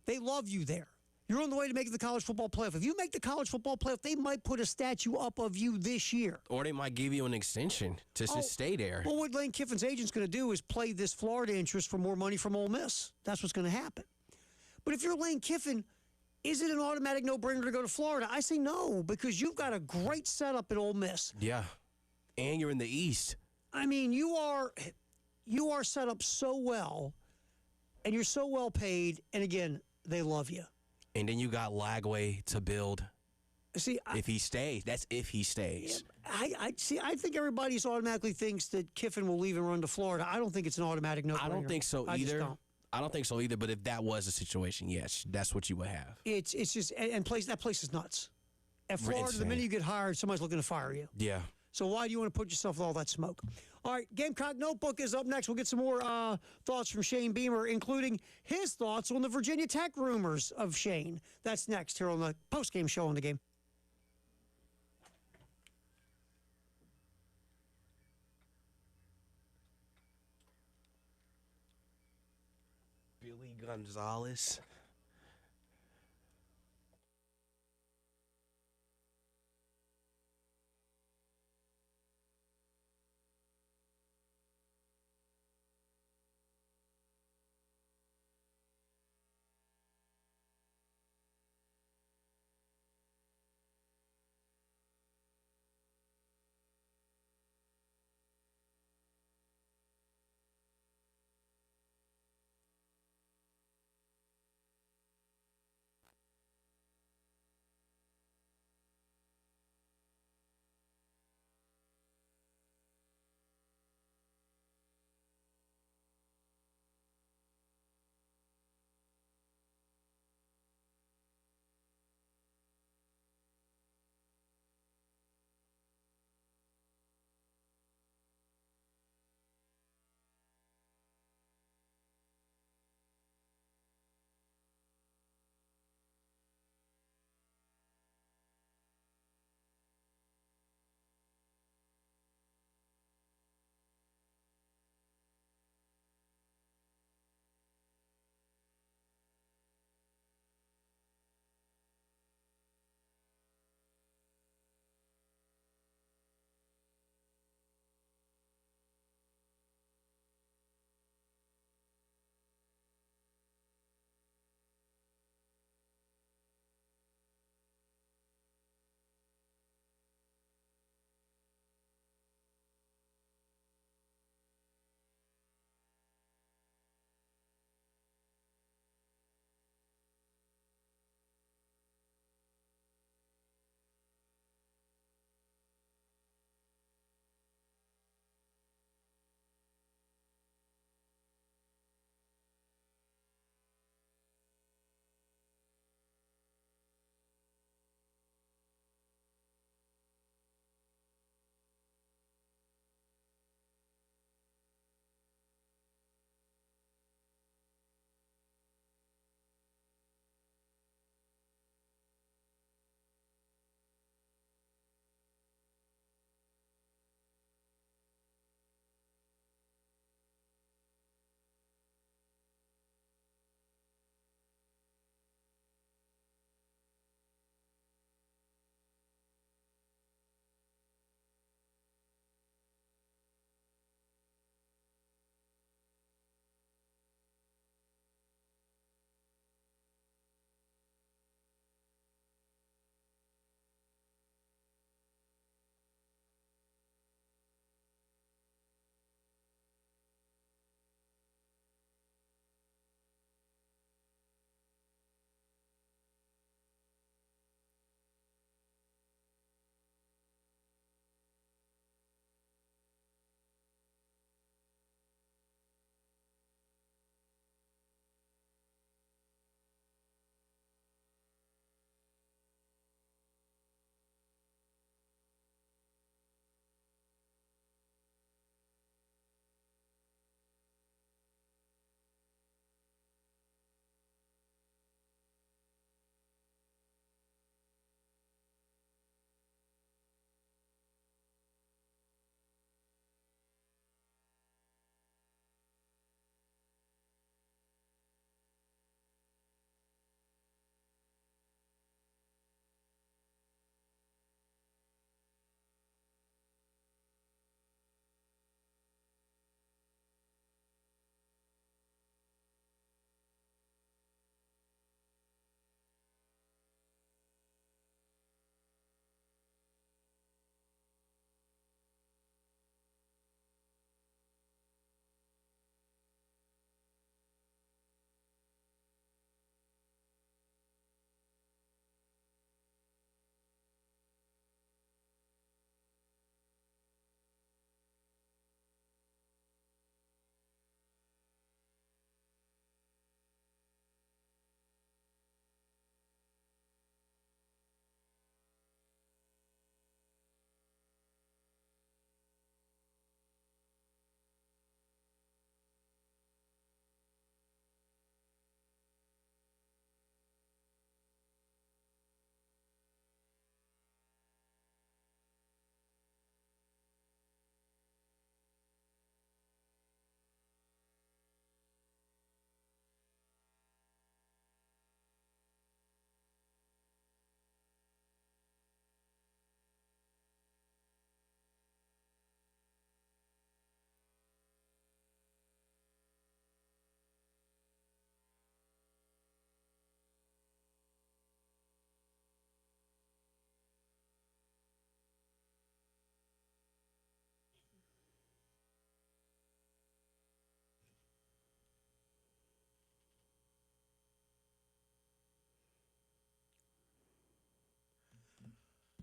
They love you there. You're on the way to making the college football playoff. If you make the college football playoff, they might put a statue up of you this year. Or they might give you an extension to stay there. Well, what Lane Kiffin's agent's going to do is play this Florida interest for more money from Ole Miss. That's what's going to happen. But if you're Lane Kiffin, is it an automatic no-brainer to go to Florida? I say no, because you've got a great setup at Ole Miss. Yeah, and you're in the East. I mean, you are set up so well, and you're so well paid, and again, they love you. And then you got Lagway to build. See, If he stays, that's if he stays. I see. I think everybody automatically thinks that Kiffin will leave and run to Florida. I don't think it's an automatic no. I don't think so I just either. don't. I don't think so either. But if that was the situation, yes, that's what you would have. It's just and that place is nuts. At Florida, the insane. minute you get hired, somebody's looking to fire you. Yeah. So why do you want to put yourself with all that smoke? All right, Gamecock Notebook is up next. We'll get some more thoughts from Shane Beamer, including his thoughts on the Virginia Tech rumors of Shane. That's next here on the postgame show on the game. Billy Gonzalez.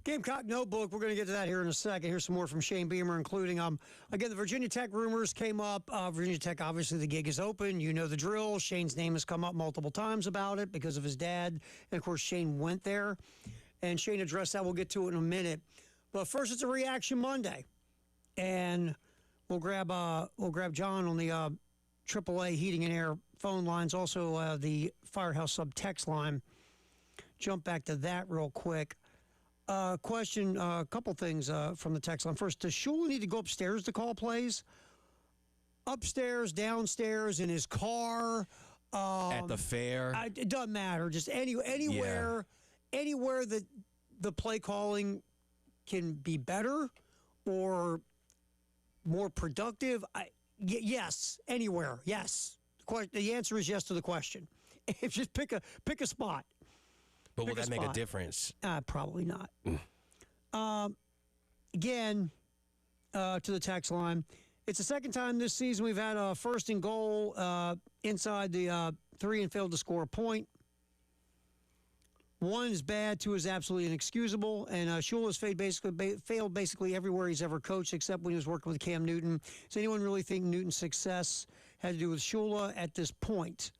Gamecock Notebook, we're going to get to that here in a second. Here's some more from Shane Beamer, including, again, the Virginia Tech rumors came up. Virginia Tech, obviously, the gig is open. You know the drill. Shane's name has come up multiple times about it because of his dad. And, of course, Shane went there. And Shane addressed that. We'll get to it in a minute. But first, it's a Reaction Monday. And we'll grab John on the AAA Heating and Air phone lines, also the Firehouse Sub text line. Jump back to that real quick. Question, a couple things from the text line. First, does Shula need to go upstairs to call plays? Upstairs, downstairs, in his car? At the fair? It doesn't matter. Just anywhere that the play calling can be better or more productive. Yes, anywhere. Yes. The answer is yes to the question. Just pick a spot. But will that make a difference? Probably not. Again, to the text line, it's the second time this season we've had a first and goal inside the 3 and failed to score a point. 1 is bad, 2 is absolutely inexcusable, and Shula has failed basically everywhere he's ever coached, except when he was working with Cam Newton. Does anyone really think Newton's success had to do with Shula at this point?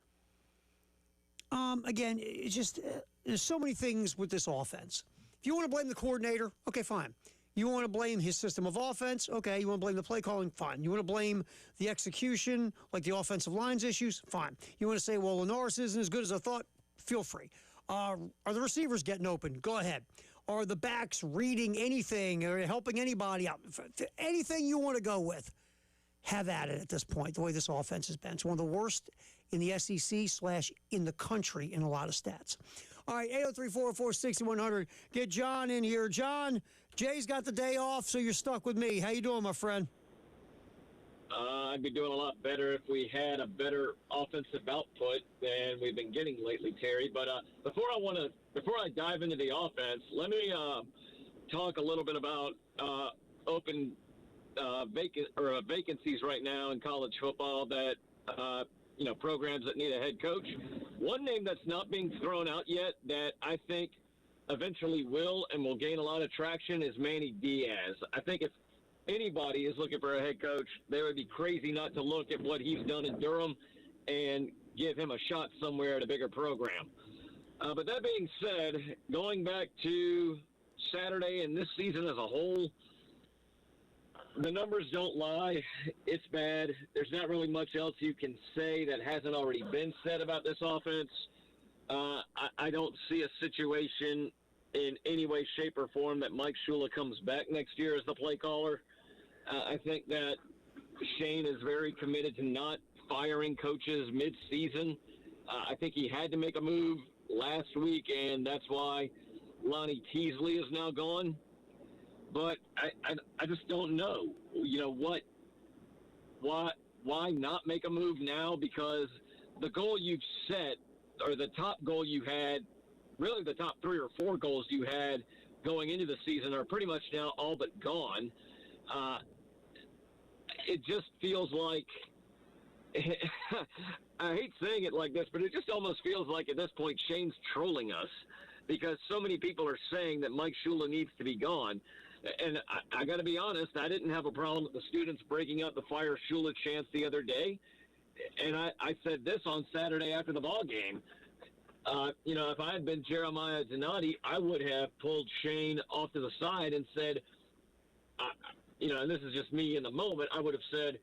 Again, it's just there's so many things with this offense. If you want to blame the coordinator, okay, fine. You want to blame his system of offense, okay. You want to blame the play calling, fine. You want to blame the execution, like the offensive lines issues, fine. You want to say, well, Linares isn't as good as I thought, feel free. Are the receivers getting open? Go ahead. Are the backs reading anything or helping anybody out? Anything you want to go with, have at it at this point, the way this offense has been. It's one of the worst in the SEC / in the country in a lot of stats. All right, 803-404-6100. Get John in here. John, Jay's got the day off, so you're stuck with me. How you doing, my friend? I'd be doing a lot better if we had a better offensive output than we've been getting lately, Terry. But before I dive into the offense, let me talk a little bit about open vacancies right now in college football that programs that need a head coach. One name that's not being thrown out yet that I think eventually will and will gain a lot of traction is Manny Diaz. I think if anybody is looking for a head coach, they would be crazy not to look at what he's done in Durham and give him a shot somewhere at a bigger program. But that being said, going back to Saturday and this season as a whole, the numbers don't lie. It's bad. There's not really much else you can say that hasn't already been said about this offense. I don't see a situation in any way, shape, or form that Mike Shula comes back next year as the play caller. I think that Shane is very committed to not firing coaches mid-season. I think he had to make a move last week, and that's why Lonnie Teasley is now gone. But I just don't know, why not make a move now? Because the goal you've set, or the top goal you had, really the top 3 or 4 goals you had going into the season are pretty much now all but gone. It just feels like, I hate saying it like this, but it just almost feels like at this point Shane's trolling us because so many people are saying that Mike Shula needs to be gone. And I got to be honest, I didn't have a problem with the students breaking out the Fire Shula chants the other day. And I said this on Saturday after the ball game. If I had been Jeremiah Donati, I would have pulled Shane off to the side and said, and this is just me in the moment, I would have said,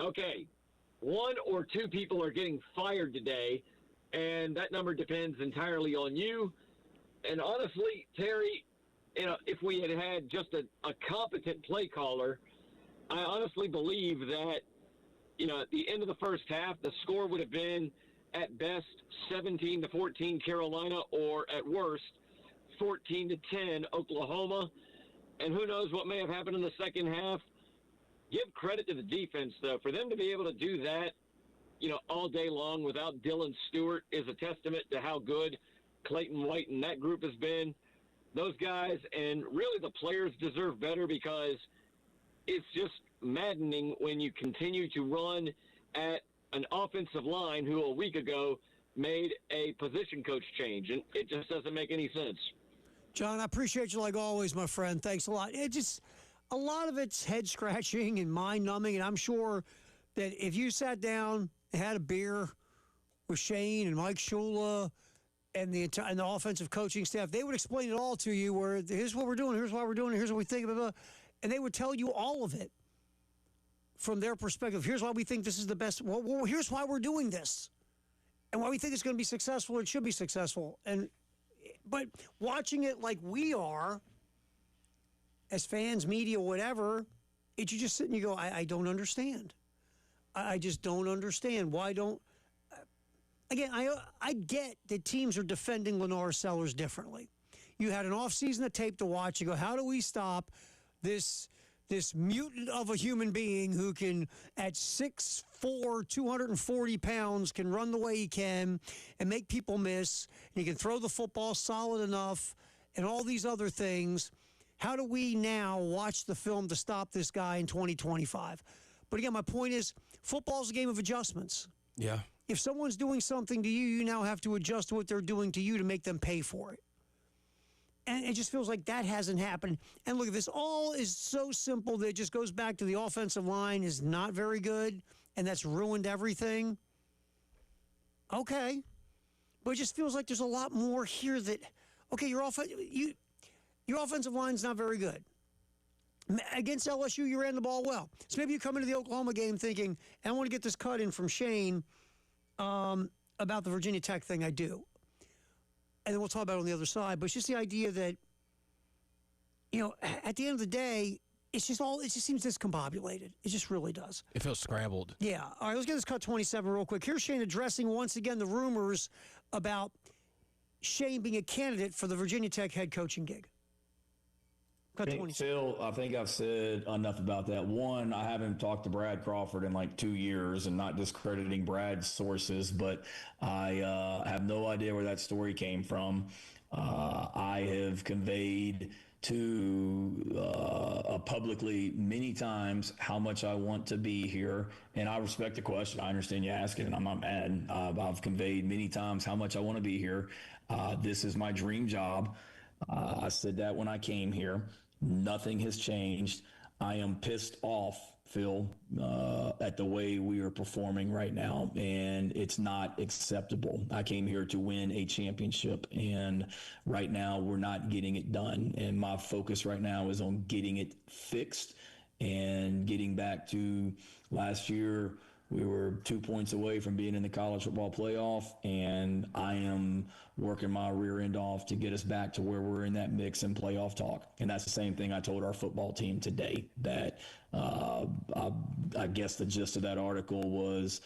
okay, 1 or 2 people are getting fired today, and that number depends entirely on you. And honestly, Terry, if we had just a competent play caller, I honestly believe that, at the end of the first half, the score would have been at best 17-14 Carolina, or at worst 14-10 Oklahoma. And who knows what may have happened in the second half. Give credit to the defense, though. For them to be able to do that, all day long without Dylan Stewart is a testament to how good Clayton White and that group has been. Those guys and really the players deserve better because it's just maddening when you continue to run at an offensive line who a week ago made a position coach change, and it just doesn't make any sense. John, I appreciate you like always, my friend. Thanks a lot. It just a lot of it's head scratching and mind numbing, and I'm sure that if you sat down and had a beer with Shane and Mike Shula and the offensive coaching staff, they would explain it all to you. Where here's what we're doing, here's why we're doing it, here's what we think about it, and they would tell you all of it from their perspective. Here's why we think this is the best. Well, here's why we're doing this, and why we think it's going to be successful. It should be successful, but watching it like we are, as fans, media, whatever, you just sit and you go, I don't understand. I just don't understand. Why don't... Again, I get that teams are defending Lenore Sellers differently. You had an offseason of tape to watch. You go, how do we stop this mutant of a human being who can, at 6'4", 240 pounds, can run the way he can and make people miss, and he can throw the football solid enough and all these other things. How do we now watch the film to stop this guy in 2025? But again, my point is, football's a game of adjustments. Yeah. If someone's doing something to you, you now have to adjust to what they're doing to you to make them pay for it. And it just feels like that hasn't happened. And look, this all is so simple that it just goes back to the offensive line is not very good, and that's ruined everything. Okay. But it just feels like there's a lot more here that, okay, your offensive line's not very good. Against LSU, you ran the ball well. So maybe you come into the Oklahoma game thinking, I want to get this cut in from Shane about the Virginia Tech thing. I do. And then we'll talk about it on the other side. But it's just the idea that, at the end of the day, it just seems discombobulated. It just really does. It feels scrambled. Yeah. All right, let's get this cut 27 real quick. Here's Shane addressing once again the rumors about Shane being a candidate for the Virginia Tech head coaching gig. Phil, I think I've said enough about that. One, I haven't talked to Brad Crawford in like 2 years, and not discrediting Brad's sources, but I have no idea where that story came from. I have conveyed to publicly many times how much I want to be here, and I respect the question. I understand you asking, and I'm not mad. I've conveyed many times how much I want to be here. This is my dream job. I said that when I came here. Nothing has changed. I am pissed off, Phil, at the way we are performing right now, and it's not acceptable. I came here to win a championship, and right now we're not getting it done. And my focus right now is on getting it fixed and getting back to last year. We were 2 points away from being in the college football playoff, and I am working my rear end off to get us back to where we're in that mix and playoff talk. And that's the same thing I told our football team today, that I guess the gist of that article was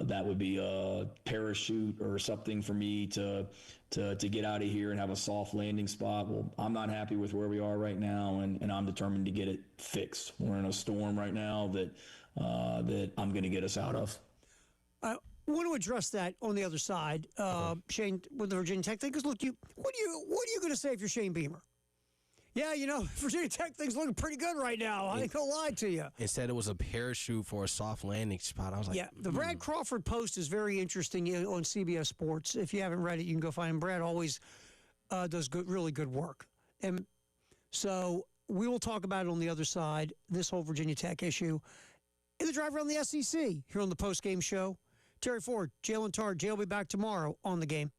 that would be a parachute or something for me to get out of here and have a soft landing spot. Well, I'm not happy with where we are right now, and I'm determined to get it fixed. We're in a storm right now that I'm going to get us out of. I want to address that on the other side, Shane, with the Virginia Tech thing. Because look, what are you going to say if you're Shane Beamer? Yeah, Virginia Tech thing's looking pretty good right now. I ain't gonna lie to you. It said it was a parachute for a soft landing spot. I was like, yeah. The Brad Crawford post is very interesting on CBS Sports. If you haven't read it, you can go find him. Brad always does really good work, and so we will talk about it on the other side. This whole Virginia Tech issue. In the drive around the SEC here on the post-game show. Terry Ford, Jalen Tard. Jay will be back tomorrow on the game.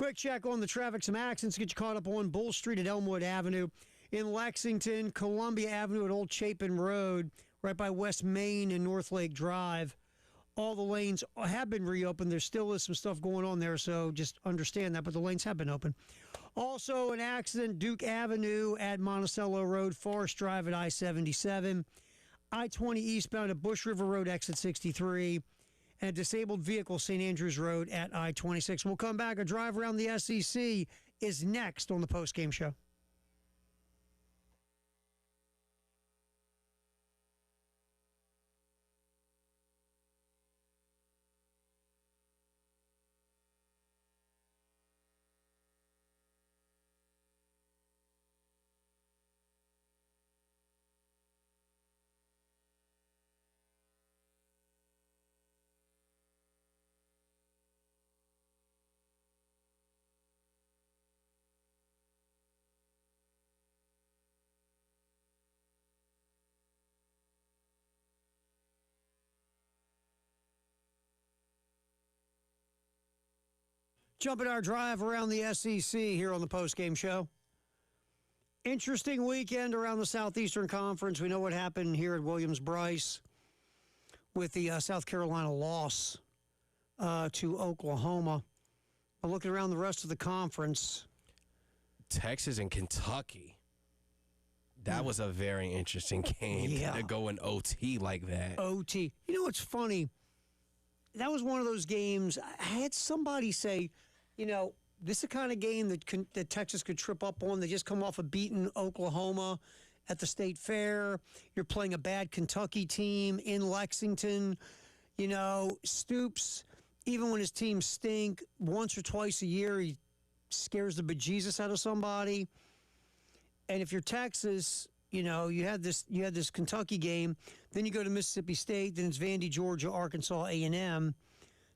Quick check on the traffic. Some accidents get you caught up on Bull Street at Elmwood Avenue. In Lexington, Columbia Avenue at Old Chapin Road, right by West Main and North Lake Drive. All the lanes have been reopened. There still is some stuff going on there, so just understand that, but the lanes have been open. Also, an accident, Duke Avenue at Monticello Road, Forest Drive at I-77, I-20 eastbound at Bush River Road, exit 63, and a disabled vehicle, St. Andrews Road at I-26. We'll come back. A drive around the SEC is next on the postgame show. Jumping our drive around the SEC here on the postgame show. Interesting weekend around the Southeastern Conference. We know what happened here at Williams-Brice with the South Carolina loss to Oklahoma. But looking around the rest of the conference. Texas and Kentucky. That was a very interesting game to go in OT like that. OT. You know what's funny? That was one of those games. I had somebody say, you know, this is the kind of game that Texas could trip up on. They just come off a beaten Oklahoma at the State Fair. You're playing a bad Kentucky team in Lexington. You know, Stoops, even when his teams stink, once or twice a year, he scares the bejesus out of somebody. And if you're Texas, you know, you had this Kentucky game, then you go to Mississippi State, then it's Vandy, Georgia, Arkansas, A&M.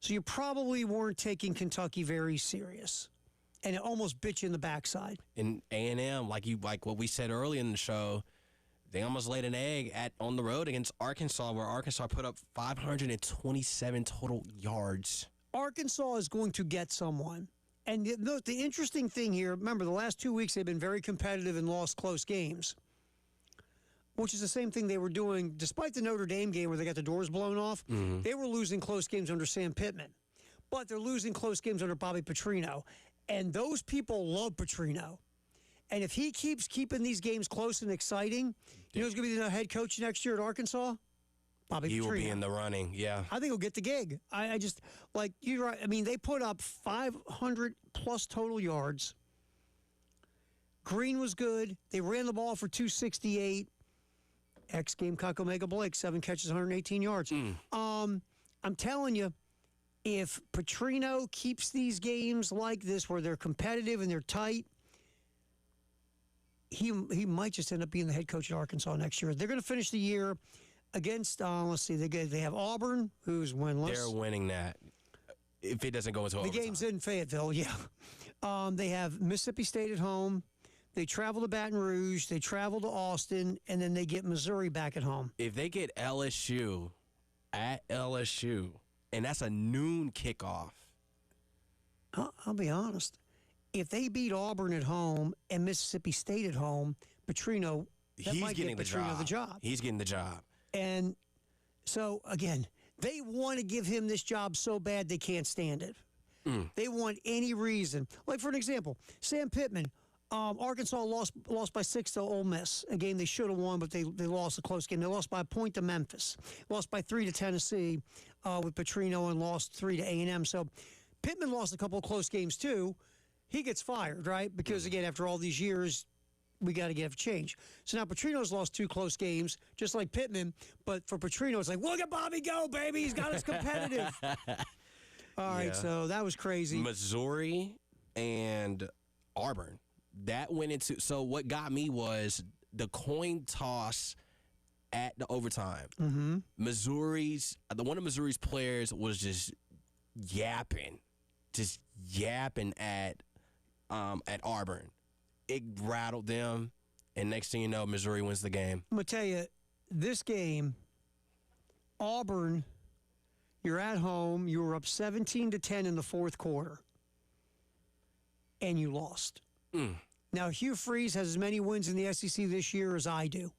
So you probably weren't taking Kentucky very serious. And it almost bit you in the backside. And A&M, like what we said earlier in the show, they almost laid an egg on the road against Arkansas, where Arkansas put up 527 total yards. Arkansas is going to get someone. And the interesting thing here, remember, the last 2 weeks they've been very competitive and lost close games, which is the same thing they were doing despite the Notre Dame game where they got the doors blown off. Mm-hmm. They were losing close games under Sam Pittman, but they're losing close games under Bobby Petrino. And those people love Petrino. And if he keeps keeping these games close and exciting, you know who's going to be the head coach next year at Arkansas? Bobby Petrino. He will be in the running, yeah. I think he'll get the gig. I just, like, you're right. I mean, they put up 500-plus total yards. Green was good. They ran the ball for 268. Ex-Gamecock Omega Blake, 7 catches, 118 yards. I'm telling you, if Petrino keeps these games like this where they're competitive and they're tight, he might just end up being the head coach at Arkansas next year. They're going to finish the year against, let's see, they have Auburn, who's winless. They're winning that if it doesn't go into overtime. The game's in Fayetteville, yeah. They have Mississippi State at home. They travel to Baton Rouge, they travel to Austin, and then they get Missouri back at home. If they get LSU at LSU, and that's a noon kickoff. I'll be honest. If they beat Auburn at home and Mississippi State at home, Petrino, might get Petrino the job. He's getting the job. And so, again, they want to give him this job so bad they can't stand it. They want any reason. Like, for an example, Sam Pittman, Arkansas lost by 6 to Ole Miss, a game they should have won, but they lost a close game. They lost by a point to Memphis, lost by 3 to Tennessee with Petrino, and lost 3 to A&M. So Pittman lost a couple of close games too. He gets fired, right? Because again, after all these years, we got to get a change. So now Petrino's lost 2 close games, just like Pittman. But for Petrino, it's like, look at Bobby go, baby. He's got us competitive. All right, so that was crazy. Missouri and Auburn. That went into, so what got me was the coin toss at the overtime. Mm-hmm. One of Missouri's players was just yapping at Auburn. It rattled them, and next thing you know, Missouri wins the game. I'm going to tell you, this game, Auburn, you're at home, you were up 17-10 in the fourth quarter. and you lost. Now, Hugh Freeze has as many wins in the SEC this year as I do.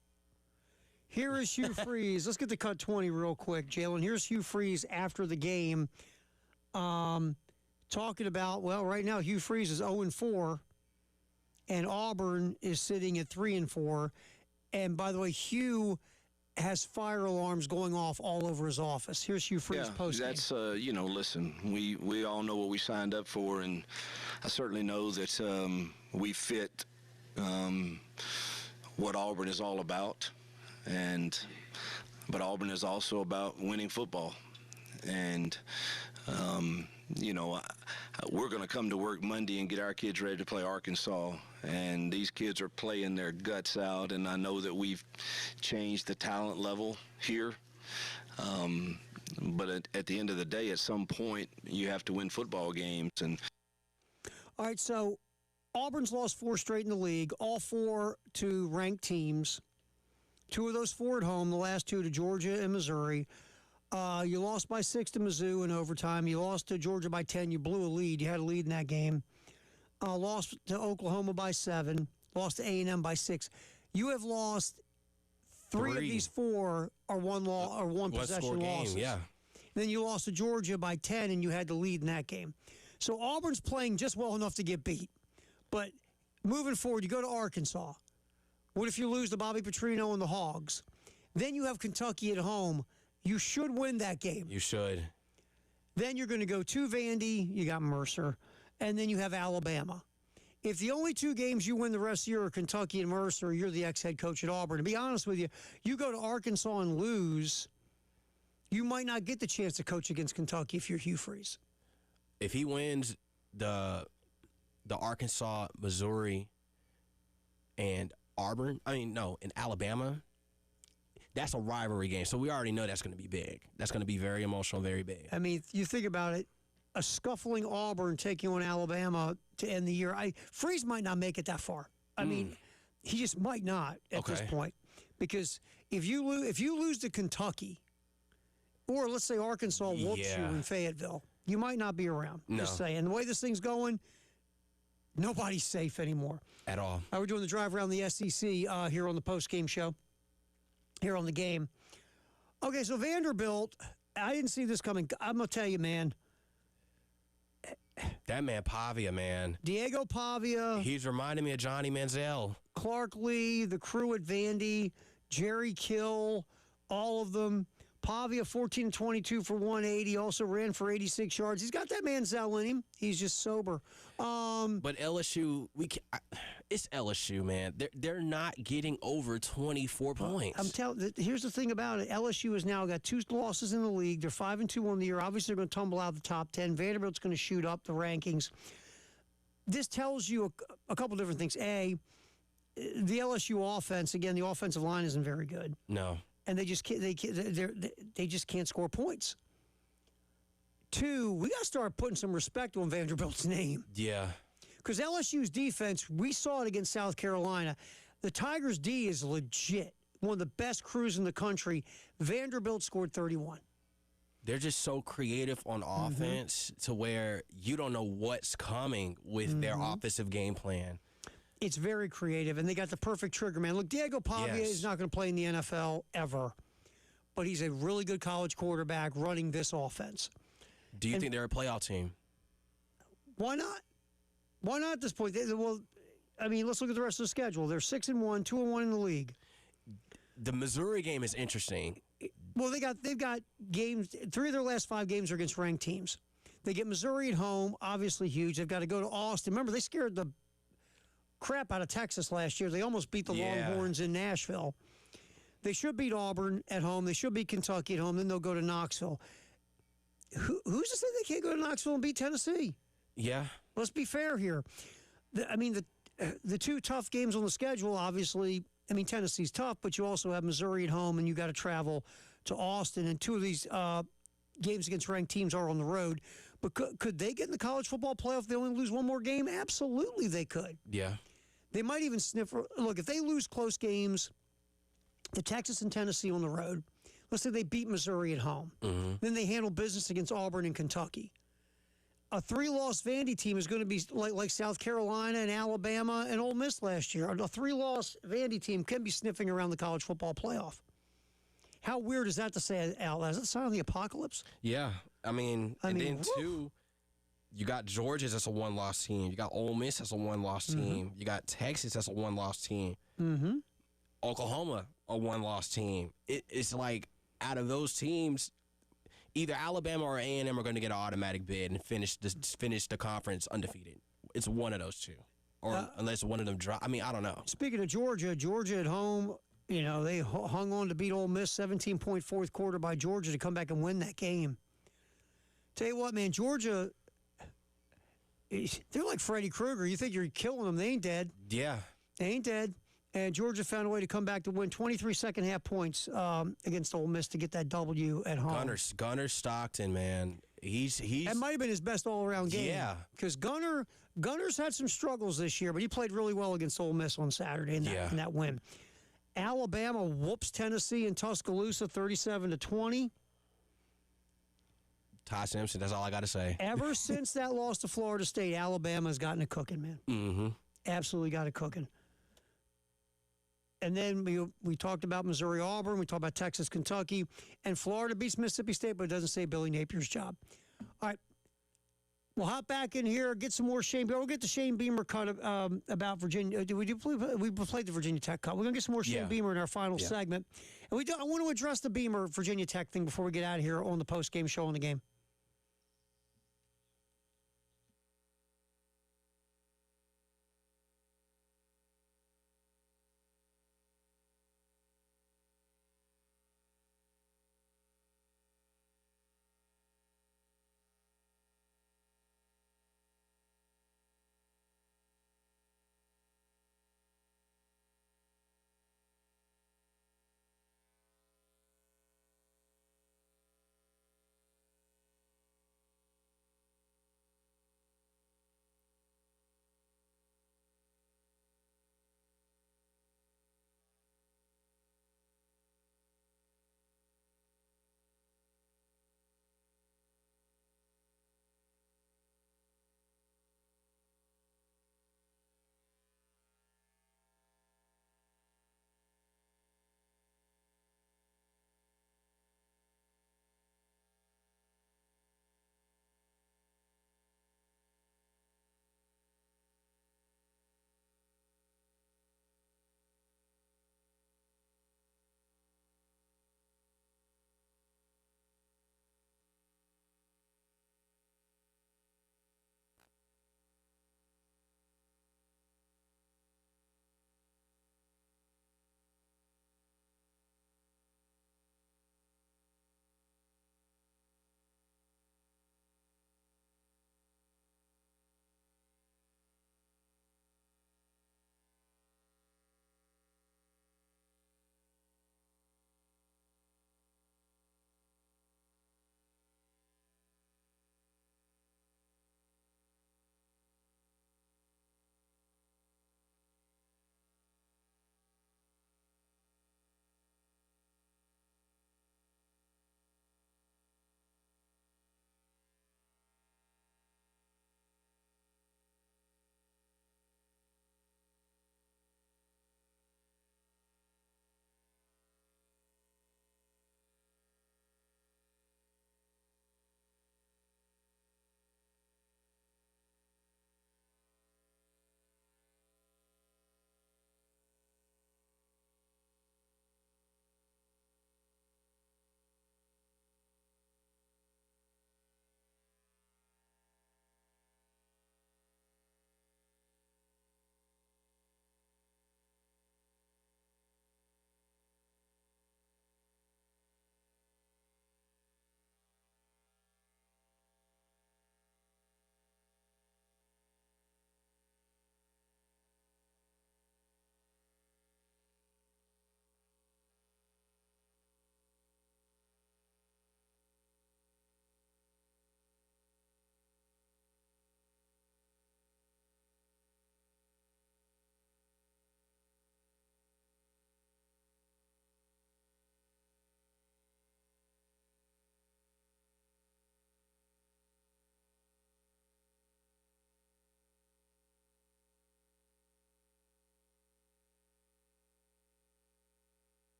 Here is Hugh Freeze. Let's get to cut 20 real quick, Jalen. Here's Hugh Freeze after the game talking about, well, right now Hugh Freeze is 0-4, and Auburn is sitting at 3-4. And by the way, Hugh has fire alarms going off all over his office. Here's Hugh Freeze post. That's listen, we all know what we signed up for, and I certainly know that we fit what Auburn is all about, but Auburn is also about winning football, and we're going to come to work Monday and get our kids ready to play Arkansas, and these kids are playing their guts out, and I know that we've changed the talent level here, but at the end of the day, at some point, you have to win football games. And all right, so Auburn's lost 4 straight in the league, all 4 to ranked teams. 2 of those 4 at home, the last 2 to Georgia and Missouri. You lost by 6 to Mizzou in overtime. You lost to Georgia by 10. You blew a lead. You had a lead in that game. Lost to Oklahoma by 7. Lost to A&M by 6. You have lost 3 of these 4 are one possession losses. Yeah. And then you lost to Georgia by 10, and you had the lead in that game. So Auburn's playing just well enough to get beat. But moving forward, you go to Arkansas. What if you lose to Bobby Petrino and the Hogs? Then you have Kentucky at home. You should win that game. You should. Then you're going to go to Vandy. You got Mercer. And then you have Alabama. If the only 2 games you win the rest of the year are Kentucky and Mercer, you're the ex-head coach at Auburn. To be honest with you, you go to Arkansas and lose, you might not get the chance to coach against Kentucky if you're Hugh Freeze. If he wins the Arkansas, Missouri, and Alabama, that's a rivalry game. So we already know that's going to be big. That's going to be very emotional, very big. I mean, you think about it, a scuffling Auburn taking on Alabama to end the year. Freeze might not make it that far. I mean, he just might not at this point. Because if you lose to Kentucky, or let's say Arkansas whoops you in Fayetteville, you might not be around. No. Just saying. The way this thing's going, nobody's safe anymore. At all. We're doing the drive around the SEC here on the post-game show, here on the game. Okay, so Vanderbilt, I didn't see this coming. I'm going to tell you, man. That man Pavia, man. Diego Pavia. He's reminding me of Johnny Manziel. Clark Lee, the crew at Vandy, Jerry Kill, all of them. Pavia, 14-22 for 180. Also ran for 86 yards. He's got that Manziel in him. He's just sober. But LSU, it's LSU, man. They're not getting over 24 points. I'm telling. Here's the thing about it. LSU has now got 2 losses in the league. They're 5-2 on the year. Obviously, they're going to tumble out of the top 10. Vanderbilt's going to shoot up the rankings. This tells you a couple different things. A, the LSU offense. Again, the offensive line isn't very good. No. And they just can't score points. 2, we got to start putting some respect on Vanderbilt's name. Yeah. Because LSU's defense, we saw it against South Carolina. The Tigers' D is legit. One of the best crews in the country. Vanderbilt scored 31. They're just so creative on offense to where you don't know what's coming with their offensive game plan. It's very creative, and they got the perfect trigger man. Look, Diego Pavia is not going to play in the NFL ever, but he's a really good college quarterback running this offense. Do you think they're a playoff team? Why not? Why not at this point? Well, I mean, let's look at the rest of the schedule. They're 6-1, 2-1 in the league. The Missouri game is interesting. Well, they've got games. 3 of their last 5 games are against ranked teams. They get Missouri at home, obviously huge. They've got to go to Austin. Remember, they scared the crap out of Texas last year. They almost beat the Longhorns in Nashville. They should beat Auburn at home. They should beat Kentucky at home. Then they'll go to Knoxville. Who's to say they can't go to Knoxville and beat Tennessee? Yeah. Let's be fair here. The 2 tough games on the schedule, obviously, Tennessee's tough, but you also have Missouri at home, and you got to travel to Austin. And 2 of these games against ranked teams are on the road. But could they get in the college football playoff if they only lose 1 more game? Absolutely they could. Yeah. They might even sniff. Look, if they lose close games to Texas and Tennessee on the road, let's say they beat Missouri at home, then they handle business against Auburn and Kentucky. a 3-loss Vandy team is going to be like South Carolina and Alabama and Ole Miss last year. A 3-loss Vandy team can be sniffing around the college football playoff. How weird is that to say out loud? Is that a sign of the apocalypse? Yeah. And then, too, you got Georgia as a 1-loss team. You got Ole Miss as a 1-loss team. You got Texas as a 1-loss team. Mm-hmm. Oklahoma, a 1-loss team. It's like out of those teams, either Alabama or A&M are going to get an automatic bid and finish the conference undefeated. It's one of those two, or unless one of them drop. I don't know. Speaking of Georgia at home, they hung on to beat Ole Miss 17-point fourth quarter by Georgia to come back and win that game. Tell you what, man, Georgia, they're like Freddy Krueger. You think you're killing them. They ain't dead. Yeah. They ain't dead. And Georgia found a way to come back to win 23 second-half points against Ole Miss to get that W at home. Gunner Stockton, man. That might have been his best all-around game. Yeah. Because Gunner's had some struggles this year, but he played really well against Ole Miss on Saturday in that win. Alabama whoops Tennessee in Tuscaloosa 37-20. Ty Simpson, that's all I got to say. Ever since that loss to Florida State, Alabama's gotten it cooking, man. Mm-hmm. Absolutely got it cooking. And then we talked about Missouri-Auburn. We talked about Texas-Kentucky. And Florida beats Mississippi State, but it doesn't say Billy Napier's job. All right. We'll hop back in here, get some more Shane Beamer. We'll get the Shane Beamer cut about Virginia. We played the Virginia Tech cut. We're going to get some more Shane Beamer in our final segment. And I want to address the Beamer Virginia Tech thing before we get out of here on the post-game show on the game.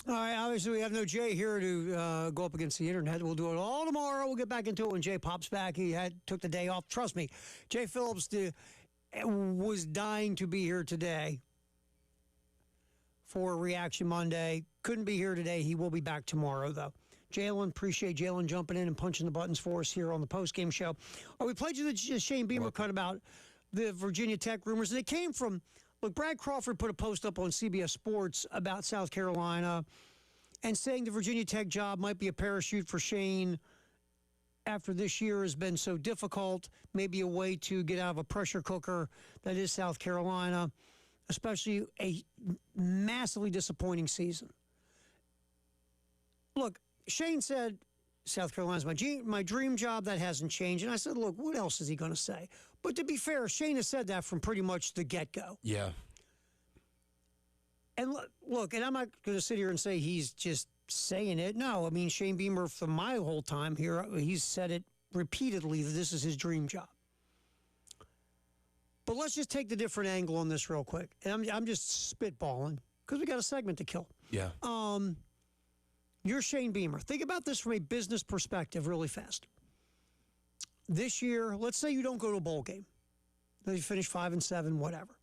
All right, obviously we have no Jay here to go up against the internet. We'll do it all tomorrow. We'll get back into it when Jay pops back. He took the day off. Trust me, Jay Phillips was dying to be here today for Reaction Monday. Couldn't be here today. He will be back tomorrow, though. Jalen, appreciate Jalen jumping in and punching the buttons for us here on the postgame show. We played you the Shane Beamer cut about the Virginia Tech rumors, and it came from, look, Brad Crawford put a post up on CBS Sports about South Carolina and saying the Virginia Tech job might be a parachute for Shane after this year has been so difficult, maybe a way to get out of a pressure cooker that is South Carolina, especially a massively disappointing season. Look, Shane said, South Carolina's my dream job. That hasn't changed. And I said, look, what else is he going to say? But to be fair, Shane has said that from pretty much the get-go. Yeah. And look, and I'm not going to sit here and say he's just saying it. No, I mean, Shane Beamer, for my whole time here, he's said it repeatedly that this is his dream job. But let's just take the different angle on this real quick. And I'm just spitballing because we got a segment to kill. Yeah. You're Shane Beamer. Think about this from a business perspective really fast. This year, let's say you don't go to a bowl game. You finish 5-7, whatever.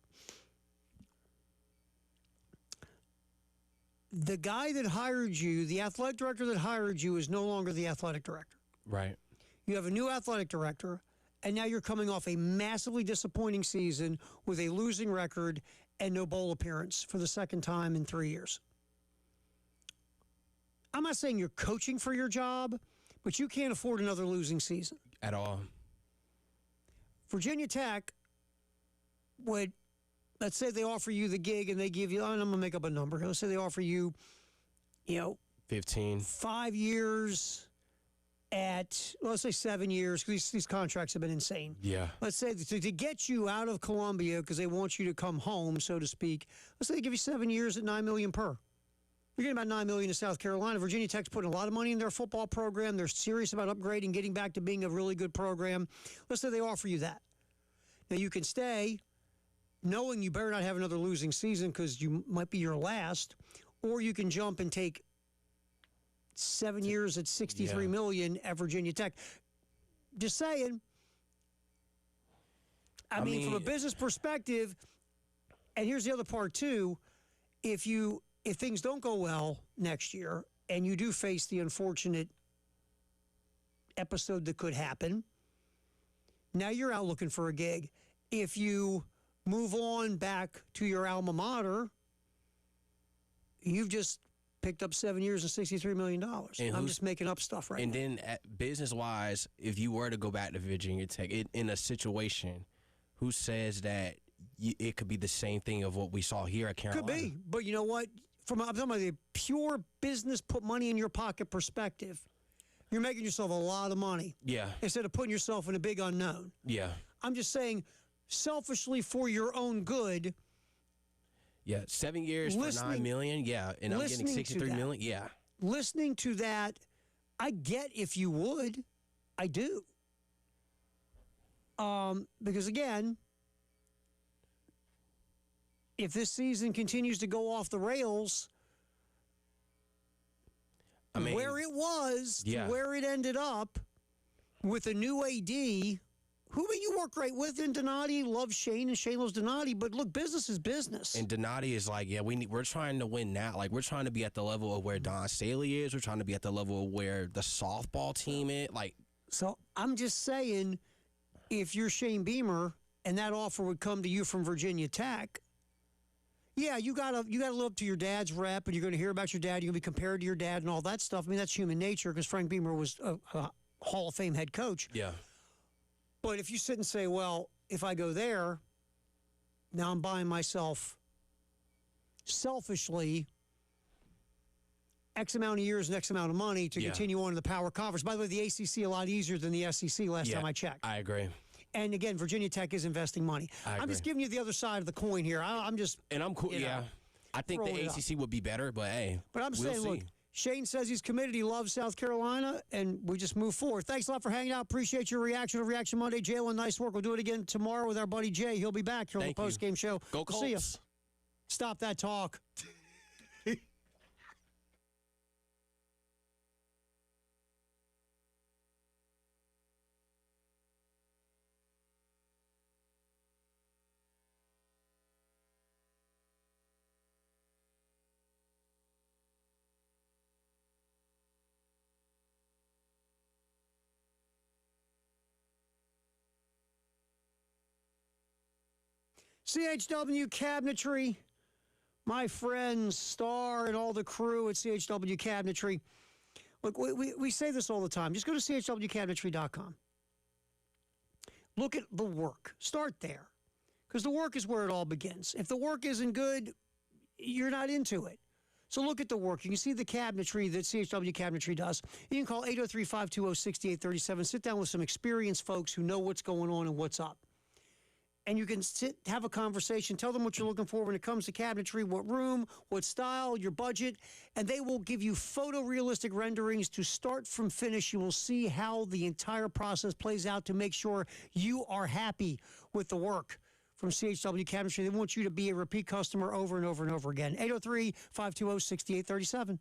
The guy that hired you, the athletic director that hired you, is no longer the athletic director. Right. You have a new athletic director, and now you're coming off a massively disappointing season with a losing record and no bowl appearance for the second time in 3 years. I'm not saying you're coaching for your job, but you can't afford another losing season. At all. Virginia Tech would, let's say they offer you the gig and they give you, I'm going to make up a number. Let's say they offer you, 15. 5 years at, let's say 7 years, because these contracts have been insane. Yeah. Let's say to get you out of Columbia because they want you to come home, so to speak, let's say they give you 7 years at $9 million per. You're getting about $9 million to South Carolina. Virginia Tech's putting a lot of money in their football program. They're serious about upgrading, getting back to being a really good program. Let's say they offer you that. Now, you can stay knowing you better not have another losing season because you might be your last, or you can jump and take 7 years at $63 million at Virginia Tech. Just saying. I mean, from a business perspective, and here's the other part, too, if things don't go well next year and you do face the unfortunate episode that could happen, now you're out looking for a gig. If you move on back to your alma mater, you've just picked up 7 years and $63 million. I'm just making up stuff right now. And then business-wise, if you were to go back to Virginia Tech, in a situation, who says that it could be the same thing of what we saw here at Carolina? Could be, but you know what? I'm talking about the pure business, put money in your pocket perspective. You're making yourself a lot of money. Yeah. Instead of putting yourself in a big unknown. Yeah. I'm just saying, selfishly for your own good. Yeah, 7 years for $9 million. Yeah, and I'm getting $63 million. Yeah. Listening to that, I get if you would. I do. Because again, if this season continues to go off the rails, I mean, where it was to where it ended up with a new AD, who you work great with in Donati, love Shane, and Shane loves Donati, but look, business is business. And Donati is like, we're trying to win now. Like, we're trying to be at the level of where Don Staley is. We're trying to be at the level of where the softball team is. So I'm just saying, if you're Shane Beamer and that offer would come to you from Virginia Tech, yeah, you gotta live up to your dad's rep, and you're going to hear about your dad. You're going to be compared to your dad and all that stuff. I mean, that's human nature because Frank Beamer was a Hall of Fame head coach. Yeah. But if you sit and say, well, if I go there, now I'm buying myself selfishly X amount of years and X amount of money to continue on in the Power Conference. By the way, the ACC a lot easier than the SEC last time I checked. I agree. And again, Virginia Tech is investing money. I'm just giving you the other side of the coin here. I'm just... And I'm cool, I think the ACC would be better, but hey, but I'm saying, look, Shane says he's committed. He loves South Carolina, and we just move forward. Thanks a lot for hanging out. Appreciate your reaction to Reaction Monday. Jalen, nice work. We'll do it again tomorrow with our buddy Jay. He'll be back here on the postgame show. Go Colts. See you. Stop that talk. CHW Cabinetry, my friends Star and all the crew at CHW Cabinetry. Look, we say this all the time. Just go to chwcabinetry.com. Look at the work. Start there. Because the work is where it all begins. If the work isn't good, you're not into it. So look at the work. You can see the cabinetry that CHW Cabinetry does. You can call 803-520-6837. Sit down with some experienced folks who know what's going on and what's up. And you can have a conversation, tell them what you're looking for when it comes to cabinetry, what room, what style, your budget, and they will give you photorealistic renderings to start from finish. You will see how the entire process plays out to make sure you are happy with the work from CHW Cabinetry. They want you to be a repeat customer over and over and over again. 803-520-6837.